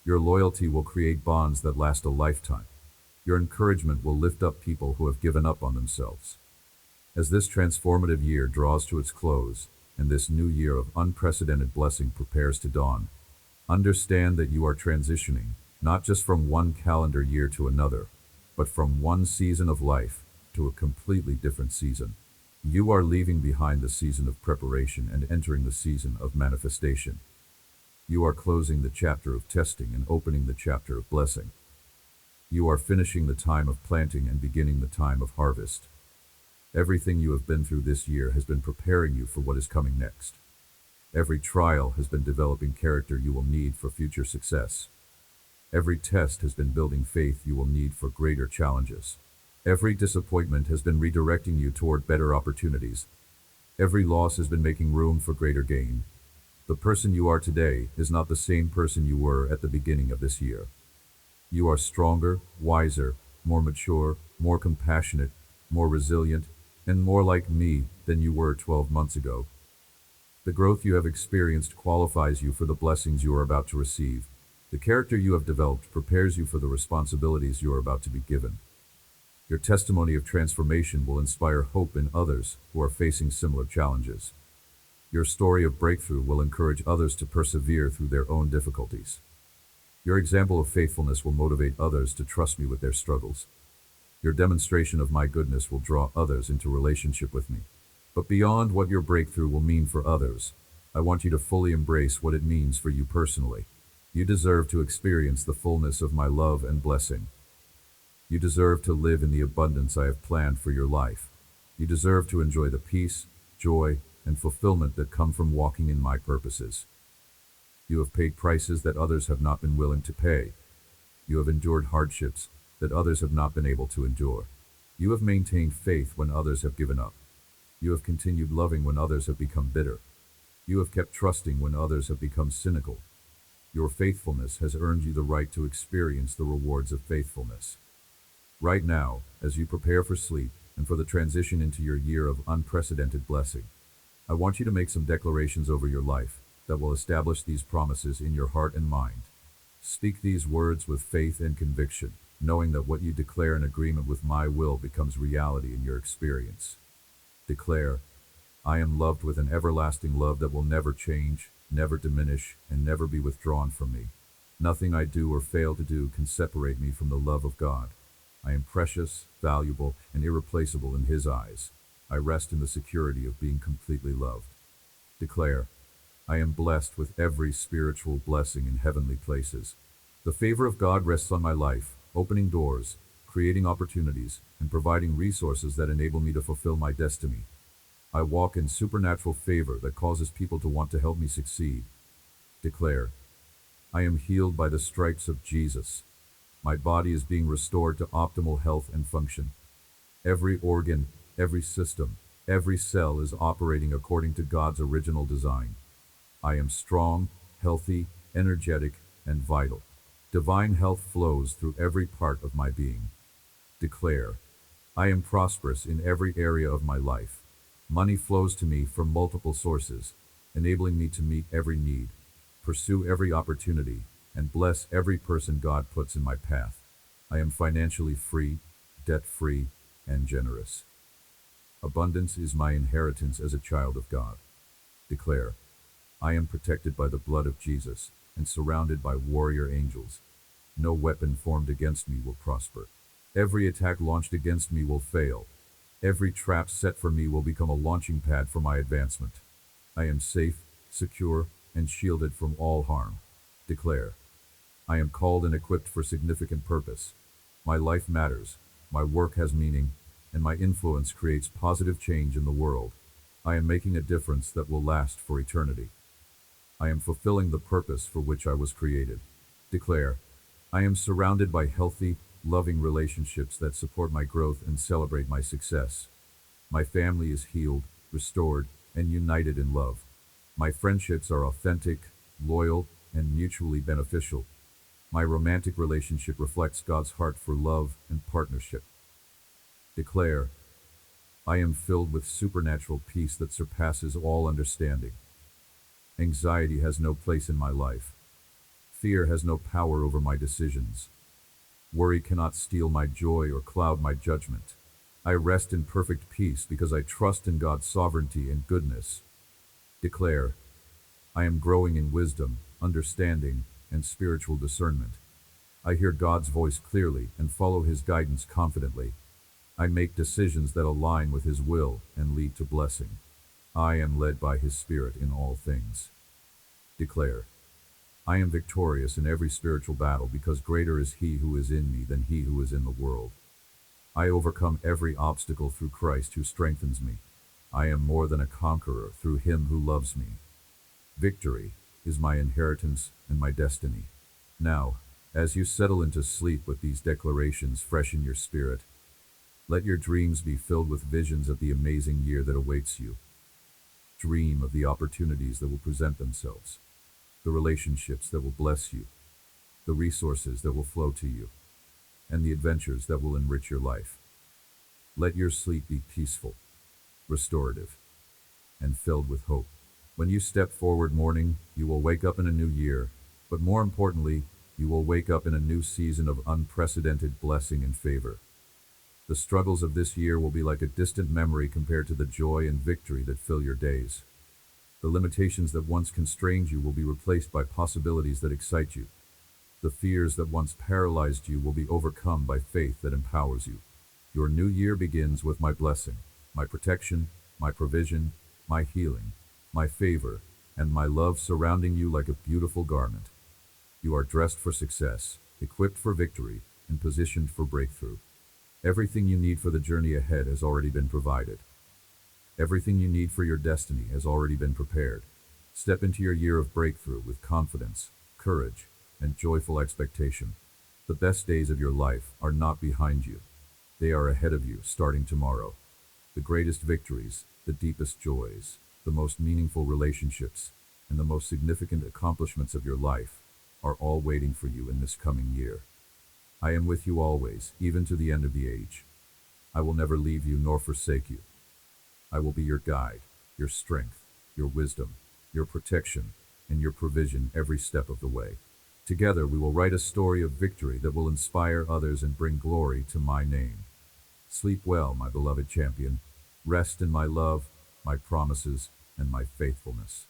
Your loyalty will create bonds that last a lifetime. Your encouragement will lift up people who have given up on themselves. As this transformative year draws to its close, and this new year of unprecedented blessing prepares to dawn, understand that you are transitioning, not just from one calendar year to another, but from one season of life to a completely different season. You are leaving behind the season of preparation and entering the season of manifestation. You are closing the chapter of testing and opening the chapter of blessing. You are finishing the time of planting and beginning the time of harvest. Everything you have been through this year has been preparing you for what is coming next. Every trial has been developing character you will need for future success. Every test has been building faith you will need for greater challenges. Every disappointment has been redirecting you toward better opportunities. Every loss has been making room for greater gain. The person you are today is not the same person you were at the beginning of this year. You are stronger, wiser, more mature, more compassionate, more resilient, and more like me than you were 12 months ago. The growth you have experienced qualifies you for the blessings you are about to receive. The character you have developed prepares you for the responsibilities you are about to be given. Your testimony of transformation will inspire hope in others who are facing similar challenges. Your story of breakthrough will encourage others to persevere through their own difficulties. Your example of faithfulness will motivate others to trust me with their struggles. Your demonstration of my goodness will draw others into relationship with me. But beyond what your breakthrough will mean for others, I want you to fully embrace what it means for you personally. You deserve to experience the fullness of my love and blessing. You deserve to live in the abundance I have planned for your life. You deserve to enjoy the peace, joy, and fulfillment that come from walking in my purposes. You have paid prices that others have not been willing to pay. You have endured hardships that others have not been able to endure. You have maintained faith when others have given up. You have continued loving when others have become bitter. You have kept trusting when others have become cynical. Your faithfulness has earned you the right to experience the rewards of faithfulness. Right now, as you prepare for sleep and for the transition into your year of unprecedented blessing, I want you to make some declarations over your life that will establish these promises in your heart and mind. Speak these words with faith and conviction, knowing that what you declare in agreement with my will becomes reality in your experience. Declare, I am loved with an everlasting love that will never change, never diminish, and never be withdrawn from me. Nothing I do or fail to do can separate me from the love of God. I am precious, valuable, and irreplaceable in His eyes. I rest in the security of being completely loved. Declare, I am blessed with every spiritual blessing in heavenly places. The favor of God rests on my life, opening doors, creating opportunities, and providing resources that enable me to fulfill my destiny. I walk in supernatural favor that causes people to want to help me succeed. Declare, I am healed by the stripes of Jesus. My body is being restored to optimal health and function. Every organ, every system, every cell is operating according to God's original design. I am strong, healthy, energetic, and vital. Divine health flows through every part of my being. Declare, I am prosperous in every area of my life. Money flows to me from multiple sources, enabling me to meet every need, pursue every opportunity, and bless every person God puts in my path. I am financially free, debt-free, and generous. Abundance is my inheritance as a child of God. Declare, I am protected by the blood of Jesus and surrounded by warrior angels. No weapon formed against me will prosper. Every attack launched against me will fail. Every trap set for me will become a launching pad for my advancement. I am safe, secure, and shielded from all harm. Declare, I am called and equipped for significant purpose. My life matters, my work has meaning, and my influence creates positive change in the world. I am making a difference that will last for eternity. I am fulfilling the purpose for which I was created. Declare, I am surrounded by healthy, loving relationships that support my growth and celebrate my success. My family is healed, restored, and united in love. My friendships are authentic, loyal, and mutually beneficial. My romantic relationship reflects God's heart for love and partnership. Declare, I am filled with supernatural peace that surpasses all understanding. Anxiety has no place in my life. Fear has no power over my decisions. Worry cannot steal my joy or cloud my judgment. I rest in perfect peace because I trust in God's sovereignty and goodness. Declare, I am growing in wisdom, understanding, and spiritual discernment. I hear God's voice clearly and follow His guidance confidently. I make decisions that align with His will and lead to blessing. I am led by His Spirit in all things. Declare, I am victorious in every spiritual battle because greater is He who is in me than he who is in the world. I overcome every obstacle through Christ who strengthens me. I am more than a conqueror through Him who loves me. Victory is my inheritance and my destiny. Now, as you settle into sleep with these declarations fresh in your spirit, let your dreams be filled with visions of the amazing year that awaits you. Dream of the opportunities that will present themselves, the relationships that will bless you, the resources that will flow to you, and the adventures that will enrich your life. Let your sleep be peaceful, restorative, and filled with hope. When you step forward morning, you will wake up in a new year, but more importantly, you will wake up in a new season of unprecedented blessing and favor. The struggles of this year will be like a distant memory compared to the joy and victory that fill your days. The limitations that once constrained you will be replaced by possibilities that excite you. The fears that once paralyzed you will be overcome by faith that empowers you. Your new year begins with my blessing, my protection, my provision, my healing, my favor, and my love surrounding you like a beautiful garment. You are dressed for success, equipped for victory, and positioned for breakthrough. Everything you need for the journey ahead has already been provided. Everything you need for your destiny has already been prepared. Step into your year of breakthrough with confidence, courage, and joyful expectation. The best days of your life are not behind you. They are ahead of you, starting tomorrow. The greatest victories, the deepest joys, the most meaningful relationships, and the most significant accomplishments of your life are all waiting for you in this coming year. I am with you always, even to the end of the age. I will never leave you nor forsake you. I will be your guide, your strength, your wisdom, your protection, and your provision every step of the way. Together we will write a story of victory that will inspire others and bring glory to my name. Sleep well, my beloved champion. Rest in my love, my promises, and my faithfulness.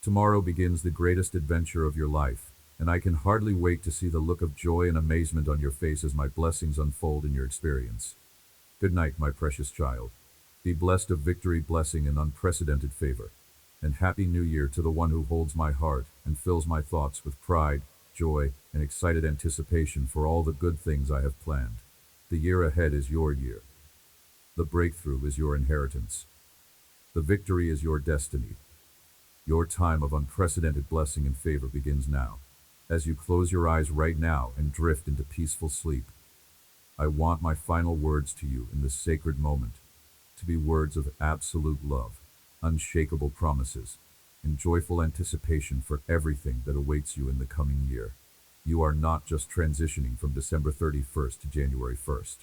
Tomorrow begins the greatest adventure of your life, and I can hardly wait to see the look of joy and amazement on your face as my blessings unfold in your experience. Good night, my precious child. Be blessed of victory, blessing, and unprecedented favor. And Happy New Year to the one who holds my heart and fills my thoughts with pride, joy, and excited anticipation for all the good things I have planned. The year ahead is your year. The breakthrough is your inheritance. The victory is your destiny. Your time of unprecedented blessing and favor begins now. As you close your eyes right now and drift into peaceful sleep, I want my final words to you in this sacred moment to be words of absolute love, unshakable promises, and joyful anticipation for everything that awaits you in the coming year. You are not just transitioning from December 31st to January 1st.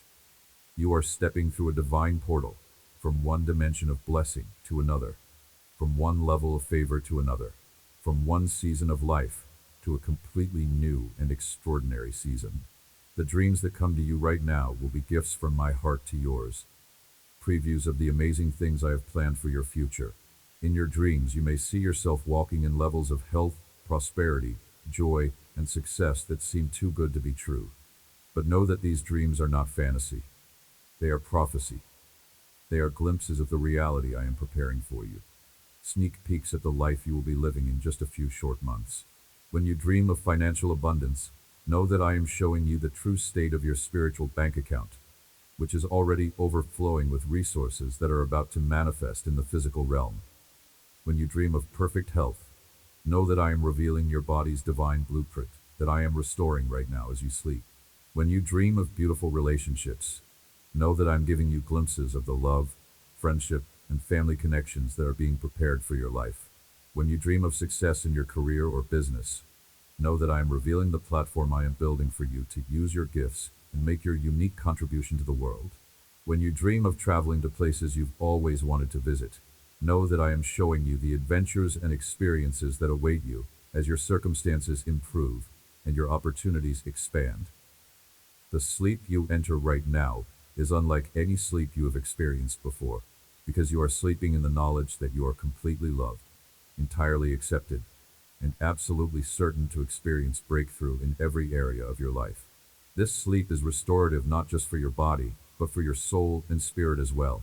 You are stepping through a divine portal, from one dimension of blessing to another, from one level of favor to another, from one season of life to a completely new and extraordinary season. The dreams that come to you right now will be gifts from my heart to yours, previews of the amazing things I have planned for your future. In your dreams, you may see yourself walking in levels of health, prosperity, joy, and success that seem too good to be true. But know that these dreams are not fantasy. They are prophecy. They are glimpses of the reality I am preparing for you. Sneak peeks at the life you will be living in just a few short months. When you dream of financial abundance, know that I am showing you the true state of your spiritual bank account, which is already overflowing with resources that are about to manifest in the physical realm. When you dream of perfect health, know that I am revealing your body's divine blueprint that I am restoring right now as you sleep. When you dream of beautiful relationships, know that I'm giving you glimpses of the love, friendship, and family connections that are being prepared for your life. When you dream of success in your career or business, know that I am revealing the platform I am building for you to use your gifts and make your unique contribution to the world. When you dream of traveling to places you've always wanted to visit, know that I am showing you the adventures and experiences that await you as your circumstances improve and your opportunities expand. The sleep you enter right now is unlike any sleep you have experienced before, because you are sleeping in the knowledge that you are completely loved, entirely accepted, and absolutely certain to experience breakthrough in every area of your life. This sleep is restorative not just for your body, but for your soul and spirit as well.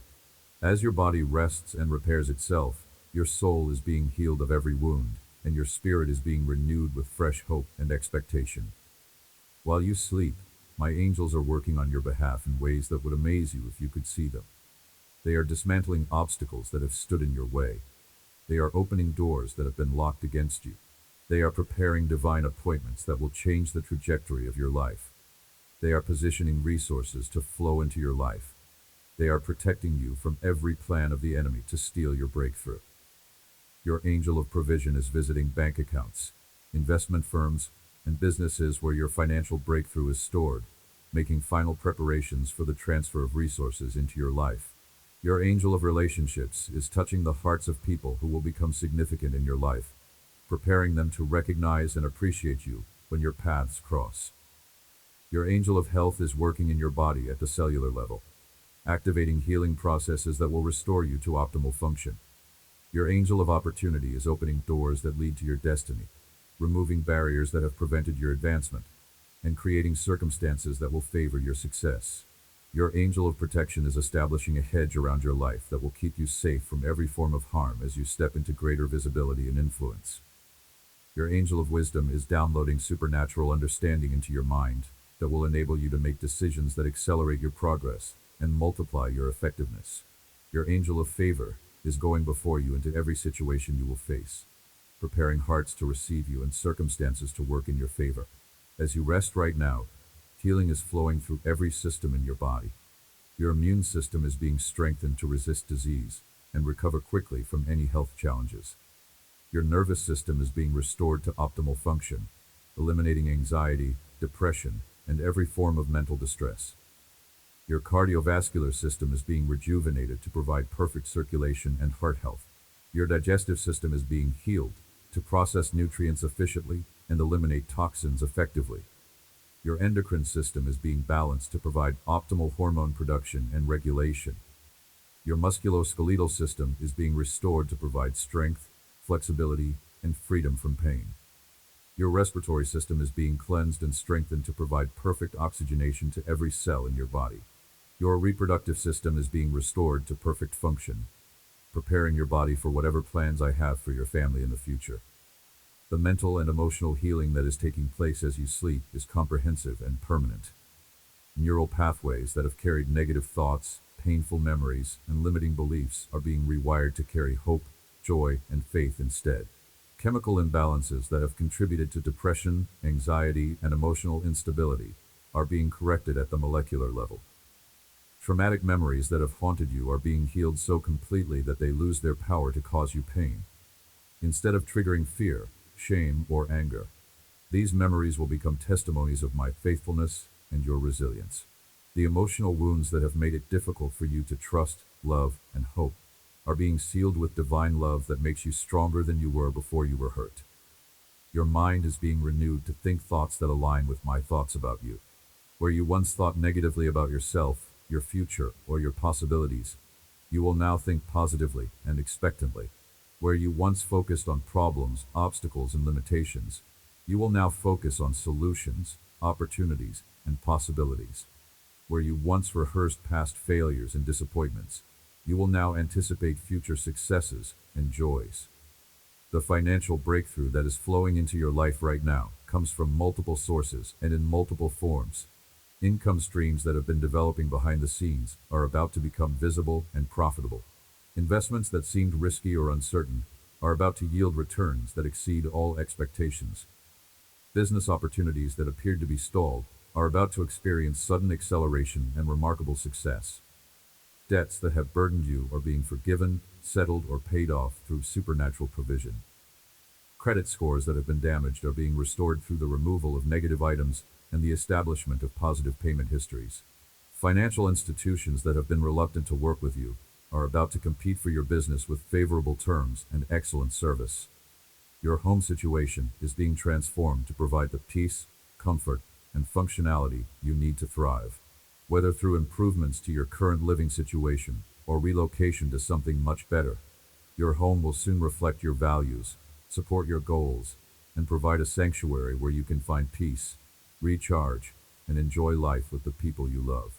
As your body rests and repairs itself, your soul is being healed of every wound, and your spirit is being renewed with fresh hope and expectation. While you sleep, my angels are working on your behalf in ways that would amaze you if you could see them. They are dismantling obstacles that have stood in your way. They are opening doors that have been locked against you. They are preparing divine appointments that will change the trajectory of your life. They are positioning resources to flow into your life. They are protecting you from every plan of the enemy to steal your breakthrough. Your angel of provision is visiting bank accounts, investment firms, and businesses where your financial breakthrough is stored, making final preparations for the transfer of resources into your life. Your angel of relationships is touching the hearts of people who will become significant in your life, preparing them to recognize and appreciate you when your paths cross. Your angel of health is working in your body at the cellular level, activating healing processes that will restore you to optimal function. Your angel of opportunity is opening doors that lead to your destiny, removing barriers that have prevented your advancement, and creating circumstances that will favor your success. Your angel of protection is establishing a hedge around your life that will keep you safe from every form of harm as you step into greater visibility and influence. Your angel of wisdom is downloading supernatural understanding into your mind that will enable you to make decisions that accelerate your progress and multiply your effectiveness. Your angel of favor is going before you into every situation you will face, preparing hearts to receive you and circumstances to work in your favor. As you rest right now, healing is flowing through every system in your body. Your immune system is being strengthened to resist disease and recover quickly from any health challenges. Your nervous system is being restored to optimal function, eliminating anxiety, depression, and every form of mental distress. Your cardiovascular system is being rejuvenated to provide perfect circulation and heart health. Your digestive system is being healed to process nutrients efficiently and eliminate toxins effectively. Your endocrine system is being balanced to provide optimal hormone production and regulation. Your musculoskeletal system is being restored to provide strength, flexibility, and freedom from pain. Your respiratory system is being cleansed and strengthened to provide perfect oxygenation to every cell in your body. Your reproductive system is being restored to perfect function, preparing your body for whatever plans I have for your family in the future. The mental and emotional healing that is taking place as you sleep is comprehensive and permanent. Neural pathways that have carried negative thoughts, painful memories, and limiting beliefs are being rewired to carry hope, joy, and faith instead. Chemical imbalances that have contributed to depression, anxiety, and emotional instability are being corrected at the molecular level. Traumatic memories that have haunted you are being healed so completely that they lose their power to cause you pain. Instead of triggering fear, shame, or anger, these memories will become testimonies of my faithfulness and your resilience. The emotional wounds that have made it difficult for you to trust, love, and hope are being sealed with divine love that makes you stronger than you were before you were hurt. Your mind is being renewed to think thoughts that align with my thoughts about you. Where you once thought negatively about yourself, your future, or your possibilities, you will now think positively and expectantly. Where you once focused on problems, obstacles, and limitations, you will now focus on solutions, opportunities, and possibilities. Where you once rehearsed past failures and disappointments, you will now anticipate future successes and joys. The financial breakthrough that is flowing into your life right now comes from multiple sources and in multiple forms. Income streams that have been developing behind the scenes are about to become visible and profitable. Investments that seemed risky or uncertain are about to yield returns that exceed all expectations. Business opportunities that appeared to be stalled are about to experience sudden acceleration and remarkable success. Debts that have burdened you are being forgiven, settled, or paid off through supernatural provision. Credit scores that have been damaged are being restored through the removal of negative items and the establishment of positive payment histories. Financial institutions that have been reluctant to work with you are about to compete for your business with favorable terms and excellent service. Your home situation is being transformed to provide the peace, comfort, and functionality you need to thrive. Whether through improvements to your current living situation or relocation to something much better, your home will soon reflect your values, support your goals, and provide a sanctuary where you can find peace, recharge, and enjoy life with the people you love.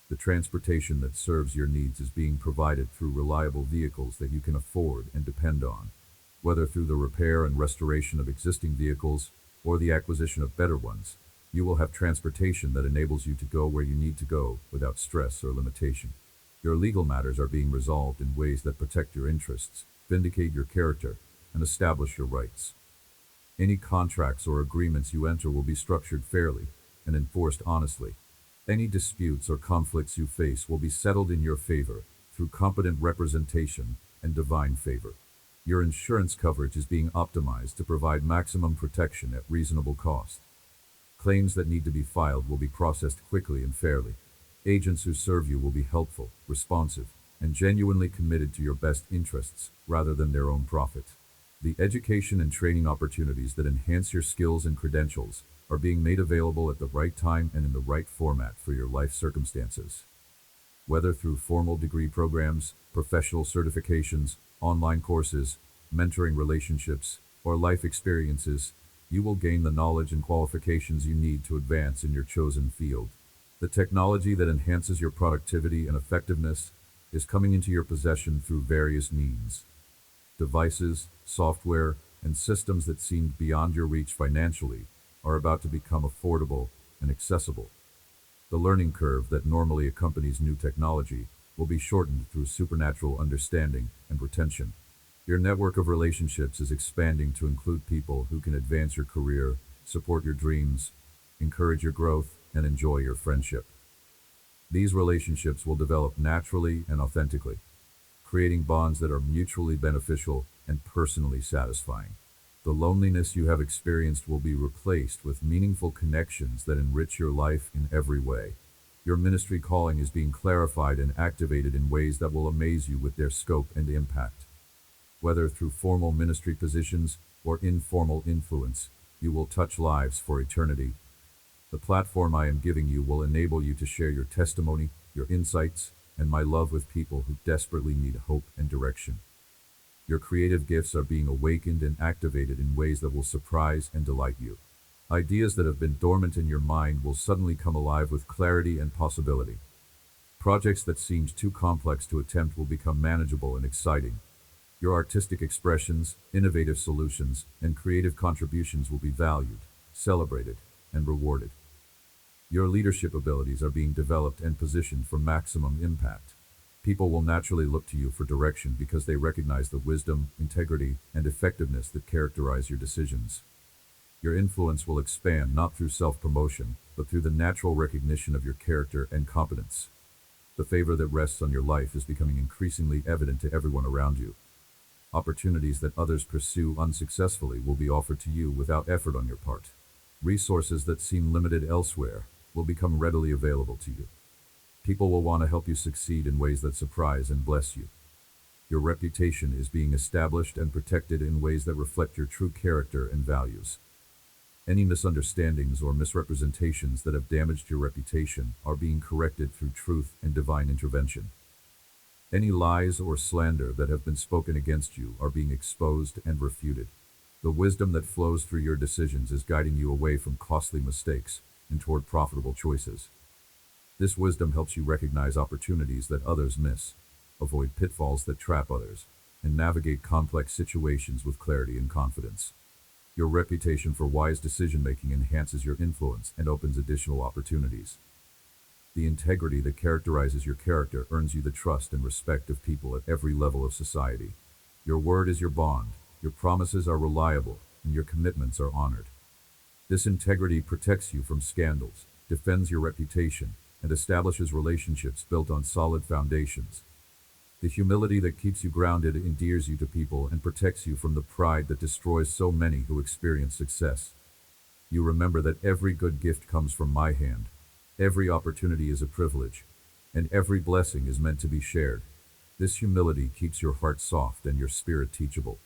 The transportation that serves your needs is being provided through reliable vehicles that you can afford and depend on. Whether through the repair and restoration of existing vehicles or the acquisition of better ones, you will have transportation that enables you to go where you need to go without stress or limitation. Your legal matters are being resolved in ways that protect your interests, vindicate your character, and establish your rights. Any contracts or agreements you enter will be structured fairly and enforced honestly. Any disputes or conflicts you face will be settled in your favor through competent representation and divine favor. Your insurance coverage is being optimized to provide maximum protection at reasonable cost. Claims that need to be filed will be processed quickly and fairly. Agents who serve you will be helpful, responsive, and genuinely committed to your best interests rather than their own profit. The education and training opportunities that enhance your skills and credentials are being made available at the right time and in the right format for your life circumstances. Whether through formal degree programs, professional certifications, online courses, mentoring relationships, or life experiences, you will gain the knowledge and qualifications you need to advance in your chosen field. The technology that enhances your productivity and effectiveness is coming into your possession through various means. Devices, software, and systems that seemed beyond your reach financially are about to become affordable and accessible. The learning curve that normally accompanies new technology will be shortened through supernatural understanding and retention. Your network of relationships is expanding to include people who can advance your career, support your dreams, encourage your growth, and enjoy your friendship. These relationships will develop naturally and authentically, creating bonds that are mutually beneficial and personally satisfying. The loneliness you have experienced will be replaced with meaningful connections that enrich your life in every way. Your ministry calling is being clarified and activated in ways that will amaze you with their scope and impact. Whether through formal ministry positions or informal influence, you will touch lives for eternity. The platform I am giving you will enable you to share your testimony, your insights, and my love with people who desperately need hope and direction. Your creative gifts are being awakened and activated in ways that will surprise and delight you. Ideas that have been dormant in your mind will suddenly come alive with clarity and possibility. Projects that seemed too complex to attempt will become manageable and exciting. Your artistic expressions, innovative solutions, and creative contributions will be valued, celebrated, and rewarded. Your leadership abilities are being developed and positioned for maximum impact. People will naturally look to you for direction because they recognize the wisdom, integrity, and effectiveness that characterize your decisions. Your influence will expand not through self-promotion, but through the natural recognition of your character and competence. The favor that rests on your life is becoming increasingly evident to everyone around you. Opportunities that others pursue unsuccessfully will be offered to you without effort on your part. Resources that seem limited elsewhere will become readily available to you. People will want to help you succeed in ways that surprise and bless you. Your reputation is being established and protected in ways that reflect your true character and values. Any misunderstandings or misrepresentations that have damaged your reputation are being corrected through truth and divine intervention. Any lies or slander that have been spoken against you are being exposed and refuted. The wisdom that flows through your decisions is guiding you away from costly mistakes and toward profitable choices. This wisdom helps you recognize opportunities that others miss, avoid pitfalls that trap others, and navigate complex situations with clarity and confidence. Your reputation for wise decision-making enhances your influence and opens additional opportunities. The integrity that characterizes your character earns you the trust and respect of people at every level of society. Your word is your bond, your promises are reliable, and your commitments are honored. This integrity protects you from scandals, defends your reputation, and establishes relationships built on solid foundations. The humility that keeps you grounded endears you to people and protects you from the pride that destroys so many who experience success. You remember that every good gift comes from my hand, every opportunity is a privilege, and every blessing is meant to be shared. This humility keeps your heart soft and your spirit teachable.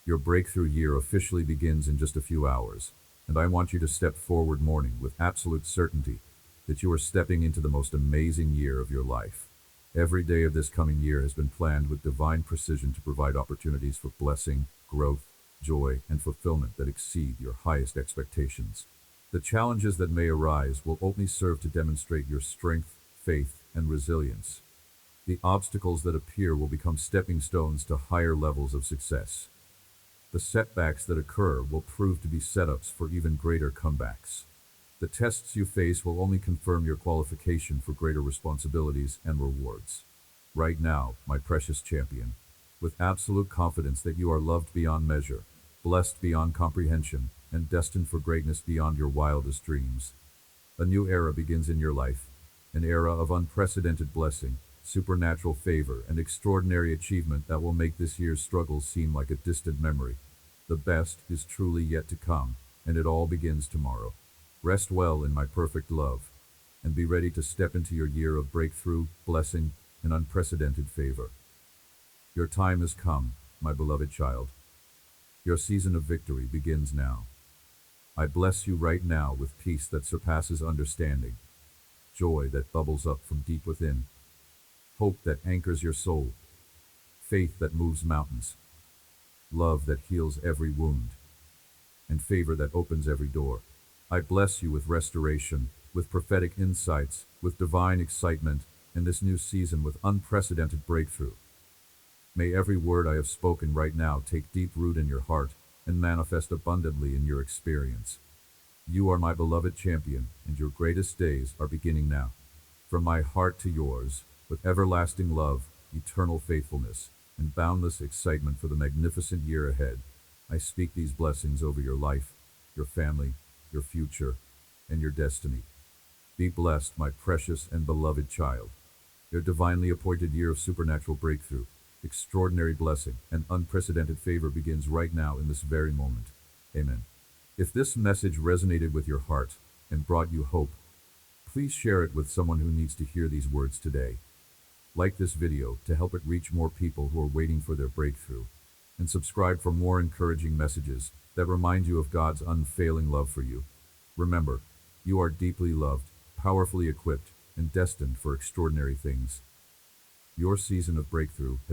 Your breakthrough year officially begins in just a few hours, and I want you to step forward mourning with absolute certainty that you are stepping into the most amazing year of your life. Every day of this coming year has been planned with divine precision to provide opportunities for blessing, growth, joy, and fulfillment that exceed your highest expectations. The challenges that may arise will only serve to demonstrate your strength, faith, and resilience. The obstacles that appear will become stepping stones to higher levels of success. The setbacks that occur will prove to be setups for even greater comebacks. The tests you face will only confirm your qualification for greater responsibilities and rewards. Right now, my precious champion, with absolute confidence that you are loved beyond measure, blessed beyond comprehension, and destined for greatness beyond your wildest dreams. A new era begins in your life, an era of unprecedented blessing, supernatural favor, and extraordinary achievement that will make this year's struggles seem like a distant memory. The best is truly yet to come, and it all begins tomorrow. Rest well in my perfect love, and be ready to step into your year of breakthrough, blessing, and unprecedented favor. Your time has come, my beloved child. Your season of victory begins now. I bless you right now with peace that surpasses understanding, joy that bubbles up from deep within, hope that anchors your soul, faith that moves mountains, love that heals every wound, and favor that opens every door. I bless you with restoration, with prophetic insights, with divine excitement, and this new season with unprecedented breakthrough. May every word I have spoken right now take deep root in your heart and manifest abundantly in your experience. You are my beloved champion, and your greatest days are beginning now. From my heart to yours, with everlasting love, eternal faithfulness, and boundless excitement for the magnificent year ahead, I speak these blessings over your life, your family, your future, and your destiny. Be blessed, my precious and beloved child. Your divinely appointed year of supernatural breakthrough, extraordinary blessing, and unprecedented favor begins right now in this very moment. Amen. If this message resonated with your heart and brought you hope, please share it with someone who needs to hear these words today. Like this video to help it reach more people who are waiting for their breakthrough, and subscribe for more encouraging messages that remind you of God's unfailing love for you. Remember, you are deeply loved, powerfully equipped, and destined for extraordinary things. Your season of breakthrough has